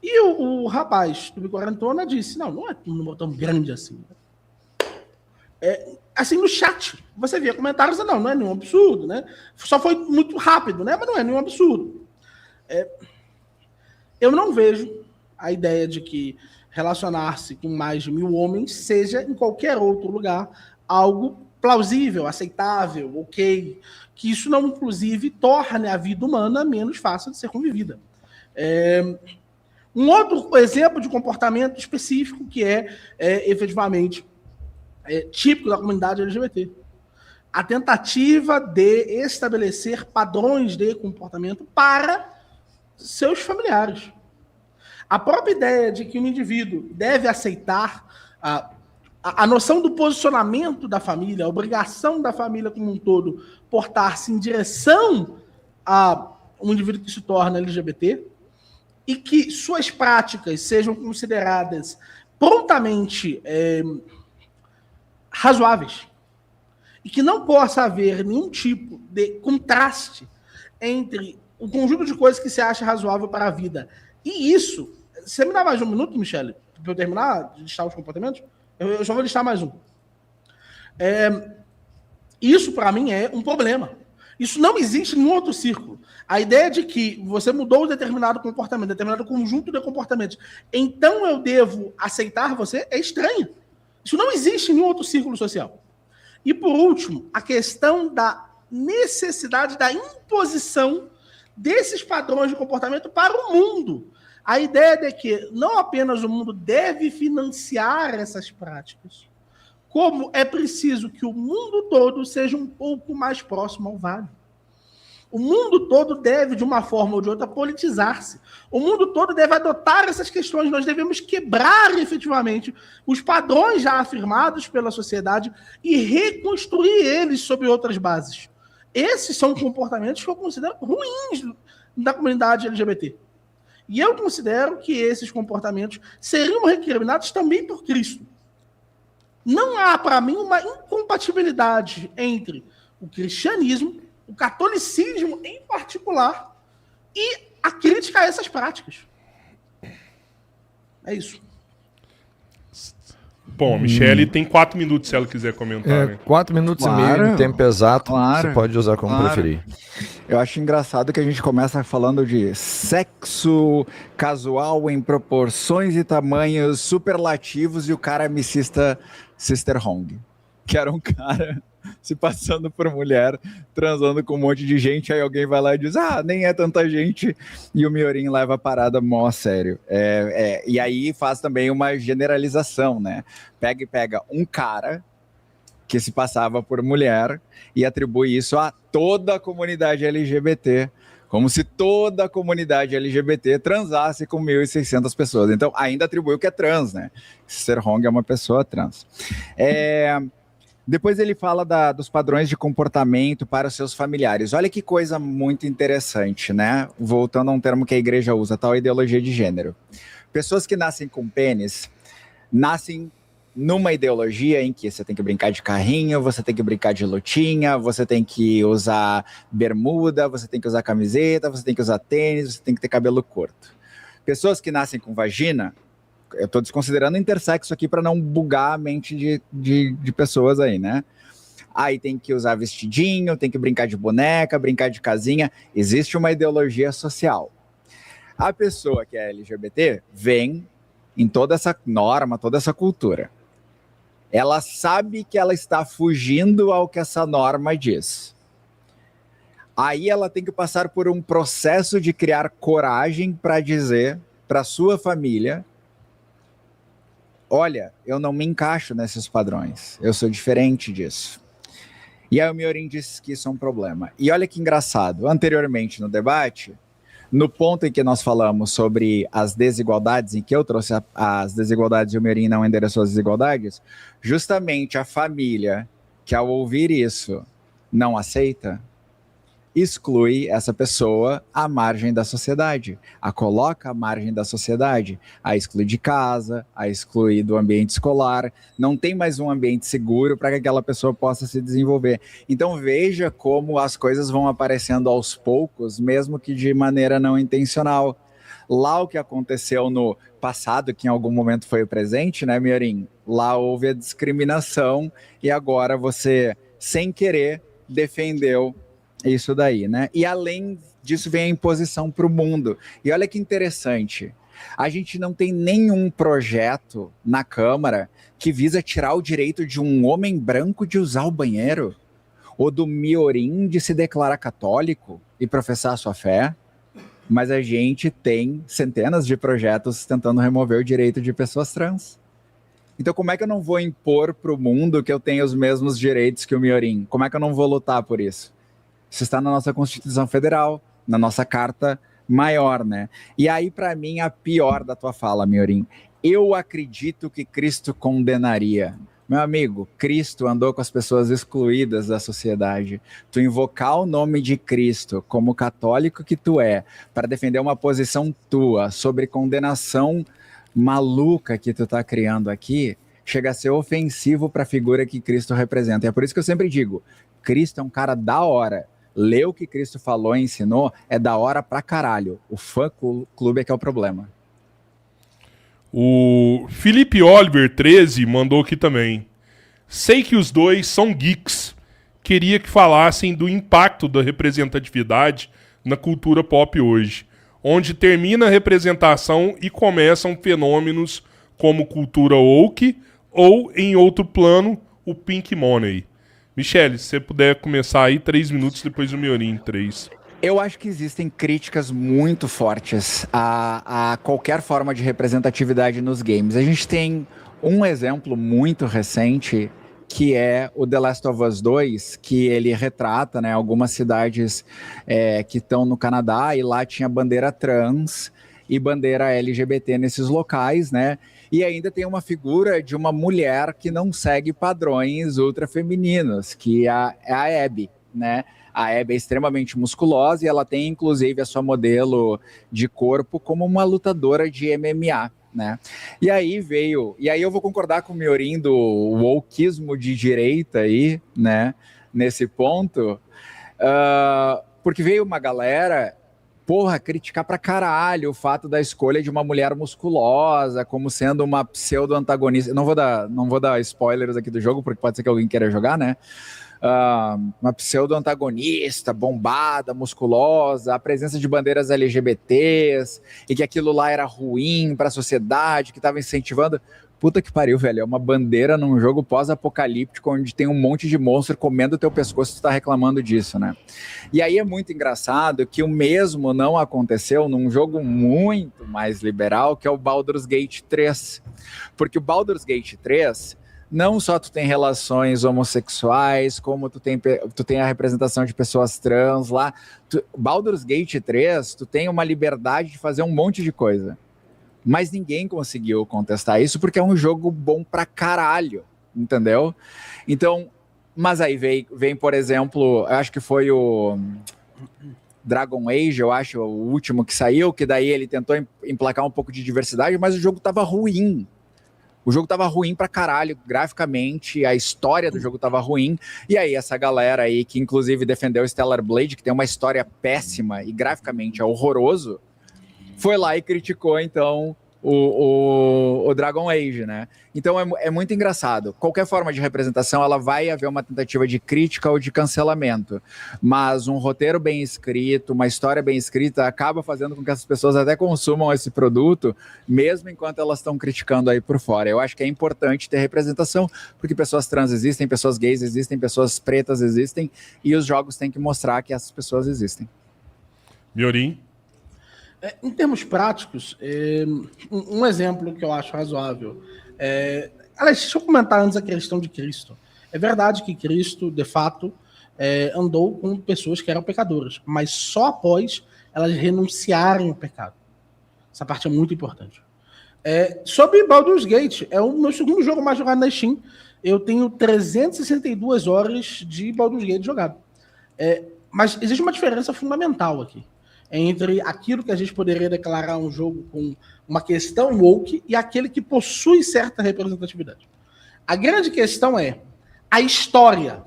Speaker 3: E o rapaz do Biquarentona disse, não é um número tão grande assim. Assim, no chat, você via comentários, não é nenhum absurdo, né? Só foi muito rápido, né? Mas não é nenhum absurdo. Eu não vejo a ideia de que relacionar-se com mais de 1.000 homens seja, em qualquer outro lugar, algo plausível, aceitável, ok. Que isso não, inclusive, torne a vida humana menos fácil de ser convivida. Um outro exemplo de comportamento específico que efetivamente típico da comunidade LGBT. A tentativa de estabelecer padrões de comportamento para seus familiares. A própria ideia de que um indivíduo deve aceitar a noção do posicionamento da família, a obrigação da família como um todo portar-se em direção a um indivíduo que se torna LGBT e que suas práticas sejam consideradas prontamente razoáveis e que não possa haver nenhum tipo de contraste entre o conjunto de coisas que se acha razoável para a vida. E isso... Você me dá mais um minuto, Michele, para eu terminar de listar os comportamentos? Eu só vou listar mais um. Isso, para mim, é um problema. Isso não existe em nenhum outro círculo. A ideia de que você mudou um determinado comportamento, determinado conjunto de comportamentos, então eu devo aceitar você, é estranha. Isso não existe em nenhum outro círculo social. E, por último, a questão da necessidade da imposição desses padrões de comportamento para o mundo. A ideia de que não apenas o mundo deve financiar essas práticas, como é preciso que o mundo todo seja um pouco mais próximo ao Vale. O mundo todo deve, de uma forma ou de outra, politizar-se. O mundo todo deve adotar essas questões. Nós devemos quebrar, efetivamente, os padrões já afirmados pela sociedade e reconstruir eles sobre outras bases. Esses são comportamentos que eu considero ruins da comunidade LGBT. E eu considero que esses comportamentos seriam recriminados também por Cristo. Não há, para mim, uma incompatibilidade entre o cristianismo, o catolicismo em particular, e a crítica a essas práticas. É isso.
Speaker 1: Bom, a Michelle tem 4 minutos se ela quiser comentar. Né?
Speaker 2: 4 minutos e meio, tempo exato, você pode usar como preferir.
Speaker 4: Eu acho engraçado que a gente começa falando de sexo casual em proporções e tamanhos superlativos e o cara me cita Sister Hong, que era um cara se passando por mulher, transando com um monte de gente, aí alguém vai lá e diz, nem é tanta gente, e o Miorin leva a parada mó a sério. E aí faz também uma generalização, né? Pega um cara que se passava por mulher e atribui isso a toda a comunidade LGBT, como se toda a comunidade LGBT transasse com 1.600 pessoas. Então, ainda atribui o que é trans, né? Sister Hong é uma pessoa trans. Depois ele fala dos padrões de comportamento para os seus familiares. Olha que coisa muito interessante, né? Voltando a um termo que a igreja usa, tal ideologia de gênero. Pessoas que nascem com pênis, nascem numa ideologia em que você tem que brincar de carrinho, você tem que brincar de lutinha, você tem que usar bermuda, você tem que usar camiseta, você tem que usar tênis, você tem que ter cabelo curto. Pessoas que nascem com vagina, eu estou desconsiderando intersexo aqui para não bugar a mente de pessoas aí, né? Aí tem que usar vestidinho, tem que brincar de boneca, brincar de casinha. Existe uma ideologia social. A pessoa que é LGBT vem em toda essa norma, toda essa cultura. Ela sabe que ela está fugindo ao que essa norma diz. Aí ela tem que passar por um processo de criar coragem para dizer para sua família: olha, eu não me encaixo nesses padrões, eu sou diferente disso. E aí o Miorin disse que isso é um problema. E olha que engraçado, anteriormente no debate, no ponto em que nós falamos sobre as desigualdades, em que eu trouxe as desigualdades e o Miorin não endereçou as desigualdades, justamente a família que ao ouvir isso não aceita, exclui essa pessoa à margem da sociedade, a coloca à margem da sociedade, a exclui de casa, a exclui do ambiente escolar, não tem mais um ambiente seguro para que aquela pessoa possa se desenvolver. Então veja como as coisas vão aparecendo aos poucos, mesmo que de maneira não intencional. Lá o que aconteceu no passado, que em algum momento foi o presente, né, Miorin? Lá houve a discriminação e agora você, sem querer, defendeu isso daí, né? E além disso vem a imposição para o mundo. E olha que interessante, a gente não tem nenhum projeto na Câmara que visa tirar o direito de um homem branco de usar o banheiro, ou do Miorin de se declarar católico e professar a sua fé, mas a gente tem centenas de projetos tentando remover o direito de pessoas trans. Então como é que eu não vou impor para o mundo que eu tenho os mesmos direitos que o Miorin? Como é que eu não vou lutar por isso? Isso está na nossa Constituição Federal, na nossa Carta Maior, né? E aí, para mim, a pior da tua fala, Miorin. Eu acredito que Cristo condenaria. Meu amigo, Cristo andou com as pessoas excluídas da sociedade. Tu invocar o nome de Cristo como católico que tu é, para defender uma posição tua sobre condenação maluca que tu tá criando aqui, chega a ser ofensivo para a figura que Cristo representa. E é por isso que eu sempre digo, Cristo é um cara da hora. Ler o que Cristo falou e ensinou é da hora pra caralho. O fã-clube é que é o problema.
Speaker 1: O Felipe Oliver 13 mandou aqui também. Sei que os dois são geeks. Queria que falassem do impacto da representatividade na cultura pop hoje, onde termina a representação e começam fenômenos como cultura woke ou, em outro plano, o pink money. Michelle, se você puder começar aí, 3 minutos, depois o Miorin, 3.
Speaker 4: Eu acho que existem críticas muito fortes a qualquer forma de representatividade nos games. A gente tem um exemplo muito recente que é o The Last of Us 2, que ele retrata, né, algumas cidades que estão no Canadá, e lá tinha bandeira trans e bandeira LGBT nesses locais, né? E ainda tem uma figura de uma mulher que não segue padrões ultrafemininos, que é a Abby, né? A Abby é extremamente musculosa e ela tem, inclusive, a sua modelo de corpo como uma lutadora de MMA, né? E aí eu vou concordar com o Miorim do wokeismo de direita aí, né? Nesse ponto, porque veio uma galera, criticar pra caralho o fato da escolha de uma mulher musculosa como sendo uma pseudo-antagonista. Não vou dar spoilers aqui do jogo, porque pode ser que alguém queira jogar, né? Uma pseudo-antagonista, bombada, musculosa, a presença de bandeiras LGBTs, e que aquilo lá era ruim para a sociedade, que estava incentivando. Puta que pariu, velho. É uma bandeira num jogo pós-apocalíptico onde tem um monte de monstro comendo o teu pescoço e tu tá reclamando disso, né? E aí é muito engraçado que o mesmo não aconteceu num jogo muito mais liberal, que é o Baldur's Gate 3. Porque o Baldur's Gate 3... não só tu tem relações homossexuais, como tu tem a representação de pessoas trans lá. Baldur's Gate 3, tu tem uma liberdade de fazer um monte de coisa. Mas ninguém conseguiu contestar isso, porque é um jogo bom pra caralho, entendeu? Então, mas aí vem, por exemplo, eu acho que foi o Dragon Age, eu acho, o último que saiu, que daí ele tentou emplacar um pouco de diversidade, mas o jogo tava ruim. O jogo tava ruim pra caralho, graficamente, a história do jogo tava ruim, e aí essa galera aí, que inclusive defendeu Stellar Blade, que tem uma história péssima e graficamente é horroroso, foi lá e criticou, então, o Dragon Age, né? Então é muito engraçado. Qualquer forma de representação, ela vai haver uma tentativa de crítica ou de cancelamento, mas um roteiro bem escrito, uma história bem escrita, acaba fazendo com que essas pessoas até consumam esse produto, mesmo enquanto elas estão criticando aí por fora. Eu acho que é importante ter representação, porque pessoas trans existem, pessoas gays existem, pessoas pretas existem, e os jogos têm que mostrar que essas pessoas existem.
Speaker 1: Miorim?
Speaker 3: Em termos práticos, um exemplo que eu acho razoável. Aliás, deixa eu comentar antes a questão de Cristo. É verdade que Cristo, de fato, andou com pessoas que eram pecadoras, mas só após elas renunciarem ao pecado. Essa parte é muito importante. Sobre Baldur's Gate, é o meu segundo jogo mais jogado na Steam. Eu tenho 362 horas de Baldur's Gate jogado. Mas existe uma diferença fundamental aqui entre aquilo que a gente poderia declarar um jogo com uma questão woke e aquele que possui certa representatividade. A grande questão a história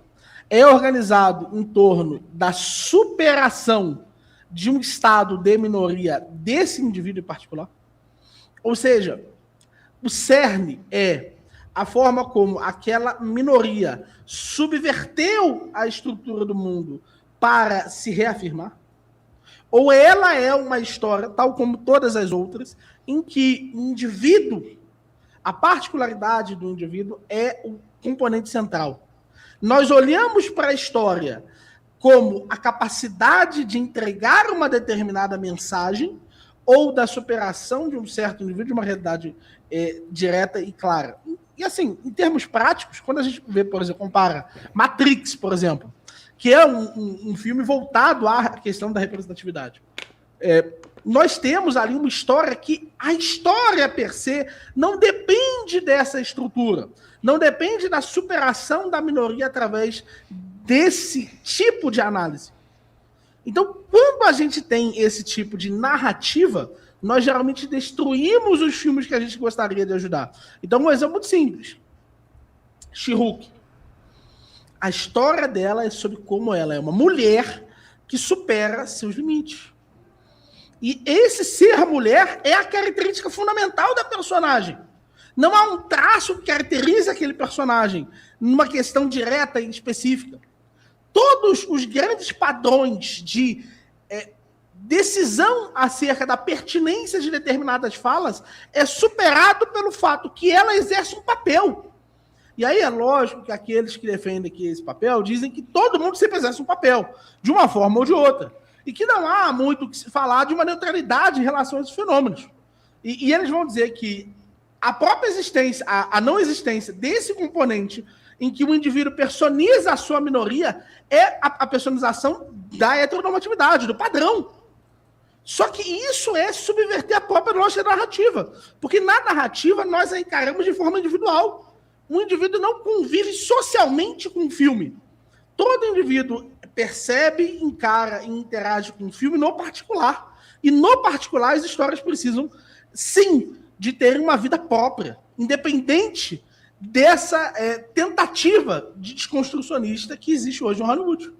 Speaker 3: é organizado em torno da superação de um estado de minoria desse indivíduo em particular? Ou seja, o cerne é a forma como aquela minoria subverteu a estrutura do mundo para se reafirmar? Ou ela é uma história, tal como todas as outras, em que o indivíduo, a particularidade do indivíduo é o componente central. Nós olhamos para a história como a capacidade de entregar uma determinada mensagem ou da superação de um certo indivíduo, de uma realidade direta e clara. E assim, em termos práticos, quando a gente vê, por exemplo, compara Matrix, por exemplo, que é um filme voltado à questão da representatividade. Nós temos ali uma história que a história per se não depende dessa estrutura, não depende da superação da minoria através desse tipo de análise. Então, quando a gente tem esse tipo de narrativa, nós geralmente destruímos os filmes que a gente gostaria de ajudar. Então, um exemplo muito simples. She-Hulk. A história dela é sobre como ela é uma mulher que supera seus limites. E esse ser mulher é a característica fundamental da personagem. Não há um traço que caracteriza aquele personagem numa questão direta e específica. Todos os grandes padrões de decisão acerca da pertinência de determinadas falas é superado pelo fato que ela exerce um papel. E aí é lógico que aqueles que defendem aqui esse papel dizem que todo mundo sempre exerce um papel, de uma forma ou de outra. E que não há muito o que se falar de uma neutralidade em relação a esses fenômenos. E eles vão dizer que a própria existência, a não existência desse componente em que o indivíduo personiza a sua minoria é a personização da heteronormatividade, do padrão. Só que isso é subverter a própria lógica da narrativa. Porque na narrativa nós a encaramos de forma individual. O indivíduo não convive socialmente com o filme. Todo indivíduo percebe, encara e interage com o filme no particular. E no particular as histórias precisam, sim, de terem uma vida própria, independente dessa tentativa de desconstrucionista que existe hoje no Hollywood.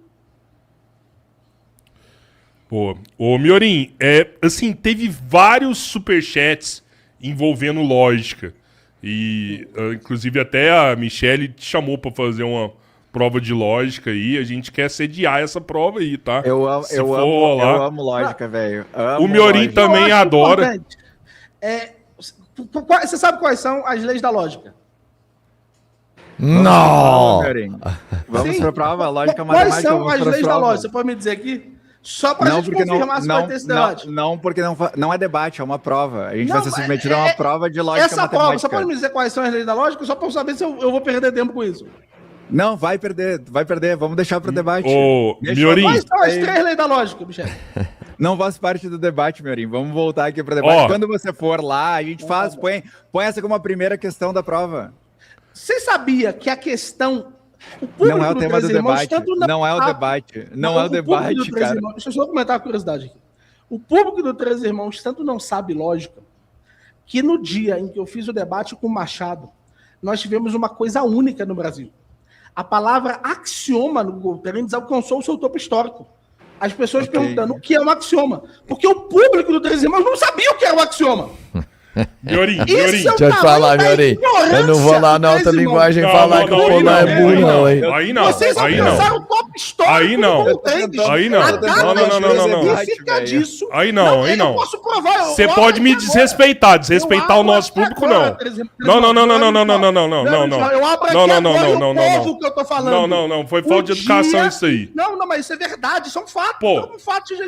Speaker 1: Pô, ô Miorim, assim, teve vários superchats envolvendo lógica. E, inclusive, até a Michelle te chamou pra fazer uma prova de lógica aí. A gente quer sediar essa prova aí, tá?
Speaker 4: Eu amo lógica, velho.
Speaker 1: O Miorim também adora.
Speaker 3: Você sabe quais são as leis da lógica?
Speaker 2: Não!
Speaker 4: Vamos pra prova, a lógica
Speaker 3: Quais
Speaker 4: matemática.
Speaker 3: são as leis da lógica? Você pode me dizer aqui? Só para a gente confirmar se vai ter esse debate.
Speaker 4: Não, porque não é debate, é uma prova. A gente vai ser submetido a uma prova de lógica
Speaker 3: essa
Speaker 4: matemática.
Speaker 3: Prova, você pode me dizer quais são as leis da lógica? Só para eu saber se eu vou perder tempo com isso.
Speaker 4: Não, vai perder. Vamos deixar para o debate.
Speaker 1: Ô, Miorim.
Speaker 3: Quais são as 3 leis da lógica, Michel?
Speaker 4: Não faz parte do debate, Miorim. Vamos voltar aqui para o debate. Quando você for lá, a gente põe essa como a primeira questão da prova.
Speaker 3: Você sabia que a questão...
Speaker 4: Não é o tema do debate. Não é o debate. Não é o debate, cara.
Speaker 3: Deixa eu só comentar a curiosidade aqui. O público do Três Irmãos tanto não sabe lógica que no dia em que eu fiz o debate com o Machado, nós tivemos uma coisa única no Brasil. A palavra axioma no Google Trends alcançou o seu topo histórico. As pessoas perguntando o que é um axioma. Porque o público do Três Irmãos não sabia o que era um axioma.
Speaker 1: Miorim,
Speaker 2: deixa eu te falar, Miorim. Eu não vou lá na alta linguagem falar que o povo é burro, não, hein?
Speaker 1: Aí não.
Speaker 3: Vocês alcançaram o top histórico.
Speaker 1: Aí não. Aí não. Não.
Speaker 3: Disso.
Speaker 1: Aí não.
Speaker 3: Eu posso provar.
Speaker 1: Você pode me desrespeitar. Desrespeitar o nosso público, não. Não.
Speaker 3: Eu abro aqui agora o povo que eu tô falando.
Speaker 1: Não. Foi falta de educação isso aí.
Speaker 3: Não, mas isso é verdade. Isso é um fato.
Speaker 1: Pô,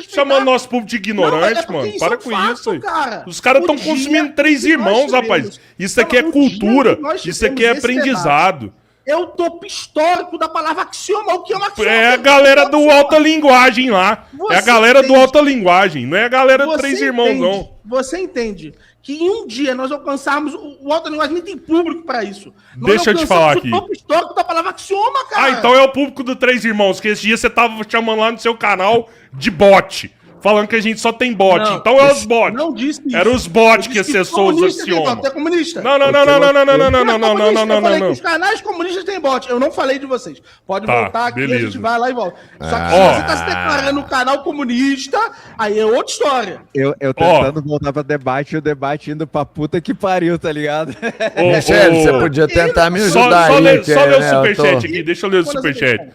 Speaker 1: chamando nosso público de ignorante, mano. Para com isso aí. Os caras estão consumindo Três Irmãos, rapaz. Isso aqui é cultura. Isso aqui é aprendizado.
Speaker 3: É o topo histórico da palavra axioma. O que é uma axioma?
Speaker 1: É a galera do alta linguagem lá. É a galera do alta linguagem. Não é a galera do Três Irmãos, não.
Speaker 3: Você entende que em um dia nós alcançarmos o alta linguagem, nem tem público pra isso.
Speaker 1: Deixa eu te falar aqui.
Speaker 3: O topo histórico da palavra axioma, cara.
Speaker 1: Ah, então é o público do Três Irmãos, que esse dia você tava chamando lá no seu canal de bot. Falando que a gente só tem bot.
Speaker 3: Não,
Speaker 1: então é os bots.
Speaker 3: Não disse isso.
Speaker 1: Era os bots que acessou os axiomas.
Speaker 3: É comunista.
Speaker 1: Não.
Speaker 3: Os canais comunistas têm bot. Eu não falei de vocês. Pode voltar aqui,
Speaker 1: beleza.
Speaker 3: a gente vai lá e volta. Só que se você tá se declarando um canal comunista, aí é outra história.
Speaker 4: Eu tentando voltar pra debate e o debate indo pra puta que pariu, tá ligado?
Speaker 2: Michele, você podia tentar me ajudar
Speaker 1: só
Speaker 2: aí.
Speaker 1: Só ler o superchat aqui. Deixa eu ler o superchat.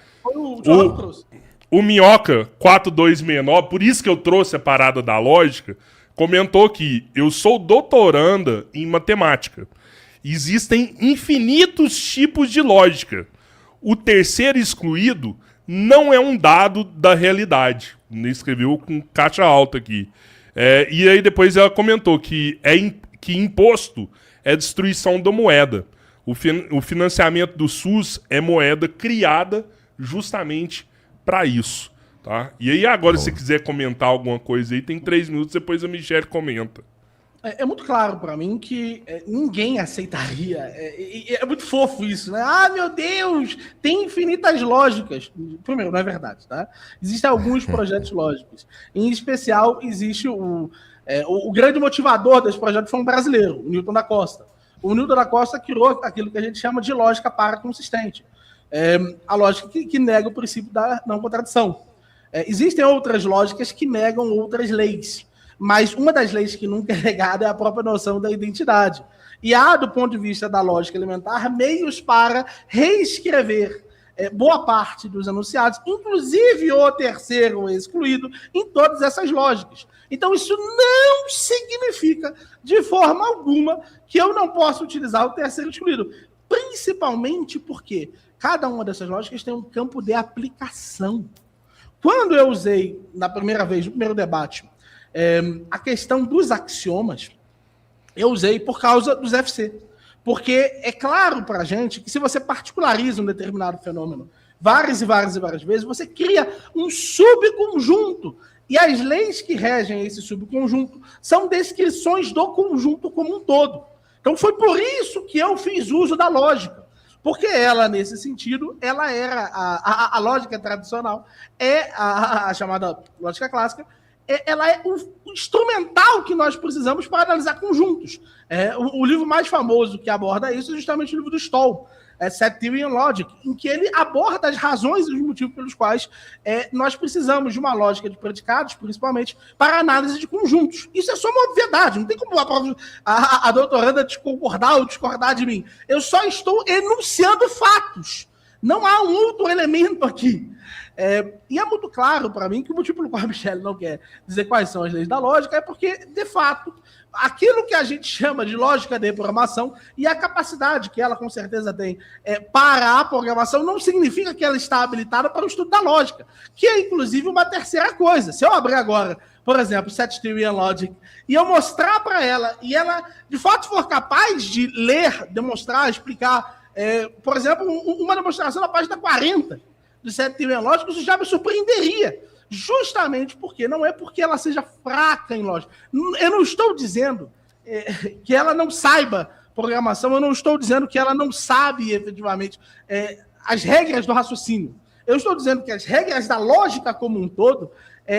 Speaker 1: O Minhoca 4269, por isso que eu trouxe a parada da lógica, comentou que eu sou doutoranda em matemática. Existem infinitos tipos de lógica. O terceiro excluído não é um dado da realidade. Ele escreveu com caixa alta aqui. E aí depois ela comentou que imposto é destruição da moeda. O financiamento do SUS é moeda criada justamente para isso, tá? E aí agora, se você quiser comentar alguma coisa aí, tem 3 minutos, depois a Michelle comenta.
Speaker 3: É muito claro para mim que ninguém aceitaria. É muito fofo isso, né? Ah, meu Deus! Tem infinitas lógicas. Primeiro, não é verdade, tá? Existem alguns projetos lógicos. Em especial, existe o grande motivador desse projeto foi um brasileiro, o Newton da Costa. O Newton da Costa criou aquilo que a gente chama de lógica paraconsistente. A lógica que nega o princípio da não contradição. Existem outras lógicas que negam outras leis, mas uma das leis que nunca é negada é a própria noção da identidade. E há, do ponto de vista da lógica elementar, meios para reescrever boa parte dos enunciados, inclusive o terceiro excluído, em todas essas lógicas. Então, isso não significa, de forma alguma, que eu não possa utilizar o terceiro excluído, principalmente porque cada uma dessas lógicas tem um campo de aplicação. Quando eu usei, na primeira vez, no primeiro debate, a questão dos axiomas, eu usei por causa dos FC. Porque é claro para a gente que se você particulariza um determinado fenômeno várias e várias e várias vezes, você cria um subconjunto. E as leis que regem esse subconjunto são descrições do conjunto como um todo. Então foi por isso que eu fiz uso da lógica. Porque ela, nesse sentido, ela era a lógica tradicional, é a chamada lógica clássica, ela é o instrumental que nós precisamos para analisar conjuntos. O livro mais famoso que aborda isso é justamente o livro do Stoll, Set Theory and Logic, em que ele aborda as razões e os motivos pelos quais nós precisamos de uma lógica de predicados, principalmente, para análise de conjuntos. Isso é só uma obviedade, não tem como a doutoranda concordar ou discordar de mim. Eu só estou enunciando fatos. Não há um outro elemento aqui. E é muito claro para mim que o motivo pelo qual a Michelle não quer dizer quais são as leis da lógica é porque, de fato, aquilo que a gente chama de lógica de programação e a capacidade que ela com certeza tem para a programação não significa que ela está habilitada para o estudo da lógica, que é inclusive uma terceira coisa. Se eu abrir agora, por exemplo, Set Theory and Logic, e eu mostrar para ela, e ela de fato for capaz de ler, demonstrar, explicar, por exemplo, uma demonstração na página 40 do Set Theory and Logic, isso já me surpreenderia. Justamente porque não é porque ela seja fraca em lógica. Eu não estou dizendo que ela não saiba programação, eu não estou dizendo que ela não sabe efetivamente as regras do raciocínio. Eu estou dizendo que as regras da lógica como um todo,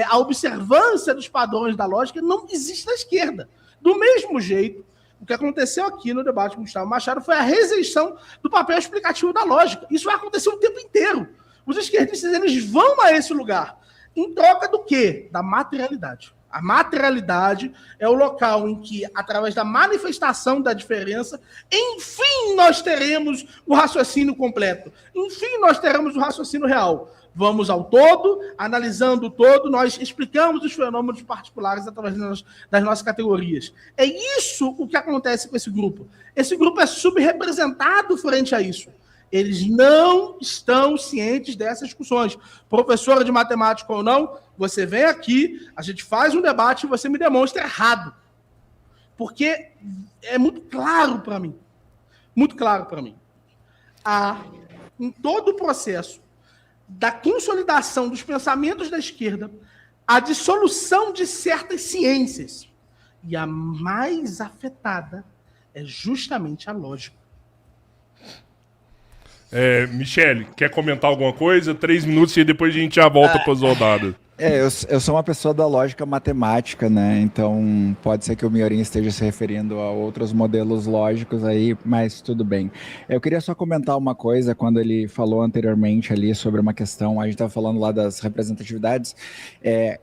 Speaker 3: a observância dos padrões da lógica não existe na esquerda. Do mesmo jeito, o que aconteceu aqui no debate com Gustavo Machado foi a rejeição do papel explicativo da lógica. Isso vai acontecer o tempo inteiro. Os esquerdistas eles vão a esse lugar. Em troca do quê? Da materialidade. A materialidade é o local em que, através da manifestação da diferença, enfim, nós teremos o raciocínio completo. Enfim, nós teremos o raciocínio real. Vamos ao todo, analisando o todo, nós explicamos os fenômenos particulares através das nossas categorias. É isso o que acontece com esse grupo. Esse grupo é subrepresentado frente a isso. Eles não estão cientes dessas discussões. Professora de matemática ou não, você vem aqui, a gente faz um debate e você me demonstra errado. Porque é muito claro para mim. Muito claro para mim. Em todo o processo da consolidação dos pensamentos da esquerda, a dissolução de certas ciências. E a mais afetada é justamente a lógica.
Speaker 1: Michele, quer comentar alguma coisa? 3 minutos e depois a gente já volta com as rodadas.
Speaker 4: Eu sou uma pessoa da lógica matemática, né? Então pode ser que o Miorin esteja se referindo a outros modelos lógicos aí, mas tudo bem. Eu queria só comentar uma coisa quando ele falou anteriormente ali sobre uma questão, a gente estava falando lá das representatividades,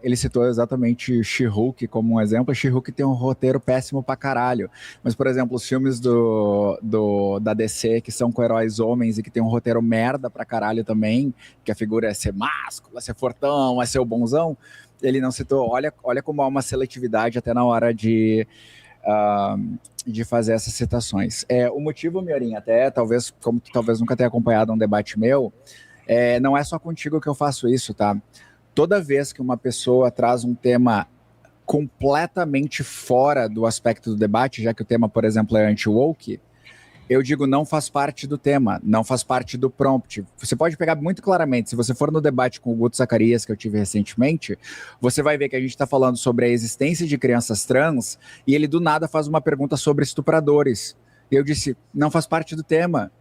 Speaker 4: ele citou exatamente She-Hulk como um exemplo. She-Hulk tem um roteiro péssimo pra caralho, mas por exemplo, os filmes da DC que são com heróis homens e que tem um roteiro merda pra caralho também, que a figura é ser másculo, é ser fortão, é ser o bonzão, ele não citou, olha como há uma seletividade até na hora de fazer essas citações. O motivo, Miorin, até talvez, como tu talvez nunca tenha acompanhado um debate meu, não é só contigo que eu faço isso, tá? Toda vez que uma pessoa traz um tema completamente fora do aspecto do debate, já que o tema, por exemplo, é anti-woke, eu digo, não faz parte do tema, não faz parte do prompt. Você pode pegar muito claramente, se você for no debate com o Guto Zacarias, que eu tive recentemente, você vai ver que a gente está falando sobre a existência de crianças trans, e ele do nada faz uma pergunta sobre estupradores. E eu disse, não faz parte do tema.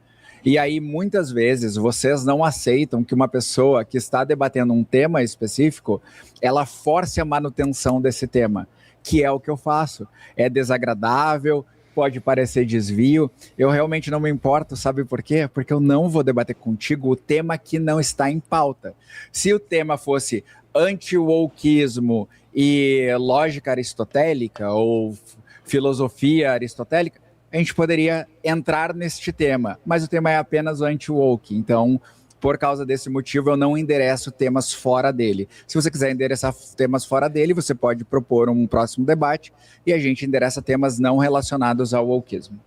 Speaker 4: E aí, muitas vezes, vocês não aceitam que uma pessoa que está debatendo um tema específico, ela force a manutenção desse tema, que é o que eu faço. É desagradável, pode parecer desvio, eu realmente não me importo, sabe por quê? Porque eu não vou debater contigo o tema que não está em pauta. Se o tema fosse anti-wokeismo e lógica aristotélica ou filosofia aristotélica, a gente poderia entrar neste tema, mas o tema é apenas anti-woke, então por causa desse motivo, eu não endereço temas fora dele. Se você quiser endereçar temas fora dele, você pode propor um próximo debate e a gente endereça temas não relacionados ao wokeismo.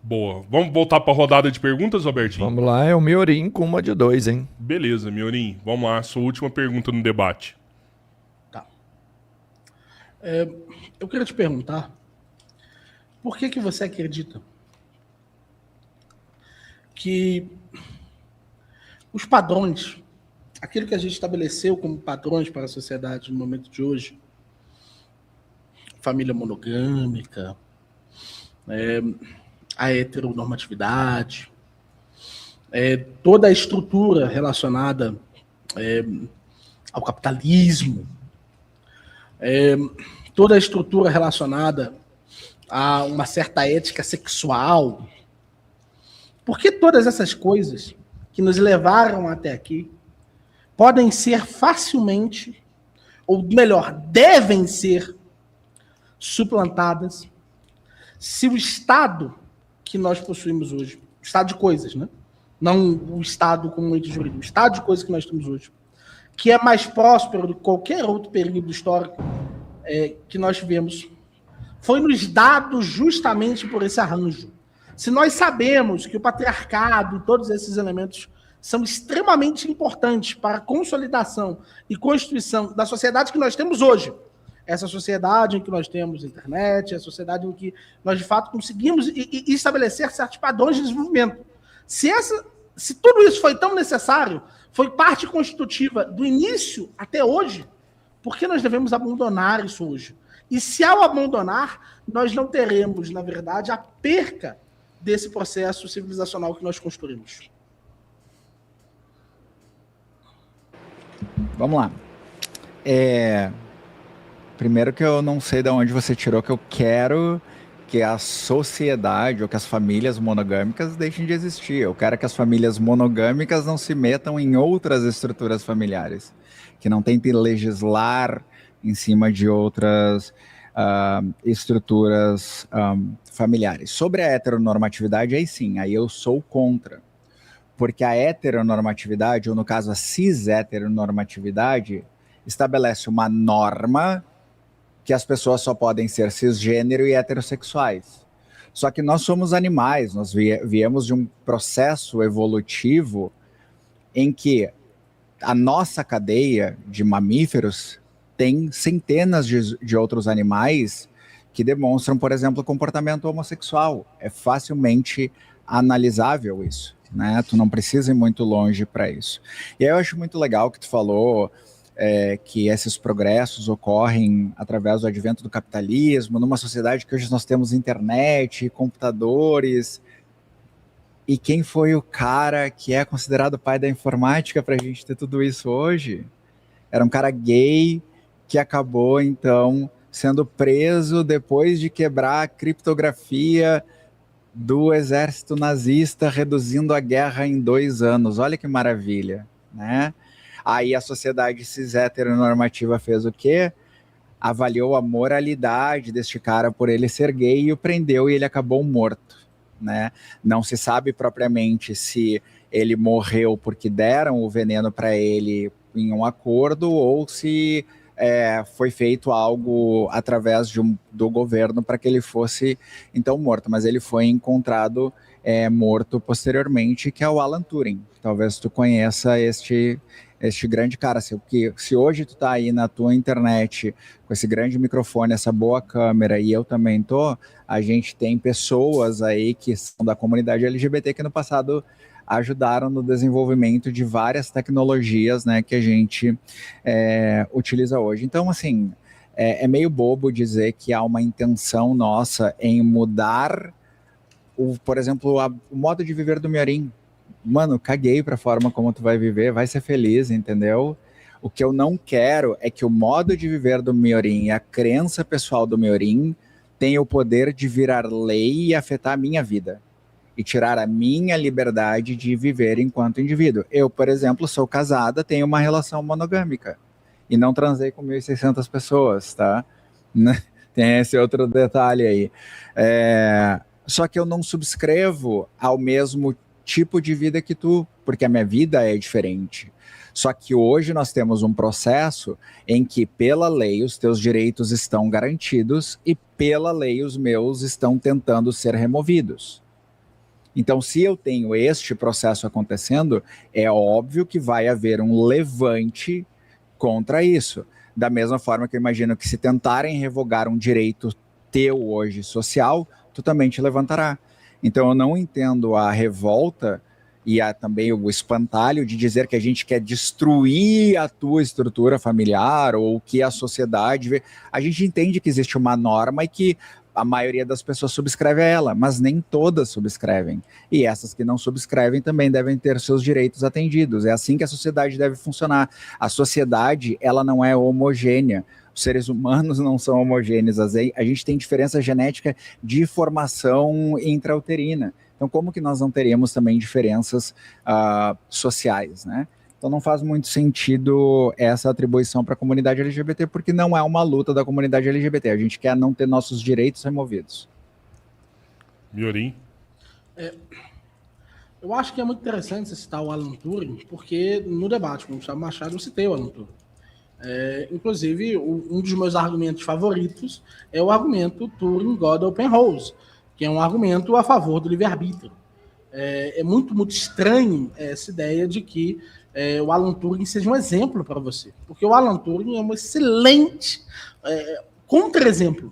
Speaker 1: Boa. Vamos voltar para a rodada de perguntas, Robertinho?
Speaker 2: Vamos lá, é o Miorin com uma de 2, hein?
Speaker 1: Beleza, Miorin. Vamos lá, sua última pergunta no debate.
Speaker 3: Tá. Eu queria te perguntar, por que você acredita que os padrões, aquilo que a gente estabeleceu como padrões para a sociedade no momento de hoje, família monogâmica, a heteronormatividade, toda a estrutura relacionada ao capitalismo, toda a estrutura relacionada a uma certa ética sexual. Por que todas essas coisas que nos levaram até aqui podem ser facilmente, ou melhor, devem ser suplantadas se o Estado que nós possuímos hoje, o Estado de coisas, né? Não o Estado como ente jurídico, o Estado de coisas que nós temos hoje, que é mais próspero do que qualquer outro período histórico que nós tivemos, foi nos dado justamente por esse arranjo. Se nós sabemos que o patriarcado e todos esses elementos são extremamente importantes para a consolidação e constituição da sociedade que nós temos hoje, essa sociedade em que nós temos internet, a sociedade em que nós, de fato, conseguimos estabelecer certos padrões de desenvolvimento. Se tudo isso foi tão necessário, foi parte constitutiva do início até hoje, por que nós devemos abandonar isso hoje? E se ao abandonar, nós não teremos, na verdade, a perca desse processo civilizacional que nós construímos.
Speaker 4: Vamos lá. Primeiro que eu não sei de onde você tirou que eu quero que a sociedade ou que as famílias monogâmicas deixem de existir. Eu quero que as famílias monogâmicas não se metam em outras estruturas familiares, que não tentem legislar em cima de outras estruturas familiares. Sobre a heteronormatividade, aí sim, aí eu sou contra. Porque a heteronormatividade, ou no caso a cis-heteronormatividade, estabelece uma norma que as pessoas só podem ser cisgênero e heterossexuais. Só que nós somos animais, nós viemos de um processo evolutivo em que a nossa cadeia de mamíferos tem centenas de outros animais que demonstram, por exemplo, comportamento homossexual. É facilmente analisável isso, né? Tu não precisa ir muito longe para isso. E aí eu acho muito legal que tu falou que esses progressos ocorrem através do advento do capitalismo, numa sociedade que hoje nós temos internet, computadores. E quem foi o cara que é considerado o pai da informática para a gente ter tudo isso hoje? Era um cara gay que acabou, então, sendo preso depois de quebrar a criptografia do exército nazista, reduzindo a guerra em 2 anos. Olha que maravilha, né? Aí a sociedade cis-heteronormativa fez o quê? Avaliou a moralidade deste cara por ele ser gay e o prendeu e ele acabou morto, né? Não se sabe propriamente se ele morreu porque deram o veneno para ele em um acordo ou se foi feito algo através do governo para que ele fosse então morto, mas ele foi encontrado morto posteriormente, que é o Alan Turing. Talvez tu conheça este grande cara. Se hoje tu tá aí na tua internet com esse grande microfone, essa boa câmera, e eu também tô, a gente tem pessoas aí que são da comunidade LGBT que no passado ajudaram no desenvolvimento de várias tecnologias, né, que a gente utiliza hoje. Então, assim, é meio bobo dizer que há uma intenção nossa em mudar, por exemplo, o modo de viver do Miorim. Mano, caguei pra forma como tu vai viver, vai ser feliz, entendeu? O que eu não quero é que o modo de viver do Miorim e a crença pessoal do Miorim tenha o poder de virar lei e afetar a minha vida. E tirar a minha liberdade de viver enquanto indivíduo. Eu, por exemplo, sou casada, tenho uma relação monogâmica. E não transei com 1.600 pessoas, tá? Tem esse outro detalhe aí. Só que eu não subscrevo ao mesmo tipo de vida que tu, porque a minha vida é diferente. Só que hoje nós temos um processo em que, pela lei, os teus direitos estão garantidos e, pela lei, os meus estão tentando ser removidos. Então, se eu tenho este processo acontecendo, é óbvio que vai haver um levante contra isso. Da mesma forma que eu imagino que se tentarem revogar um direito teu hoje social, tu também te levantará. Então, eu não entendo a revolta e há também o espantalho de dizer que a gente quer destruir a tua estrutura familiar ou que a sociedade vê. A gente entende que existe uma norma e que a maioria das pessoas subscreve a ela, mas nem todas subscrevem. E essas que não subscrevem também devem ter seus direitos atendidos. É assim que a sociedade deve funcionar. A sociedade, ela não é homogênea. Os seres humanos não são homogêneos. A gente tem diferença genética de formação intrauterina. Então, como que nós não teríamos também diferenças sociais, né? Então não faz muito sentido essa atribuição para a comunidade LGBT, porque não é uma luta da comunidade LGBT. A gente quer não ter nossos direitos removidos.
Speaker 1: Miorim?
Speaker 3: Eu acho que é muito interessante você citar o Alan Turing, porque no debate com o Gustavo Machado eu citei o Alan Turing. Inclusive, um dos meus argumentos favoritos é o argumento Turing-God-Open-House, que é um argumento a favor do livre-arbítrio. É muito, muito estranho essa ideia de que o Alan Turing seja um exemplo para você. Porque o Alan Turing é um excelente contra-exemplo.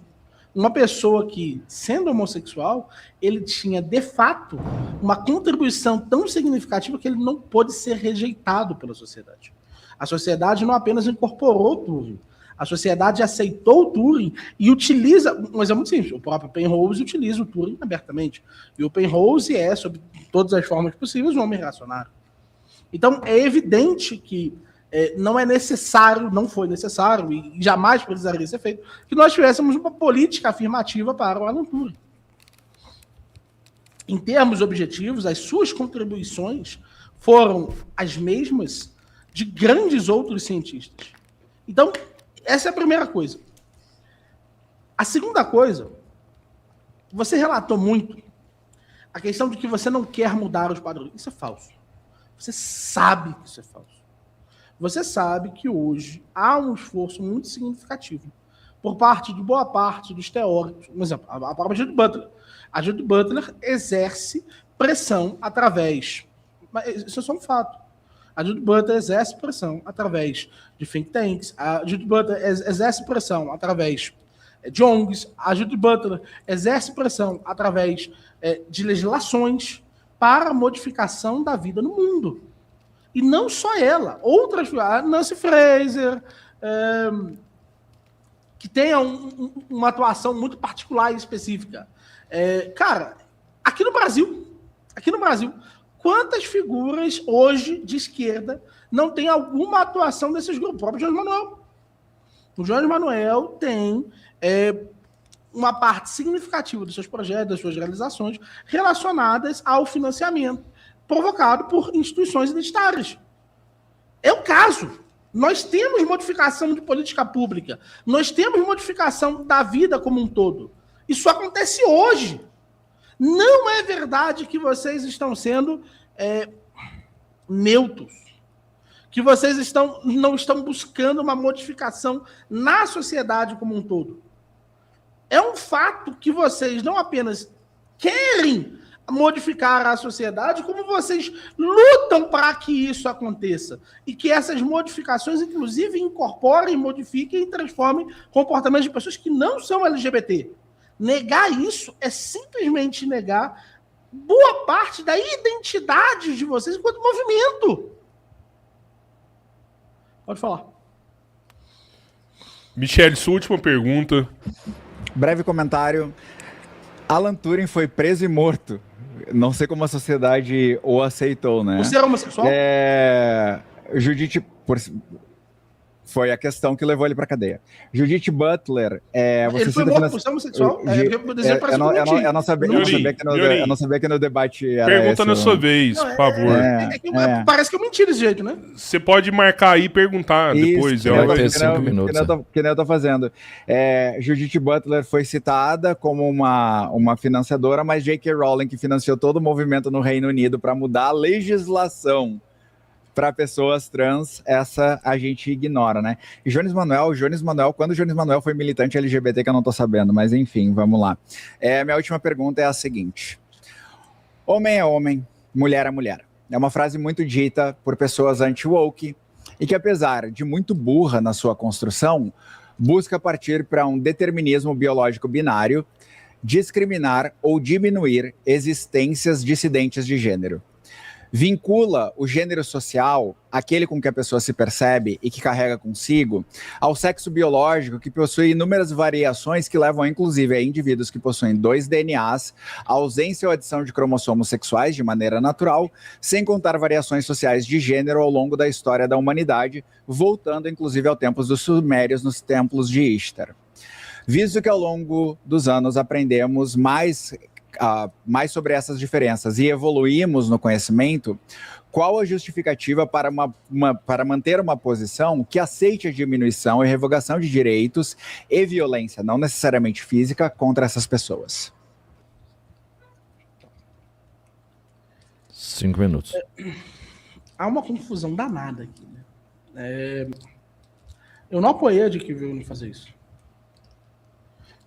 Speaker 3: Uma pessoa que, sendo homossexual, ele tinha, de fato, uma contribuição tão significativa que ele não pôde ser rejeitado pela sociedade. A sociedade não apenas incorporou o Turing, a sociedade aceitou o Turing e utiliza, mas é muito simples, o próprio Penrose utiliza o Turing abertamente. E o Penrose é, sob todas as formas possíveis, um homem reacionário. Então, é evidente que não é necessário, não foi necessário, e jamais precisaria ser feito, que nós tivéssemos uma política afirmativa para o Alan Turing. Em termos objetivos, as suas contribuições foram as mesmas de grandes outros cientistas. Então, essa é a primeira coisa. A segunda coisa, você relatou muito a questão de que você não quer mudar os padrões. Isso é falso. Você sabe que isso é falso. Você sabe que hoje há um esforço muito significativo por parte de boa parte dos teóricos. Por exemplo, a própria Judith Butler. A Judith Butler exerce pressão através... Mas isso é só um fato. A Judith Butler exerce pressão através de think tanks. A Judith Butler exerce pressão através de ONGs. A Judith Butler exerce pressão através de legislações para a modificação da vida no mundo. E não só ela. Outras, a Nancy Fraser, que tem uma atuação muito particular e específica. Cara, aqui no Brasil, quantas figuras hoje de esquerda não tem alguma atuação desses grupos? O próprio Jones Manuel. O Jones Manuel tem uma parte significativa dos seus projetos, das suas realizações, relacionadas ao financiamento provocado por instituições identitárias. É o caso. Nós temos modificação de política pública. Nós temos modificação da vida como um todo. Isso acontece hoje. Não é verdade que vocês estão sendo neutros, que vocês não estão buscando uma modificação na sociedade como um todo. É um fato que vocês não apenas querem modificar a sociedade, como vocês lutam para que isso aconteça. E que essas modificações, inclusive, incorporem, modifiquem e transformem comportamentos de pessoas que não são LGBT. Negar isso é simplesmente negar boa parte da identidade de vocês enquanto movimento. Pode falar.
Speaker 1: Michele, sua última pergunta.
Speaker 4: Breve comentário. Alan Turing foi preso e morto. Não sei como a sociedade o aceitou, né?
Speaker 3: Você era homossexual?
Speaker 4: Judith... Foi a questão que levou ele para cadeia. Judith Butler...
Speaker 3: ele foi morto por ser homossexual?
Speaker 4: Eu não sabia que no debate era
Speaker 1: pergunta
Speaker 4: esse,
Speaker 1: na sua vez, por favor.
Speaker 3: Parece que eu menti desse jeito, né?
Speaker 1: Você pode marcar aí e perguntar depois.
Speaker 2: Vai ter 5 minutos.
Speaker 4: Que nem eu tô fazendo. Judith Butler foi citada como uma financiadora, mas J.K. Rowling, que financiou todo o movimento no Reino Unido para mudar a legislação para pessoas trans, essa a gente ignora, né? E Jones Manuel, quando o Jones Manuel foi militante LGBT, que eu não tô sabendo, mas enfim, vamos lá. Minha última pergunta é a seguinte: homem é homem, mulher é mulher. É uma frase muito dita por pessoas anti-woke e que, apesar de muito burra na sua construção, busca partir para um determinismo biológico binário, discriminar ou diminuir existências dissidentes de gênero. vincula o gênero social, aquele com que a pessoa se percebe e que carrega consigo, ao sexo biológico, que possui inúmeras variações que levam, inclusive, a indivíduos que possuem 2 DNAs, a ausência ou adição de cromossomos sexuais de maneira natural, sem contar variações sociais de gênero ao longo da história da humanidade, voltando, inclusive, ao tempos dos sumérios nos templos de Ishtar. Visto que ao longo dos anos aprendemos mais sobre essas diferenças e evoluímos no conhecimento, qual a justificativa para manter uma posição que aceite a diminuição e revogação de direitos e violência, não necessariamente física, contra essas pessoas?
Speaker 2: 5 minutos.
Speaker 3: Há uma confusão danada aqui, né? Eu não apoiei a JK fazer isso.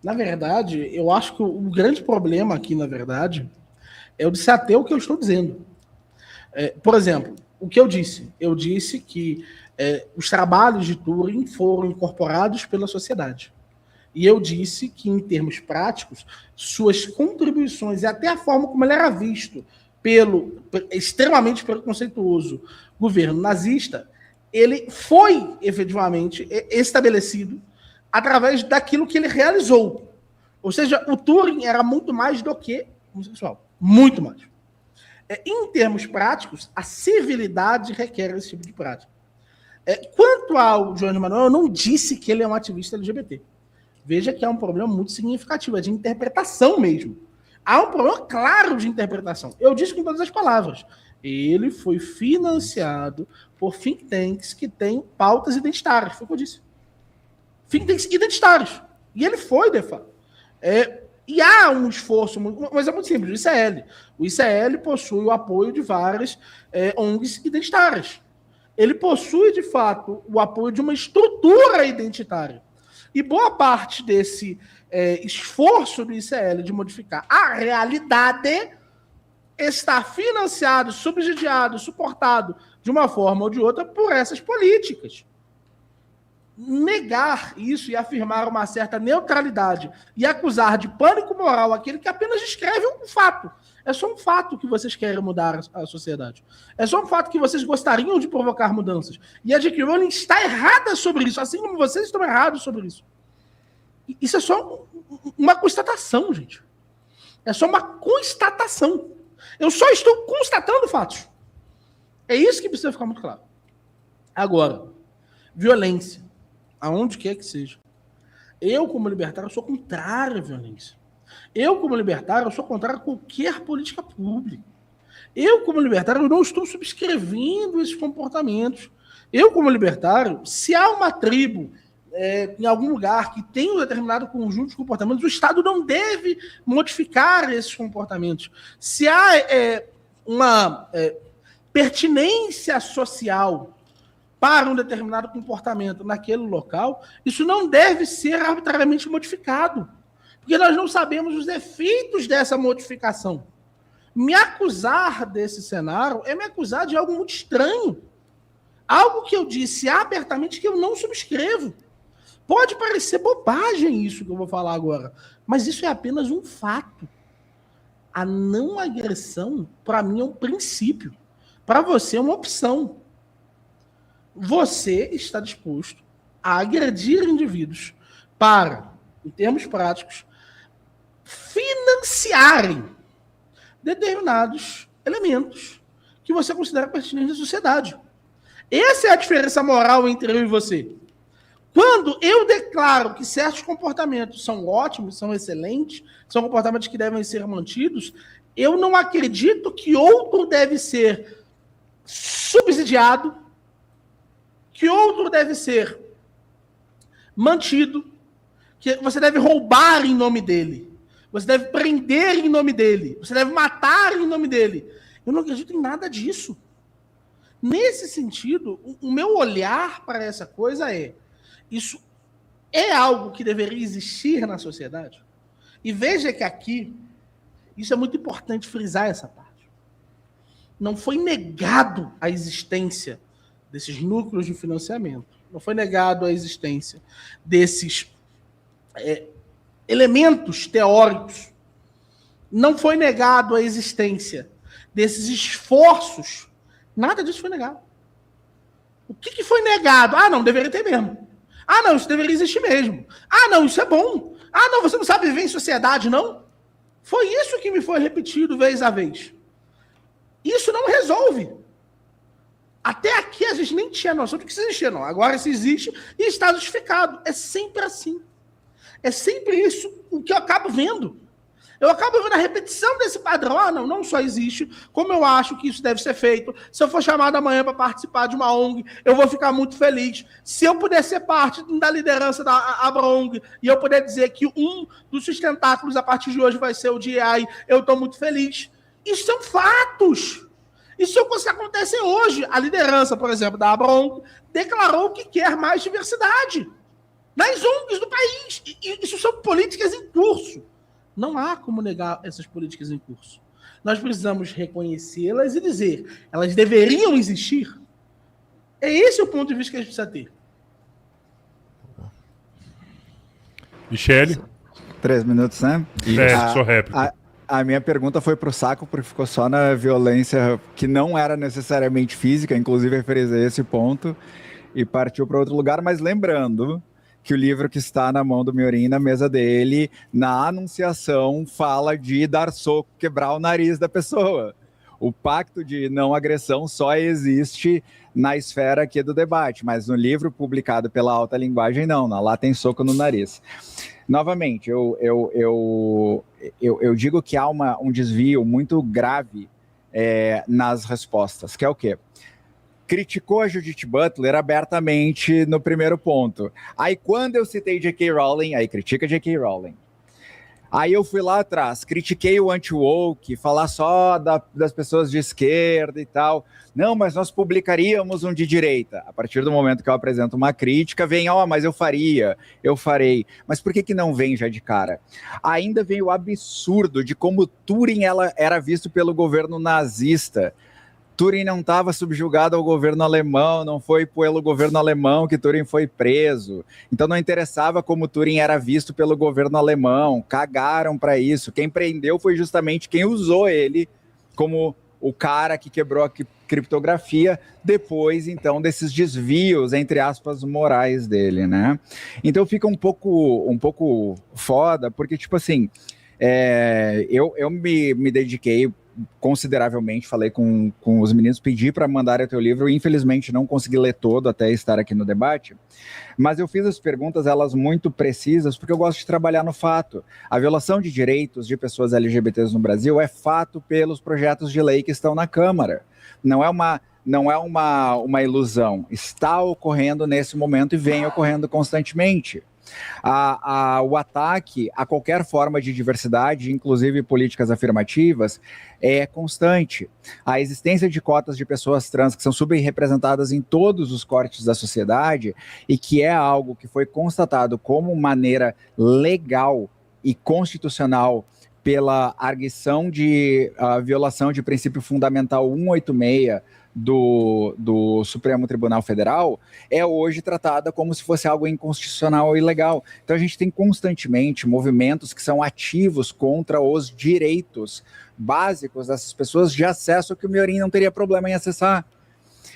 Speaker 3: Na verdade, eu acho que o grande problema aqui, na verdade, é o de se ater ao que eu estou dizendo. Por exemplo, o que eu disse? Eu disse que os trabalhos de Turing foram incorporados pela sociedade. E eu disse que, em termos práticos, suas contribuições e até a forma como ele era visto pelo extremamente preconceituoso governo nazista, ele foi efetivamente estabelecido através daquilo que ele realizou. Ou seja, o Turing era muito mais do que homossexual. Muito mais. Em termos práticos, a civilidade requer esse tipo de prática. Quanto ao João Manuel, eu não disse que ele é um ativista LGBT. Veja que há um problema muito significativo, é de interpretação mesmo. Há um problema claro de interpretação. Eu disse com todas as palavras. Ele foi financiado por think tanks que têm pautas identitárias. Foi o que eu disse. Think tanks identitários. E ele foi, de fato. E há um esforço, mas é muito simples, o ICL. O ICL possui o apoio de várias ONGs identitárias. Ele possui, de fato, o apoio de uma estrutura identitária. E boa parte desse esforço do ICL de modificar a realidade está financiado, subsidiado, suportado de uma forma ou de outra por essas políticas. Negar isso e afirmar uma certa neutralidade e acusar de pânico moral aquele que apenas descreve um fato. É só um fato que vocês querem mudar a sociedade. É só um fato que vocês gostariam de provocar mudanças. E a J.K. Rowling está errada sobre isso, assim como vocês estão errados sobre isso. Isso é só uma constatação, gente. É só uma constatação. Eu só estou constatando fatos. É isso que precisa ficar muito claro. Agora, violência. Aonde quer que seja. Eu, como libertário, sou contrário à violência. Eu, como libertário, eu sou contrário a qualquer política pública. Eu, como libertário, eu não estou subscrevendo esses comportamentos. Eu, como libertário, se há uma tribo em algum lugar que tem um determinado conjunto de comportamentos, o Estado não deve modificar esses comportamentos. Se há uma pertinência social para um determinado comportamento naquele local, isso não deve ser arbitrariamente modificado, porque nós não sabemos os efeitos dessa modificação. Me acusar desse cenário é me acusar de algo muito estranho, algo que eu disse abertamente que eu não subscrevo. Pode parecer bobagem isso que eu vou falar agora, mas isso é apenas um fato. A não agressão, para mim, é um princípio. Para você, é uma opção. Você está disposto a agredir indivíduos para, em termos práticos, financiarem determinados elementos que você considera pertinentes à sociedade. Essa é a diferença moral entre eu e você. Quando eu declaro que certos comportamentos são ótimos, são excelentes, são comportamentos que devem ser mantidos, eu não acredito que outro deve ser subsidiado, que outro deve ser mantido, que você deve roubar em nome dele, você deve prender em nome dele, você deve matar em nome dele. Eu não acredito em nada disso. Nesse sentido, o meu olhar para essa coisa isso é algo que deveria existir na sociedade? E veja que aqui, isso é muito importante frisar essa parte. Não foi negado a existência desses núcleos de financiamento. Não foi negado a existência desses elementos teóricos. Não foi negado a existência desses esforços, nada disso foi negado. O que foi negado? Ah, não, deveria ter mesmo. Ah, não, isso deveria existir mesmo. Ah, não, isso é bom. Ah, não, você não sabe viver em sociedade, não? Foi isso que me foi repetido vez a vez. Isso não resolve. Até aqui a gente nem tinha noção de que isso existia, não. Agora isso existe e está justificado. É sempre assim. É sempre isso o que eu acabo vendo. Eu acabo vendo a repetição desse padrão. Ah, não, não só existe, como eu acho que isso deve ser feito. Se eu for chamado amanhã para participar de uma ONG, eu vou ficar muito feliz. Se eu puder ser parte da liderança da ABRA-ONG e eu puder dizer que um dos sustentáculos a partir de hoje vai ser o DEI, eu estou muito feliz. Isso são fatos. Isso é coisas que acontecem hoje. A liderança, por exemplo, da ABRA-ONG declarou que quer mais diversidade nas ONGs do país. E isso são políticas em curso. Não há como negar essas políticas em curso. Nós precisamos reconhecê-las e dizer, elas deveriam existir. É esse o ponto de vista que a gente precisa ter.
Speaker 1: Michele?
Speaker 4: 3 minutos, né?
Speaker 1: Sua réplica.
Speaker 4: A minha pergunta foi pro saco, porque ficou só na violência que não era necessariamente física, inclusive referir esse ponto, e partiu para outro lugar, mas lembrando que o livro que está na mão do Miorin, na mesa dele, na anunciação, fala de dar soco, quebrar o nariz da pessoa. O pacto de não agressão só existe na esfera aqui do debate, mas no livro publicado pela Alta Linguagem, não. Lá tem soco no nariz. Novamente, eu digo que há um desvio muito grave nas respostas, que é o quê? Criticou a Judith Butler abertamente no primeiro ponto. Aí quando eu citei J.K. Rowling, aí critica J.K. Rowling. Aí eu fui lá atrás, critiquei o anti-woke, falar só das pessoas de esquerda e tal. Não, mas nós publicaríamos um de direita. A partir do momento que eu apresento uma crítica, vem, mas eu farei. Mas por que não vem já de cara? Ainda vem o absurdo de como Turing era visto pelo governo nazista. Turing não estava subjugado ao governo alemão, não foi pelo governo alemão que Turing foi preso. Então não interessava como Turing era visto pelo governo alemão, cagaram para isso. Quem prendeu foi justamente quem usou ele como o cara que quebrou a criptografia depois, então, desses desvios, entre aspas, morais dele, né? Então fica um pouco foda, porque, tipo assim, eu me dediquei consideravelmente, falei com os meninos, pedi para mandarem o teu livro, infelizmente não consegui ler todo até estar aqui no debate, mas eu fiz as perguntas, elas muito precisas, porque eu gosto de trabalhar no fato. A violação de direitos de pessoas LGBTs no Brasil é fato pelos projetos de lei que estão na Câmara, não é uma ilusão, está ocorrendo nesse momento e vem ocorrendo constantemente. O ataque a qualquer forma de diversidade, inclusive políticas afirmativas, é constante. A existência de cotas de pessoas trans que são subrepresentadas em todos os cortes da sociedade e que é algo que foi constatado como maneira legal e constitucional pela arguição de violação de princípio fundamental 186 do Supremo Tribunal Federal, é hoje tratada como se fosse algo inconstitucional ou ilegal. Então a gente tem constantemente movimentos que são ativos contra os direitos básicos dessas pessoas de acesso que o Miorin não teria problema em acessar.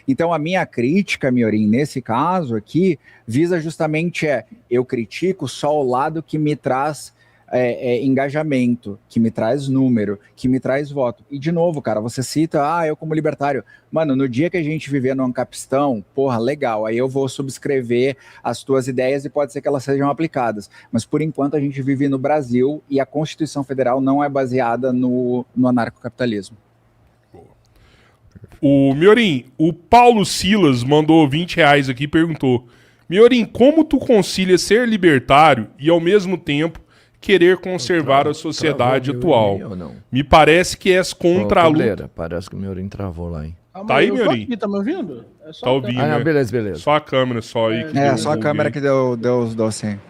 Speaker 4: Então a minha crítica, Miorin, nesse caso aqui, visa justamente eu critico só o lado que me traz engajamento, que me traz número, que me traz voto. E de novo, cara, você cita, eu como libertário, mano, no dia que a gente viver no Ancapistão, porra, legal, aí eu vou subscrever as tuas ideias e pode ser que elas sejam aplicadas, mas por enquanto a gente vive no Brasil e a Constituição Federal não é baseada no anarcocapitalismo.
Speaker 1: O Miorin, o Paulo Silas mandou R$20 aqui e perguntou: Miorin, como tu concilia ser libertário e ao mesmo tempo querer conservar a sociedade atual? Me parece que és contra a luta.
Speaker 2: Parece que o Miorin travou lá, hein?
Speaker 1: Tá aí, Miorin?
Speaker 3: Tá me ouvindo?
Speaker 1: Tá ouvindo, né?
Speaker 2: Beleza.
Speaker 1: Só a câmera só aí.
Speaker 4: Só a câmera que deu os docinhos.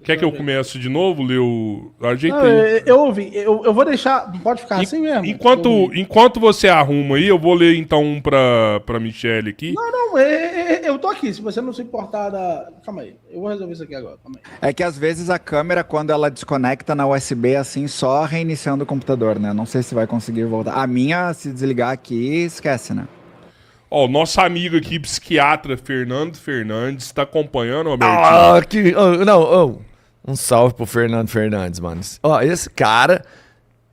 Speaker 1: Quer que eu comece de novo, Leo? Ajeitei.
Speaker 3: Não, eu ouvi. Eu vou deixar... Pode ficar assim mesmo.
Speaker 1: Enquanto você arruma aí, eu vou ler então um pra Michele aqui.
Speaker 3: Não, eu tô aqui, se você não se importar Calma aí, eu vou resolver isso aqui agora, calma aí.
Speaker 4: É que às vezes a câmera, quando ela desconecta na USB, assim, só reiniciando o computador, né? Não sei se vai conseguir voltar. A minha, se desligar aqui, esquece, né?
Speaker 1: Ó, o nosso amigo aqui, psiquiatra Fernando Fernandes, tá acompanhando, Robertinho?
Speaker 2: Um salve pro Fernando Fernandes, mano. Ó, esse cara,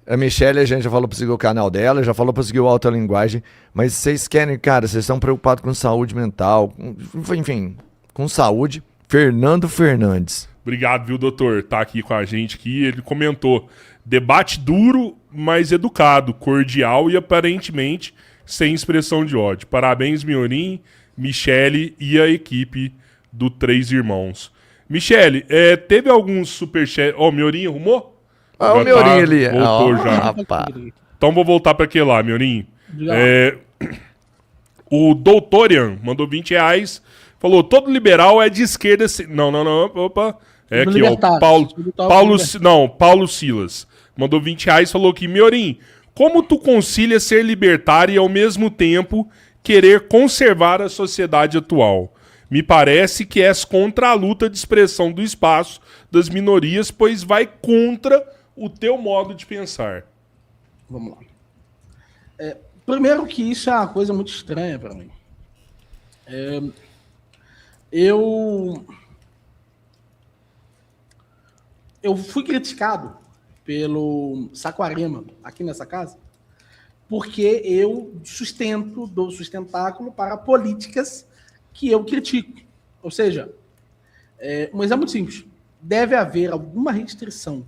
Speaker 2: a Michelle, a gente já falou pra seguir o canal dela, já falou pra seguir o Alta Linguagem, mas vocês querem, cara, vocês estão preocupados com saúde mental, enfim, com saúde. Fernando Fernandes.
Speaker 1: Obrigado, viu, doutor? Tá aqui com a gente aqui. Ele comentou: debate duro, mas educado, cordial e aparentemente sem expressão de ódio. Parabéns, Miorim, Michele e a equipe do Três Irmãos. Michele, teve alguns superchat... Ó, o Miorim arrumou?
Speaker 2: Ah, o Miorim ali.
Speaker 1: Voltou já.
Speaker 2: Rapaz.
Speaker 1: Então vou voltar pra aquele lá, Miorim. O Doutorian mandou R$20. Falou, todo liberal é de esquerda... Não, opa. É aqui, ó. Paulo Silas. Mandou R$20, falou que, Miorim, como tu concilia ser libertário e ao mesmo tempo querer conservar a sociedade atual? Me parece que és contra a luta de expressão do espaço das minorias, pois vai contra o teu modo de pensar.
Speaker 3: Vamos lá. Primeiro que isso é uma coisa muito estranha para mim. Eu fui criticado pelo Saquarema, aqui nessa casa, porque eu dou sustentáculo para políticas que eu critico. Ou seja, um exemplo muito simples. Deve haver alguma restrição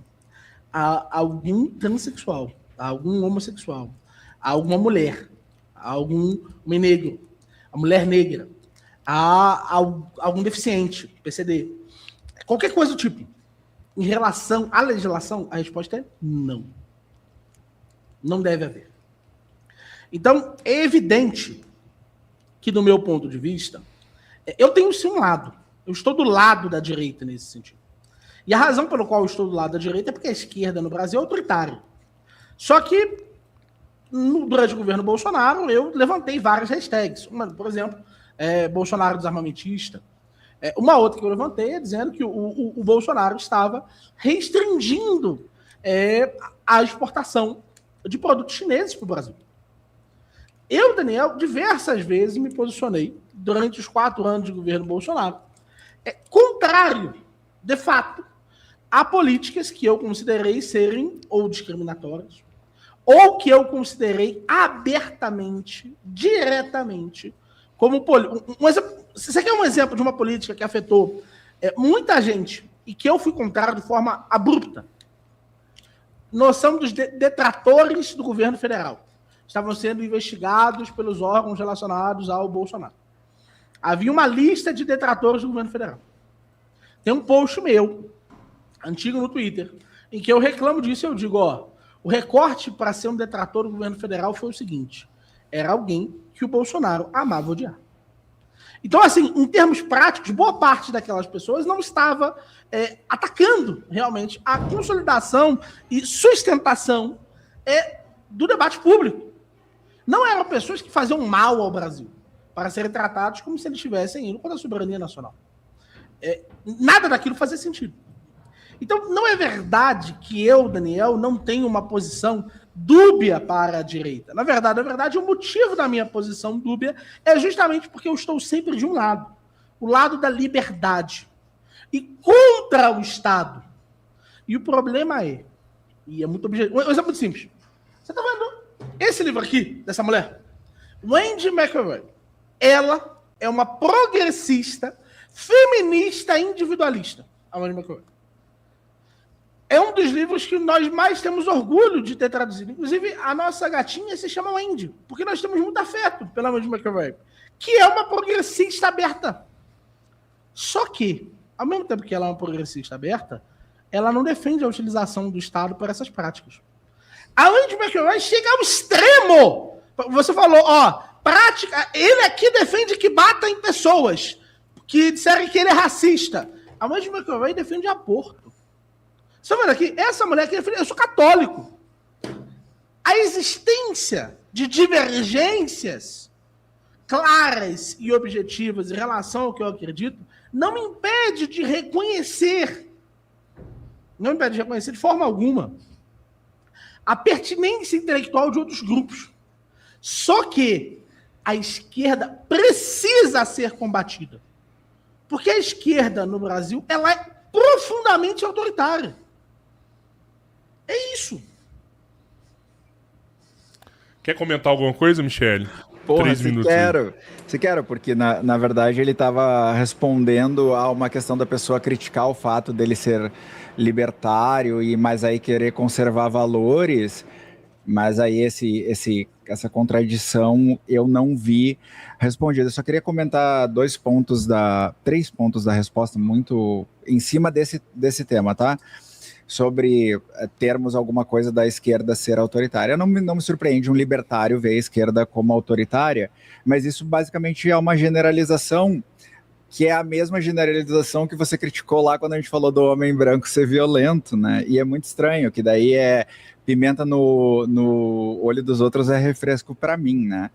Speaker 3: a algum transexual, a algum homossexual, a alguma mulher, a algum homem negro, a mulher negra, a algum deficiente, PCD, qualquer coisa do tipo. Em relação à legislação, a resposta é não. Não deve haver. Então, é evidente que, do meu ponto de vista, eu tenho sim um lado. Eu estou do lado da direita nesse sentido. E a razão pela qual eu estou do lado da direita é porque a esquerda no Brasil é autoritária. Só que, durante o governo Bolsonaro, eu levantei várias hashtags. Uma, por exemplo, Bolsonaro desarmamentista. Uma outra que eu levantei é dizendo que o Bolsonaro estava restringindo a exportação de produtos chineses para o Brasil. Eu, Daniel, diversas vezes me posicionei durante os 4 anos de governo Bolsonaro contrário, de fato, a políticas que eu considerei serem ou discriminatórias ou que eu considerei abertamente, diretamente, como você quer um exemplo de uma política que afetou muita gente e que eu fui contrário de forma abrupta? Noção dos detratores do governo federal. Estavam sendo investigados pelos órgãos relacionados ao Bolsonaro. Havia uma lista de detratores do governo federal. Tem um post meu, antigo no Twitter, em que eu reclamo disso e eu digo, o recorte para ser um detrator do governo federal foi o seguinte: era alguém que o Bolsonaro amava odiar. Então, assim, em termos práticos, boa parte daquelas pessoas não estava atacando realmente a consolidação e sustentação do debate público. Não eram pessoas que faziam mal ao Brasil para serem tratados como se eles estivessem indo contra a soberania nacional. Nada daquilo fazia sentido. Então, não é verdade que eu, Daniel, não tenho uma posição dúbia para a direita. Na verdade, o motivo da minha posição dúbia é justamente porque eu estou sempre de um lado, o lado da liberdade, e contra o Estado. E o problema e é muito objetivo, um exemplo muito simples. Você está vendo esse livro aqui, dessa mulher? Wendy McElroy. Ela é uma progressista, feminista, individualista. A Wendy McElroy. É um dos livros que nós mais temos orgulho de ter traduzido. Inclusive, a nossa gatinha se chama Wendy, porque nós temos muito afeto pela Wendy McElroy, que é uma progressista aberta. Só que, ao mesmo tempo que ela é uma progressista aberta, ela não defende a utilização do Estado para essas práticas. A Wendy McElroy chega ao extremo. Você falou, prática, ele aqui defende que bata em pessoas, que disserem que ele é racista. A Wendy McElroy defende aborto. Você vendo aqui, essa mulher aqui, eu sou católico. A existência de divergências claras e objetivas em relação ao que eu acredito, não me impede de reconhecer, de forma alguma, a pertinência intelectual de outros grupos. Só que a esquerda precisa ser combatida. Porque a esquerda no Brasil, ela é profundamente autoritária. É isso.
Speaker 1: Quer comentar alguma coisa, Michele?
Speaker 4: Porra,
Speaker 1: 3 minutos.
Speaker 4: Se quero, porque na verdade ele estava respondendo a uma questão da pessoa criticar o fato dele ser libertário e mais aí querer conservar valores, mas aí essa contradição eu não vi respondida. Eu só queria comentar 3 pontos da resposta muito em cima desse tema, tá? Sobre termos alguma coisa da esquerda ser autoritária. Não me surpreende um libertário ver a esquerda como autoritária, mas isso basicamente é uma generalização que é a mesma generalização que você criticou lá quando a gente falou do homem branco ser violento, né? E é muito estranho, que daí é pimenta no olho dos outros é refresco para mim, né?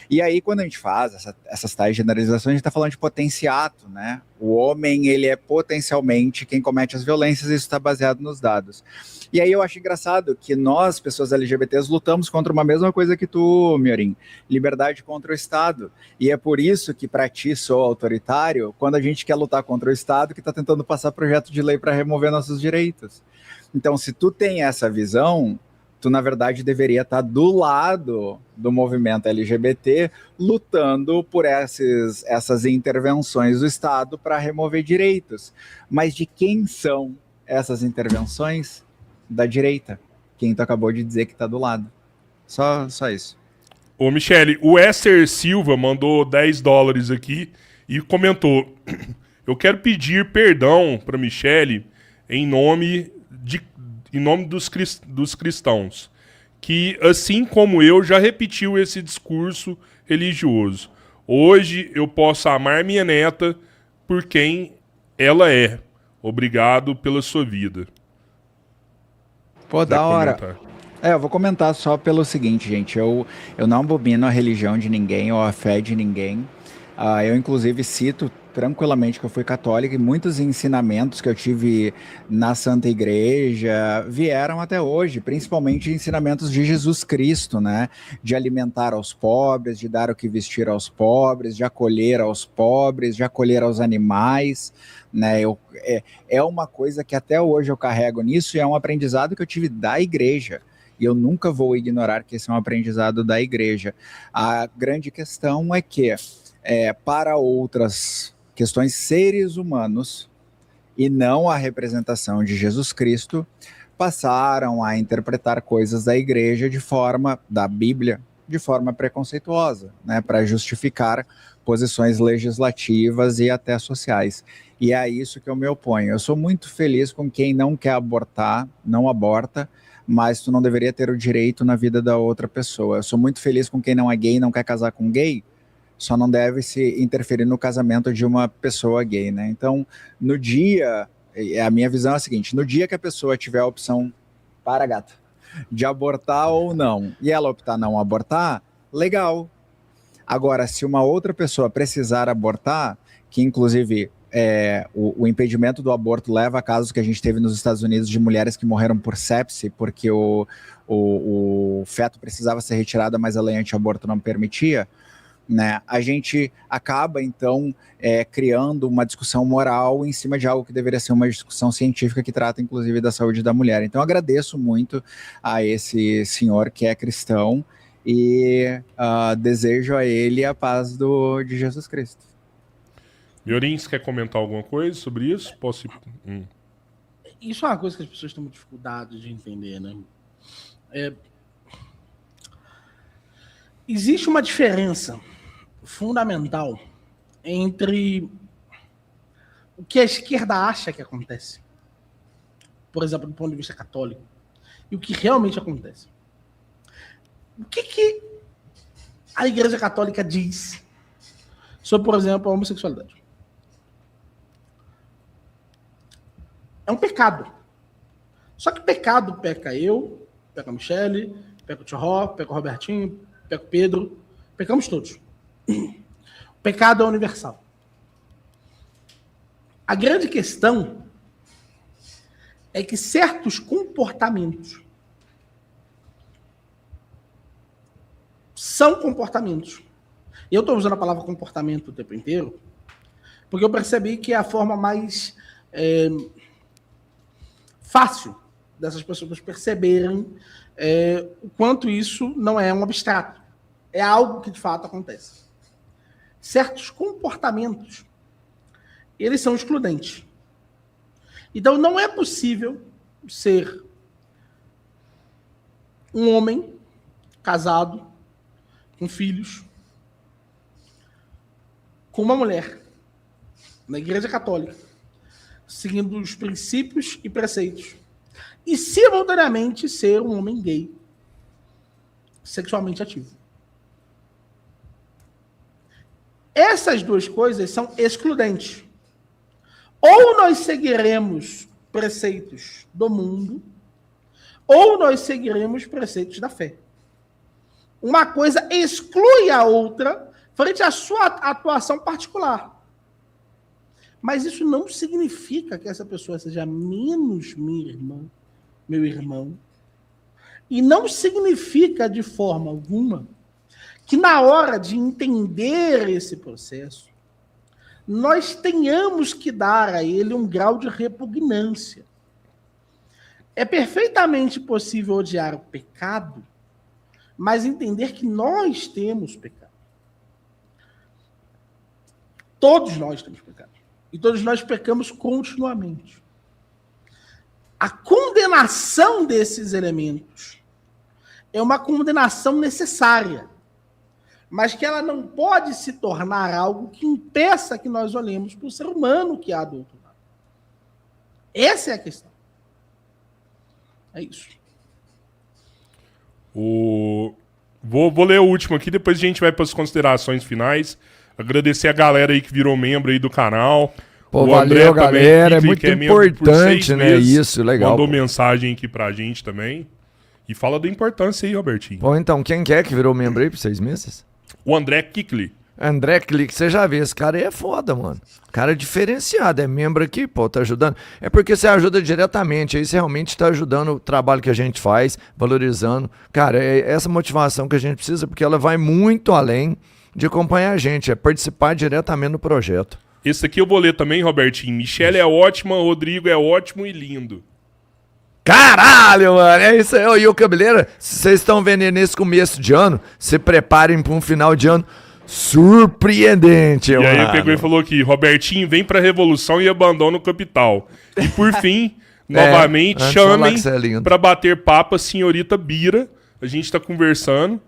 Speaker 4: E aí, quando a gente faz essas tais generalizações, a gente está falando de potenciato, né? O homem, ele é potencialmente quem comete as violências, e isso está baseado nos dados. E aí eu acho engraçado que nós, pessoas LGBTs, lutamos contra uma mesma coisa que tu, Miorim, liberdade contra o Estado. E é por isso que para ti sou autoritário, quando a gente quer lutar contra o Estado que está tentando passar projeto de lei para remover nossos direitos. Então, se tu tem essa visão, tu, na verdade, deveria estar do lado do movimento LGBT, lutando por essas intervenções do Estado para remover direitos. Mas de quem são essas intervenções? Da direita. Quem tu acabou de dizer que está do lado. Só isso.
Speaker 1: Ô, Michele, o Esther Silva mandou $10 aqui e comentou: eu quero pedir perdão para Michele em nome dos cristãos, que, assim como eu, já repetiu esse discurso religioso. Hoje eu posso amar minha neta por quem ela é. Obrigado pela sua vida.
Speaker 4: Pô, da hora. Eu vou comentar só pelo seguinte, gente. Eu não abomino a religião de ninguém ou a fé de ninguém. Eu, inclusive, cito tranquilamente que eu fui católico e muitos ensinamentos que eu tive na Santa Igreja vieram até hoje, principalmente ensinamentos de Jesus Cristo, né? De alimentar aos pobres, de dar o que vestir aos pobres, de acolher aos pobres, de acolher aos animais, né? É uma coisa que até hoje eu carrego nisso e é um aprendizado que eu tive da igreja. E eu nunca vou ignorar que esse é um aprendizado da igreja. A grande questão é que, para outras questões, seres humanos e não a representação de Jesus Cristo passaram a interpretar coisas da igreja da Bíblia, de forma preconceituosa, né, para justificar posições legislativas e até sociais. E é isso que eu me oponho. Eu sou muito feliz com quem não quer abortar, não aborta, mas tu não deveria ter o direito na vida da outra pessoa. Eu sou muito feliz com quem não é gay, não quer casar com gay, só não deve se interferir no casamento de uma pessoa gay, né? Então, no dia, a minha visão é a seguinte: no dia que a pessoa tiver a opção, de abortar ou não, e ela optar não abortar, legal. Agora, se uma outra pessoa precisar abortar, que inclusive o impedimento do aborto leva a casos que a gente teve nos Estados Unidos de mulheres que morreram por sepse, porque o feto precisava ser retirado, mas a lei anti-aborto não permitia, né? A gente acaba, então, criando uma discussão moral em cima de algo que deveria ser uma discussão científica que trata, inclusive, da saúde da mulher. Então, agradeço muito a esse senhor que é cristão e desejo a ele a paz de Jesus Cristo.
Speaker 1: Miorim, você quer comentar alguma coisa sobre isso? Posso ir?
Speaker 3: Isso é uma coisa que as pessoas têm dificuldade de entender, né? Existe uma diferença fundamental entre o que a esquerda acha que acontece, por exemplo, do ponto de vista católico, e o que realmente acontece. O que a Igreja Católica diz sobre, por exemplo, a homossexualidade? É um pecado. Só que pecado peca eu, peca a Michele, peca o Tio Ró, peca o Robertinho, peca o Pedro, pecamos todos. Pecado é universal. A grande questão é que certos comportamentos são comportamentos. Eu estou usando a palavra comportamento o tempo inteiro porque eu percebi que é a forma mais fácil dessas pessoas perceberem o quanto isso não é um abstrato. É algo que de fato acontece. Certos comportamentos, eles são excludentes. Então não é possível ser um homem casado, com filhos, com uma mulher, na Igreja Católica, seguindo os princípios e preceitos, e simultaneamente ser um homem gay, sexualmente ativo. Essas duas coisas são excludentes. Ou nós seguiremos preceitos do mundo, ou nós seguiremos preceitos da fé. Uma coisa exclui a outra frente à sua atuação particular. Mas isso não significa que essa pessoa seja menos minha irmã, meu irmão. E não significa de forma alguma que na hora de entender esse processo, nós tenhamos que dar a ele um grau de repugnância. É perfeitamente possível odiar o pecado, mas entender que nós temos pecado. Todos nós temos pecado. E todos nós pecamos continuamente. A condenação desses elementos é uma condenação necessária, mas que ela não pode se tornar algo que impeça que nós olhemos para o ser humano que há do outro lado. Essa é a questão. É isso.
Speaker 1: Vou ler o último aqui, depois a gente vai para as considerações finais. Agradecer a galera aí que virou membro aí do canal.
Speaker 2: Pô,
Speaker 1: o
Speaker 2: valeu,
Speaker 1: André
Speaker 2: galera.
Speaker 1: também,
Speaker 2: É muito
Speaker 1: que membro por
Speaker 2: importante,
Speaker 1: 6
Speaker 2: né?
Speaker 1: meses,
Speaker 2: Isso, legal.
Speaker 1: Mandou
Speaker 2: pô.
Speaker 1: mensagem aqui pra gente também. E fala da importância aí, Robertinho.
Speaker 2: Pô, então, quem quer que virou membro aí por 6 meses?
Speaker 1: O André Kikli.
Speaker 2: André Clique, você já vê, esse cara aí é foda, mano. Cara é diferenciado, é membro aqui, pô, tá ajudando. É porque você ajuda diretamente, aí você realmente tá ajudando o trabalho que a gente faz, valorizando. Cara, é essa motivação que a gente precisa, porque ela vai muito além de acompanhar a gente, é participar diretamente do projeto.
Speaker 1: Esse aqui eu vou ler também, Robertinho. Michele é ótima, Rodrigo é ótimo e lindo.
Speaker 2: Caralho, mano, é isso aí. E o Cabeleira, se vocês estão vendo aí nesse começo de ano, se preparem para um final de ano surpreendente,
Speaker 1: E
Speaker 2: mano.
Speaker 1: aí ele pegou e falou aqui, Robertinho, vem pra Revolução e abandona o capital. E por fim, novamente,
Speaker 2: antes de falar
Speaker 1: chamem
Speaker 2: que você é lindo.
Speaker 1: pra bater papo a senhorita Bira. A gente tá conversando.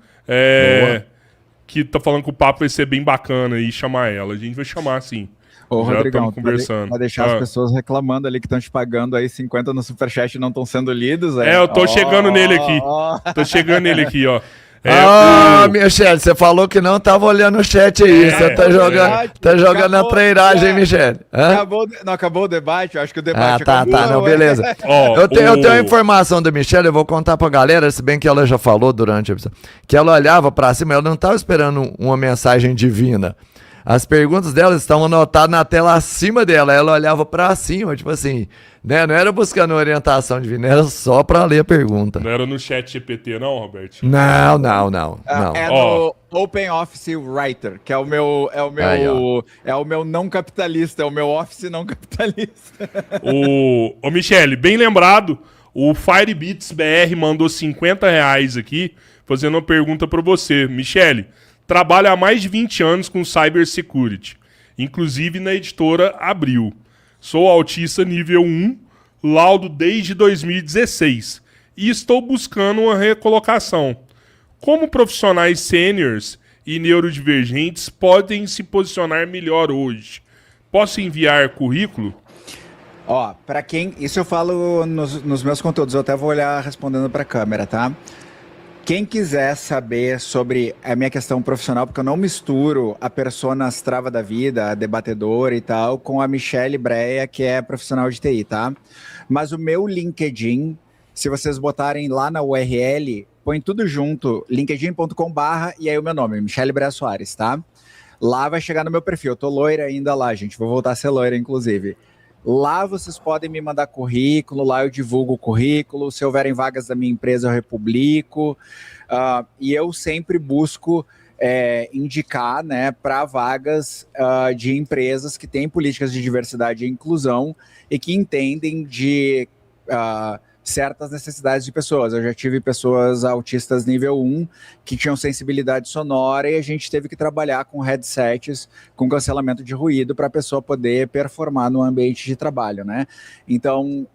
Speaker 1: Que tá falando que o papo vai ser bem bacana e chamar ela. A gente vai chamar, sim.
Speaker 4: Ô,
Speaker 1: Já
Speaker 4: Rodrigão,
Speaker 1: estamos conversando.
Speaker 4: vai deixar as pessoas reclamando ali que estão te pagando aí 50 no superchat e não estão sendo lidos.
Speaker 1: Eu tô chegando nele aqui. Tô chegando nele aqui, ó.
Speaker 2: Michele, você falou que não tava olhando o chat aí. Você tá jogando a trairagem, Michele.
Speaker 4: Não acabou o debate? Eu acho que o debate
Speaker 2: tá, não, beleza. Eu tenho a informação da Michele, eu vou contar pra galera, se bem que ela já falou durante a episódio, que ela olhava pra cima, ela não tava esperando uma mensagem divina. As perguntas dela estavam anotadas na tela acima dela. Ela olhava pra cima, tipo assim, né? Não era buscando orientação divina, era só pra ler a pergunta.
Speaker 1: Não era no chat GPT, não, Roberto?
Speaker 2: Não.
Speaker 4: É no Open Office Writer, que é o meu não capitalista, é o meu Office não capitalista.
Speaker 1: Ô, Michele, bem lembrado, o Firebeats BR mandou R$50 aqui, fazendo uma pergunta pra você. Michele, trabalho há mais de 20 anos com cybersecurity, inclusive na editora Abril. Sou autista nível 1, laudo desde 2016 e estou buscando uma recolocação. Como profissionais sêniors e neurodivergentes podem se posicionar melhor hoje? Posso enviar currículo?
Speaker 4: Ó, pra quem... Isso eu falo nos meus conteúdos, eu até vou olhar respondendo pra câmera, tá? Quem quiser saber sobre a minha questão profissional, porque eu não misturo a persona Strava da vida, a debatedora e tal, com a Michele Breia, que é profissional de TI, tá? Mas o meu LinkedIn, se vocês botarem lá na URL, põe tudo junto, linkedin.com/, e aí o meu nome, Michele Breia Soares, tá? Lá vai chegar no meu perfil. Eu tô loira ainda lá, gente. Vou voltar a ser loira, inclusive. Lá vocês podem me mandar currículo, lá eu divulgo o currículo. Se houverem vagas da minha empresa, eu republico. E eu sempre busco indicar, né, para vagas de empresas que têm políticas de diversidade e inclusão e que entendem de certas necessidades de pessoas. Eu já tive pessoas autistas nível 1 que tinham sensibilidade sonora e a gente teve que trabalhar com headsets, com cancelamento de ruído para a pessoa poder performar no ambiente de trabalho, né? Então,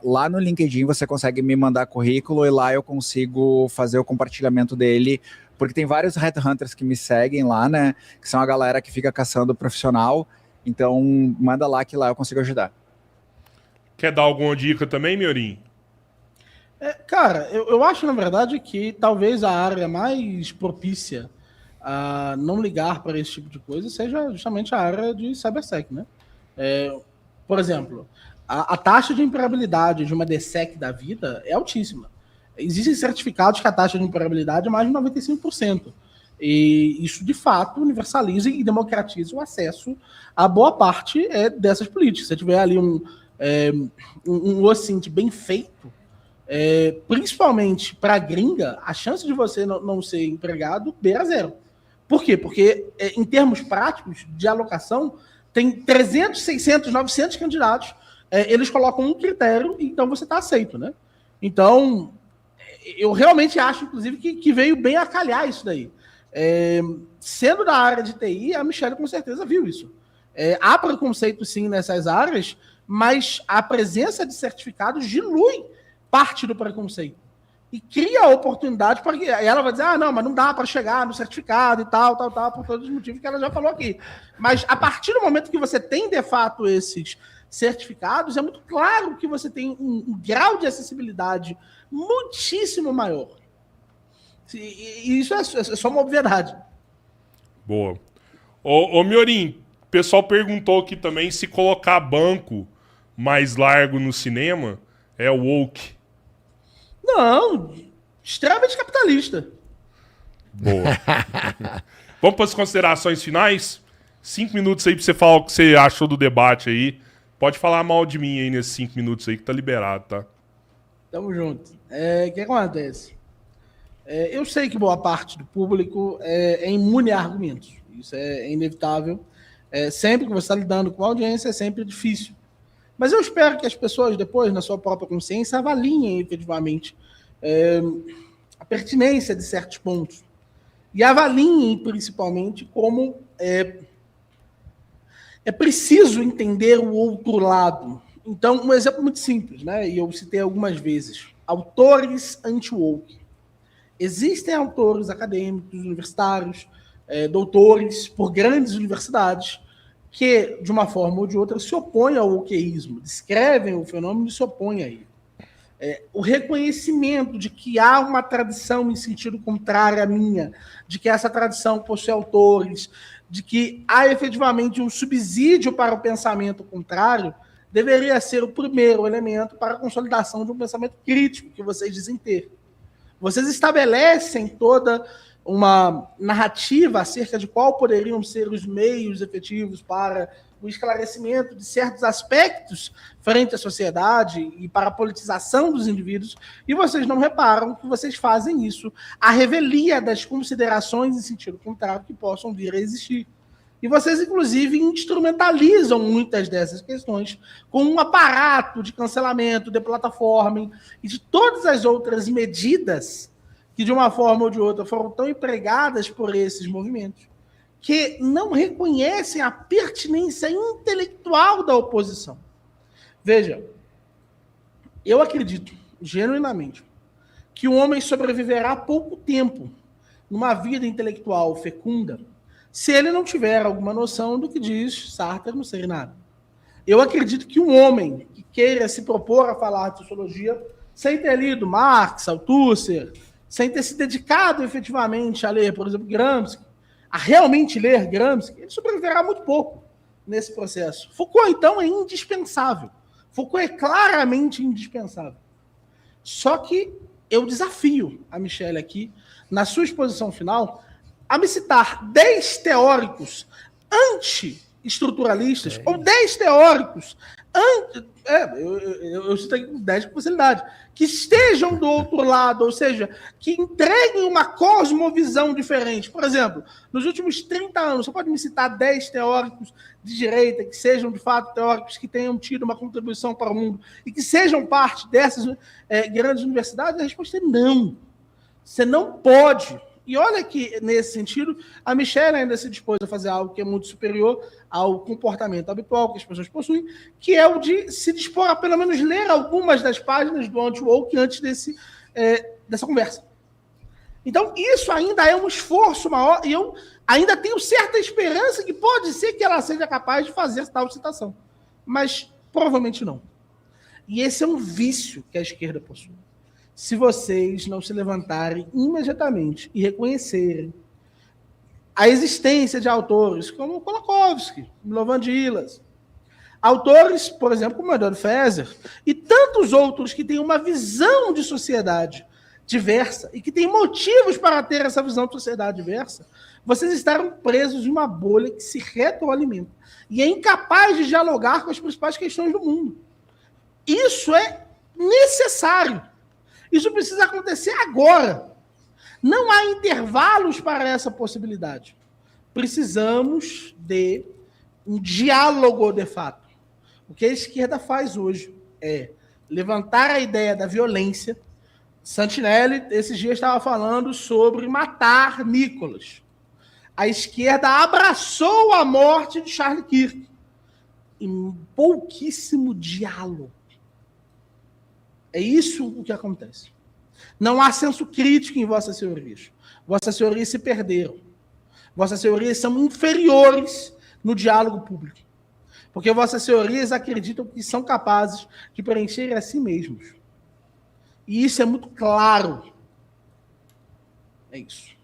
Speaker 4: lá no LinkedIn você consegue me mandar currículo e lá eu consigo fazer o compartilhamento dele, porque tem vários headhunters que me seguem lá, né? Que são a galera que fica caçando profissional. Então, manda lá que lá eu consigo ajudar.
Speaker 1: Quer dar alguma dica também, Miorim?
Speaker 3: Cara, eu acho, na verdade, que talvez a área mais propícia a não ligar para esse tipo de coisa seja justamente a área de cybersec, né? Por exemplo, a taxa de empregabilidade de uma DSEC da vida é altíssima. Existem certificados que a taxa de empregabilidade é mais de 95%. E isso, de fato, universaliza e democratiza o acesso a boa parte dessas políticas. Se tiver ali um OSINT bem feito, principalmente para a gringa, a chance de você não ser empregado beira zero. Por quê? Porque, em termos práticos de alocação, tem 300, 600, 900 candidatos, eles colocam um critério, então você está aceito, né? Então, eu realmente acho, inclusive, que veio bem a calhar isso daí. Sendo da área de TI, a Michelle com certeza viu isso. Há preconceito, sim, nessas áreas, mas a presença de certificados dilui parte do preconceito e cria a oportunidade para que ela vai dizer, não, mas não dá para chegar no certificado e tal, por todos os motivos que ela já falou aqui. Mas a partir do momento que você tem, de fato, esses certificados, é muito claro que você tem um grau de acessibilidade muitíssimo maior. E isso é só uma obviedade.
Speaker 1: Boa. Ô Miorim, o pessoal perguntou aqui também se colocar banco mais largo no cinema é woke.
Speaker 3: Não, extremamente capitalista.
Speaker 1: Boa. Vamos para as considerações finais? 5 minutos aí para você falar o que você achou do debate aí. Pode falar mal de mim aí nesses 5 minutos aí que tá liberado, tá?
Speaker 3: Tamo junto. O que acontece? Eu sei que boa parte do público é imune a argumentos. Isso é inevitável. Sempre que você está lidando com a audiência, é sempre difícil. Mas eu espero que as pessoas, depois, na sua própria consciência, avaliem efetivamente a pertinência de certos pontos. E avaliem, principalmente, como é preciso entender o outro lado. Então, um exemplo muito simples, né? E eu citei algumas vezes. Autores anti-woke. Existem autores acadêmicos, universitários, doutores por grandes universidades, que, de uma forma ou de outra, se opõem ao wokeísmo, descrevem o fenômeno e se opõem a ele. O reconhecimento de que há uma tradição em sentido contrário à minha, de que essa tradição possui autores, de que há efetivamente um subsídio para o pensamento contrário, deveria ser o primeiro elemento para a consolidação de um pensamento crítico que vocês dizem ter. Vocês estabelecem toda uma narrativa acerca de qual poderiam ser os meios efetivos para o esclarecimento de certos aspectos frente à sociedade e para a politização dos indivíduos, e vocês não reparam que vocês fazem isso à revelia das considerações em sentido contrário que possam vir a existir. E vocês, inclusive, instrumentalizam muitas dessas questões com um aparato de cancelamento, de plataforma e de todas as outras medidas que, de uma forma ou de outra, foram tão empregadas por esses movimentos, que não reconhecem a pertinência intelectual da oposição. Veja, eu acredito, genuinamente, que o homem sobreviverá pouco tempo numa vida intelectual fecunda se ele não tiver alguma noção do que diz Sartre no Ser e Nada. Eu acredito que um homem que queira se propor a falar de sociologia sem ter lido Marx, Althusser, sem ter se dedicado efetivamente a ler, por exemplo, Gramsci, a realmente ler Gramsci, ele sobreviverá muito pouco nesse processo. Foucault, então, é indispensável. Foucault é claramente indispensável. Só que eu desafio a Michelle aqui, na sua exposição final, a me citar 10 teóricos anti-estruturalistas, ou 10 teóricos eu citei 10 com facilidade, que estejam do outro lado, ou seja, que entreguem uma cosmovisão diferente. Por exemplo, nos últimos 30 anos, você pode me citar 10 teóricos de direita que sejam, de fato, teóricos que tenham tido uma contribuição para o mundo e que sejam parte dessas grandes universidades? A resposta é não. Você não pode. E olha que, nesse sentido, a Michelle ainda se dispôs a fazer algo que é muito superior ao comportamento habitual que as pessoas possuem, que é o de se dispor a, pelo menos, ler algumas das páginas do Anti-Woke antes dessa conversa. Então, isso ainda é um esforço maior, e eu ainda tenho certa esperança que pode ser que ela seja capaz de fazer tal citação. Mas, provavelmente, não. E esse é um vício que a esquerda possui. Se vocês não se levantarem imediatamente e reconhecerem a existência de autores como Kolakowski, Milovan Dilas, autores, por exemplo, como Eduardo Feser, e tantos outros que têm uma visão de sociedade diversa e que têm motivos para ter essa visão de sociedade diversa, vocês estarão presos em uma bolha que se retroalimenta e é incapaz de dialogar com as principais questões do mundo. Isso é necessário. Isso precisa acontecer agora. Não há intervalos para essa possibilidade. Precisamos de um diálogo de fato. O que a esquerda faz hoje é levantar a ideia da violência. Santinelli, esses dias, estava falando sobre matar Nicolas. A esquerda abraçou a morte de Charlie Kirk. Em pouquíssimo diálogo. É isso o que acontece. Não há senso crítico em Vossas Senhorias. Vossas Senhorias se perderam. Vossas Senhorias são inferiores no diálogo público. Porque Vossas Senhorias acreditam que são capazes de preencher a si mesmos. E isso é muito claro. É isso.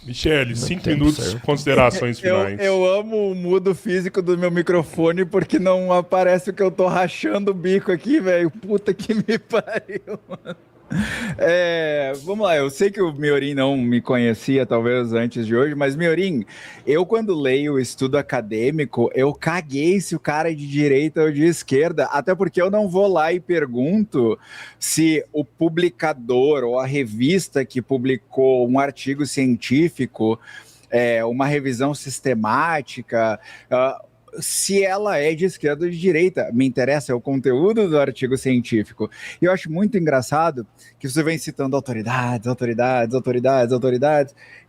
Speaker 1: Michele, 5 minutos, considerações finais.
Speaker 4: Eu amo o mudo físico do meu microfone porque não aparece o que eu tô rachando o bico aqui, velho. Puta que me pariu, mano. Vamos lá, eu sei que o Miorim não me conhecia talvez antes de hoje, mas Miorim, eu quando leio estudo acadêmico, eu caguei se o cara é de direita ou de esquerda, até porque eu não vou lá e pergunto se o publicador ou a revista que publicou um artigo científico, uma revisão sistemática, se ela é de esquerda ou de direita. Me interessa o conteúdo do artigo científico. E eu acho muito engraçado que você vem citando autoridades.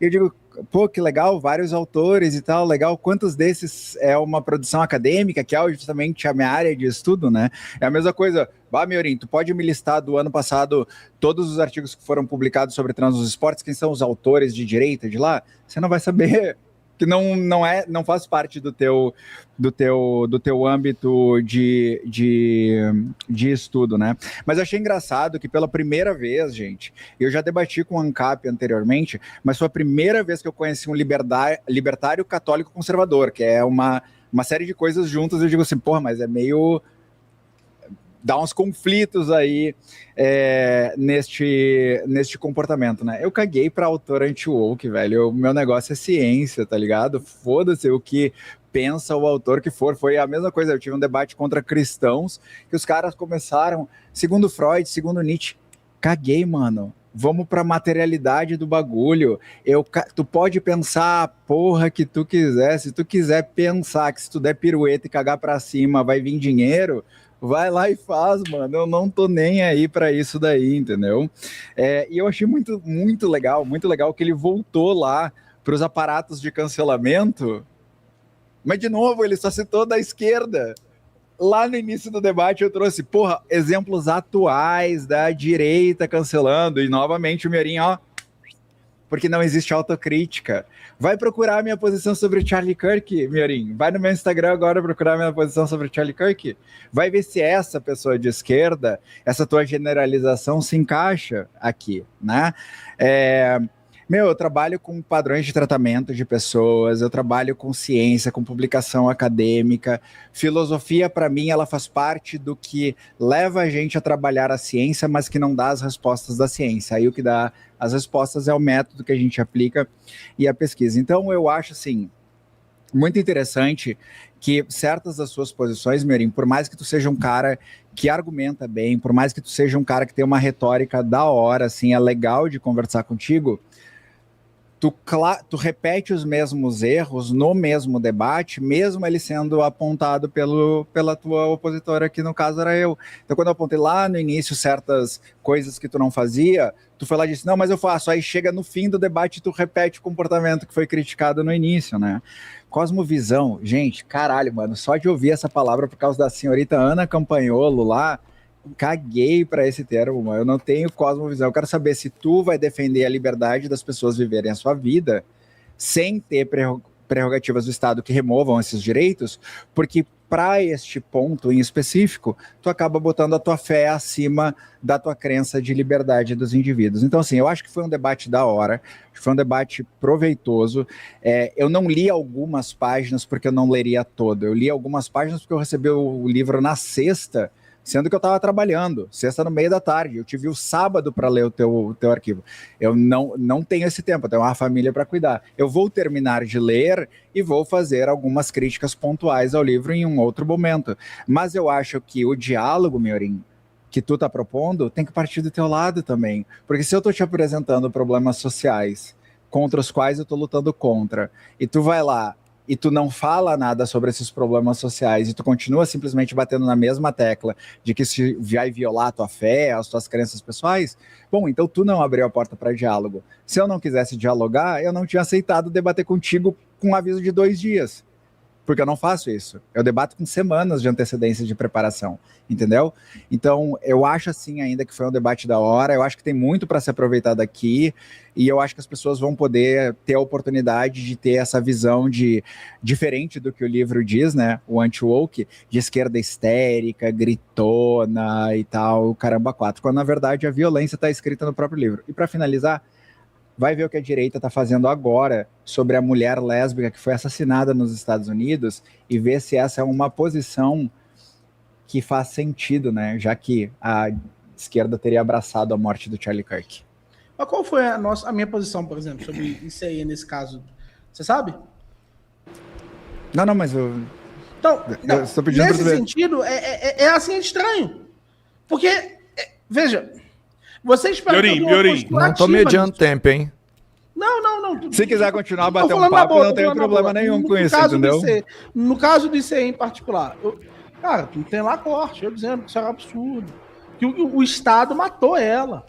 Speaker 4: E eu digo, pô, que legal, vários autores e tal, legal. Quantos desses é uma produção acadêmica, que é justamente a minha área de estudo, né? É a mesma coisa. Miorim, tu pode me listar do ano passado todos os artigos que foram publicados sobre trans nos esportes? Quem são os autores de direita de lá? Você não vai saber, que não faz parte do teu âmbito de estudo, né? Mas eu achei engraçado que pela primeira vez, gente, eu já debati com o ANCAP anteriormente, mas foi a primeira vez que eu conheci um libertário católico conservador, que é uma série de coisas juntas. Eu digo assim, porra, mas é meio... dá uns conflitos aí neste comportamento, né? Eu caguei pra autor anti-woke, velho. O meu negócio é ciência, tá ligado? Foda-se o que pensa o autor que for. Foi a mesma coisa. Eu tive um debate contra cristãos, que os caras começaram, segundo Freud, segundo Nietzsche. Caguei, mano. Vamos pra materialidade do bagulho. Tu pode pensar a porra que tu quiser. Se tu quiser pensar que se tu der pirueta e cagar pra cima vai vir dinheiro... vai lá e faz, mano. Eu não tô nem aí pra isso daí, entendeu? E eu achei muito, muito legal que ele voltou lá pros aparatos de cancelamento, mas de novo, ele só citou da esquerda. Lá no início do debate eu trouxe, porra, exemplos atuais da direita cancelando, e novamente o Miorim, ó, porque não existe autocrítica. Vai procurar a minha posição sobre o Charlie Kirk, Miorim. Vai no meu Instagram agora procurar a minha posição sobre o Charlie Kirk. Vai ver se essa pessoa de esquerda, essa tua generalização se encaixa aqui, né? Meu, eu trabalho com padrões de tratamento de pessoas, eu trabalho com ciência, com publicação acadêmica. Filosofia, para mim, ela faz parte do que leva a gente a trabalhar a ciência, mas que não dá as respostas da ciência. Aí o que dá as respostas é o método que a gente aplica e a pesquisa. Então, eu acho, assim, muito interessante que certas das suas posições, Miorim, por mais que tu seja um cara que argumenta bem, por mais que tu seja um cara que tem uma retórica da hora, assim, é legal de conversar contigo, tu repete os mesmos erros no mesmo debate, mesmo ele sendo apontado pela tua opositora, que no caso era eu. Então, quando eu apontei lá no início certas coisas que tu não fazia, tu foi lá e disse, não, mas eu faço. Aí chega no fim do debate e tu repete o comportamento que foi criticado no início, né? Cosmovisão, gente, caralho, mano, só de ouvir essa palavra por causa da senhorita Ana Campagnolo lá, caguei para esse termo, mano. Eu não tenho cosmovisão. Eu quero saber se tu vai defender a liberdade das pessoas viverem a sua vida sem ter prerrogativas do Estado que removam esses direitos, porque para este ponto em específico, tu acaba botando a tua fé acima da tua crença de liberdade dos indivíduos. Então, assim, eu acho que foi um debate da hora, foi um debate proveitoso. Eu não li algumas páginas porque eu não leria todo. Eu li algumas páginas porque eu recebi o livro na sexta, sendo que eu estava trabalhando, sexta no meio da tarde. Eu tive o sábado para ler o teu arquivo. Eu não tenho esse tempo, eu tenho uma família para cuidar. Eu vou terminar de ler e vou fazer algumas críticas pontuais ao livro em um outro momento. Mas eu acho que o diálogo, Miorim, que tu tá propondo, tem que partir do teu lado também. Porque se eu tô te apresentando problemas sociais contra os quais eu tô lutando contra, e tu vai lá e tu não fala nada sobre esses problemas sociais, e tu continua simplesmente batendo na mesma tecla de que isso vai violar a tua fé, as tuas crenças pessoais, bom, então tu não abriu a porta para diálogo. Se eu não quisesse dialogar, eu não tinha aceitado debater contigo com um aviso de 2 dias. Porque eu não faço isso. Eu debato com semanas de antecedência de preparação, entendeu? Então, eu acho assim ainda que foi um debate da hora, eu acho que tem muito para ser aproveitado aqui, e eu acho que as pessoas vão poder ter a oportunidade de ter essa visão diferente do que o livro diz, né? O anti-woke, de esquerda histérica, gritona e tal, caramba quatro, quando na verdade a violência está escrita no próprio livro. E para finalizar, vai ver o que a direita está fazendo agora sobre a mulher lésbica que foi assassinada nos Estados Unidos e ver se essa é uma posição que faz sentido, né? Já que a esquerda teria abraçado a morte do Charlie Kirk.
Speaker 3: Mas qual foi a minha posição, por exemplo, sobre isso aí nesse caso? Você sabe?
Speaker 4: Não, mas eu...
Speaker 3: Então,
Speaker 4: eu estou pedindo
Speaker 3: nesse
Speaker 4: pra
Speaker 3: sentido, assim, estranho. Porque, veja... Vocês
Speaker 1: Miorim,
Speaker 2: não tô mediando tempo, hein?
Speaker 3: Não.
Speaker 4: Se quiser continuar a bater um papo, não tenho problema nenhum com isso, entendeu?
Speaker 3: No caso do ICE em particular, cara, não tem lá corte, eu dizendo que isso era um absurdo. Que o Estado matou ela.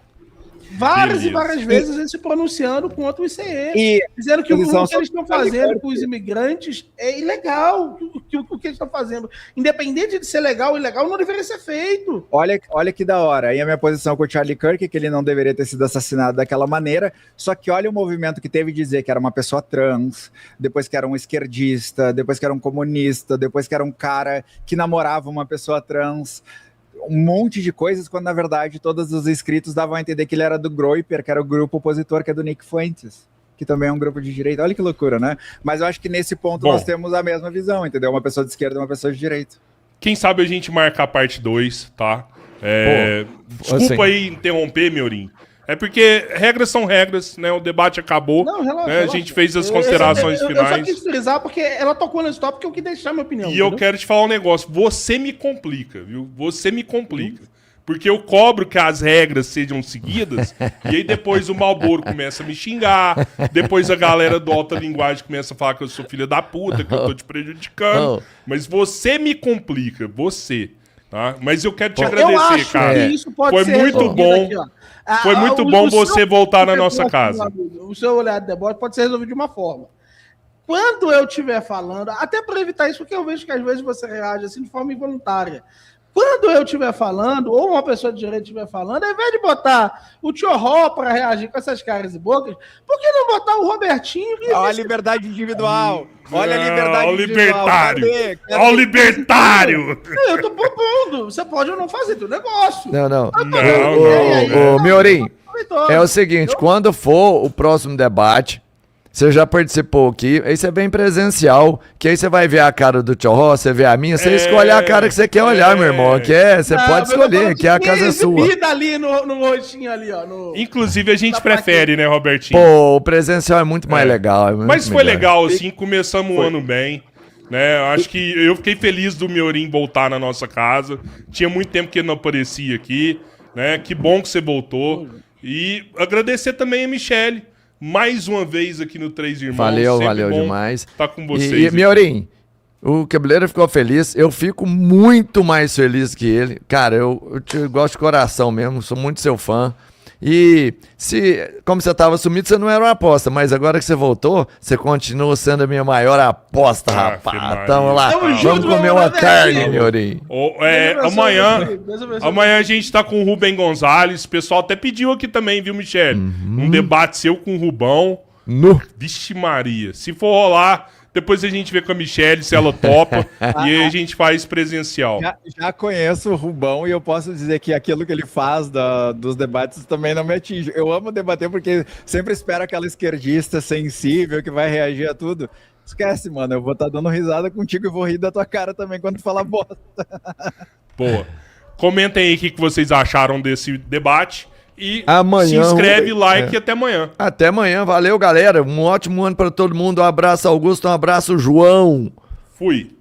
Speaker 3: Várias e várias vezes eles se pronunciando contra o ICE. Dizendo que o que eles estão fazendo com os imigrantes é ilegal. O que eles estão fazendo, independente de ser legal ou ilegal, não deveria ser feito.
Speaker 4: Olha que da hora. Aí a minha posição com o Charlie Kirk, que ele não deveria ter sido assassinado daquela maneira. Só que olha o movimento que teve de dizer que era uma pessoa trans, depois que era um esquerdista, depois que era um comunista, depois que era um cara que namorava uma pessoa trans. Um monte de coisas, quando na verdade todos os inscritos davam a entender que ele era do Groyper, que era o grupo opositor, que é do Nick Fuentes, que também é um grupo de direita. Olha que loucura, né? Mas eu acho que nesse ponto nós temos a mesma visão, entendeu? Uma pessoa de esquerda e uma pessoa de direita.
Speaker 1: Quem sabe a gente marcar a parte 2, tá? Desculpa assim aí interromper, Miorim. É porque regras são regras, né? O debate acabou.
Speaker 3: Não, relaxa,
Speaker 1: né? A gente fez as considerações finais.
Speaker 3: Eu só quis frisar porque ela tocou nesse tópico que eu quis deixar minha opinião.
Speaker 1: E entendeu? Eu quero te falar um negócio. Você me complica, viu? Você me complica. Porque eu cobro que as regras sejam seguidas, e aí depois o Malboro começa a me xingar, depois a galera do Alta Linguagem começa a falar que eu sou filha da puta, que eu tô te prejudicando. Mas você me complica, você. Tá? Mas eu quero te agradecer, cara.
Speaker 3: Isso pode
Speaker 1: Foi
Speaker 3: ser
Speaker 1: muito bom.
Speaker 3: Aqui,
Speaker 1: foi muito bom você voltar na nossa casa.
Speaker 3: O seu olhar de deboche pode ser resolvido de uma forma. Quando eu estiver falando, até para evitar isso, porque eu vejo que às vezes você reage assim de forma involuntária. Quando eu estiver falando, ou uma pessoa de direita estiver falando, ao invés de botar o tio Ró para reagir com essas caras e bocas, por que não botar o Robertinho?
Speaker 4: Olha a liberdade individual. Olha a liberdade individual.
Speaker 1: Olha o libertário.
Speaker 3: Eu tô propondo. Você pode ou não fazer teu negócio.
Speaker 2: Não. Ô, Miorim,
Speaker 3: respeitosa.
Speaker 2: É o seguinte, quando for o próximo debate, você já participou aqui, aí você vem presencial, que aí você vai ver a cara do Tchorró, você vê a minha, você escolhe a cara que você quer olhar, meu irmão. Que você pode escolher, que a casa é sua.
Speaker 3: Ali no rostinho ali, ó.
Speaker 1: Inclusive, a gente prefere, né, Robertinho?
Speaker 2: Pô, o presencial é muito mais legal.
Speaker 1: Mas foi legal, assim, começamos o ano bem. Né? Acho que eu fiquei feliz do Miorim voltar na nossa casa. Tinha muito tempo que ele não aparecia aqui. Né? Que bom que você voltou. E agradecer também a Michele. Mais uma vez aqui no Três Irmãos.
Speaker 2: Valeu
Speaker 1: Sempre bom
Speaker 2: demais.
Speaker 1: Tá com vocês.
Speaker 2: E Miorim, o Cabeleira ficou feliz. Eu fico muito mais feliz que ele. Cara, eu te gosto de coração mesmo. Sou muito seu fã. E como você estava sumido, você não era uma aposta, mas agora que você voltou, você continua sendo a minha maior aposta, rapaz. Tamo lá. Vamos comer uma carne, Miorim.
Speaker 1: Amanhã a gente tá com o Rubem Gonzalez. O pessoal até pediu aqui também, viu, Michele? Um debate seu com o Rubão. Vixe Maria. Se for rolar, depois a gente vê com a Michele se ela topa. E aí a gente faz presencial.
Speaker 4: Já conheço o Rubão e eu posso dizer que aquilo que ele faz dos debates também não me atinge. Eu amo debater porque sempre espero aquela esquerdista sensível que vai reagir a tudo. Esquece, mano. Eu vou estar dando risada contigo e vou rir da tua cara também quando falar bosta.
Speaker 1: Boa. Comentem aí o que vocês acharam desse debate. E
Speaker 2: amanhã,
Speaker 1: se inscreve, like e até amanhã.
Speaker 2: Até amanhã. Valeu, galera. Um ótimo ano para todo mundo. Um abraço, Augusto. Um abraço, João.
Speaker 1: Fui.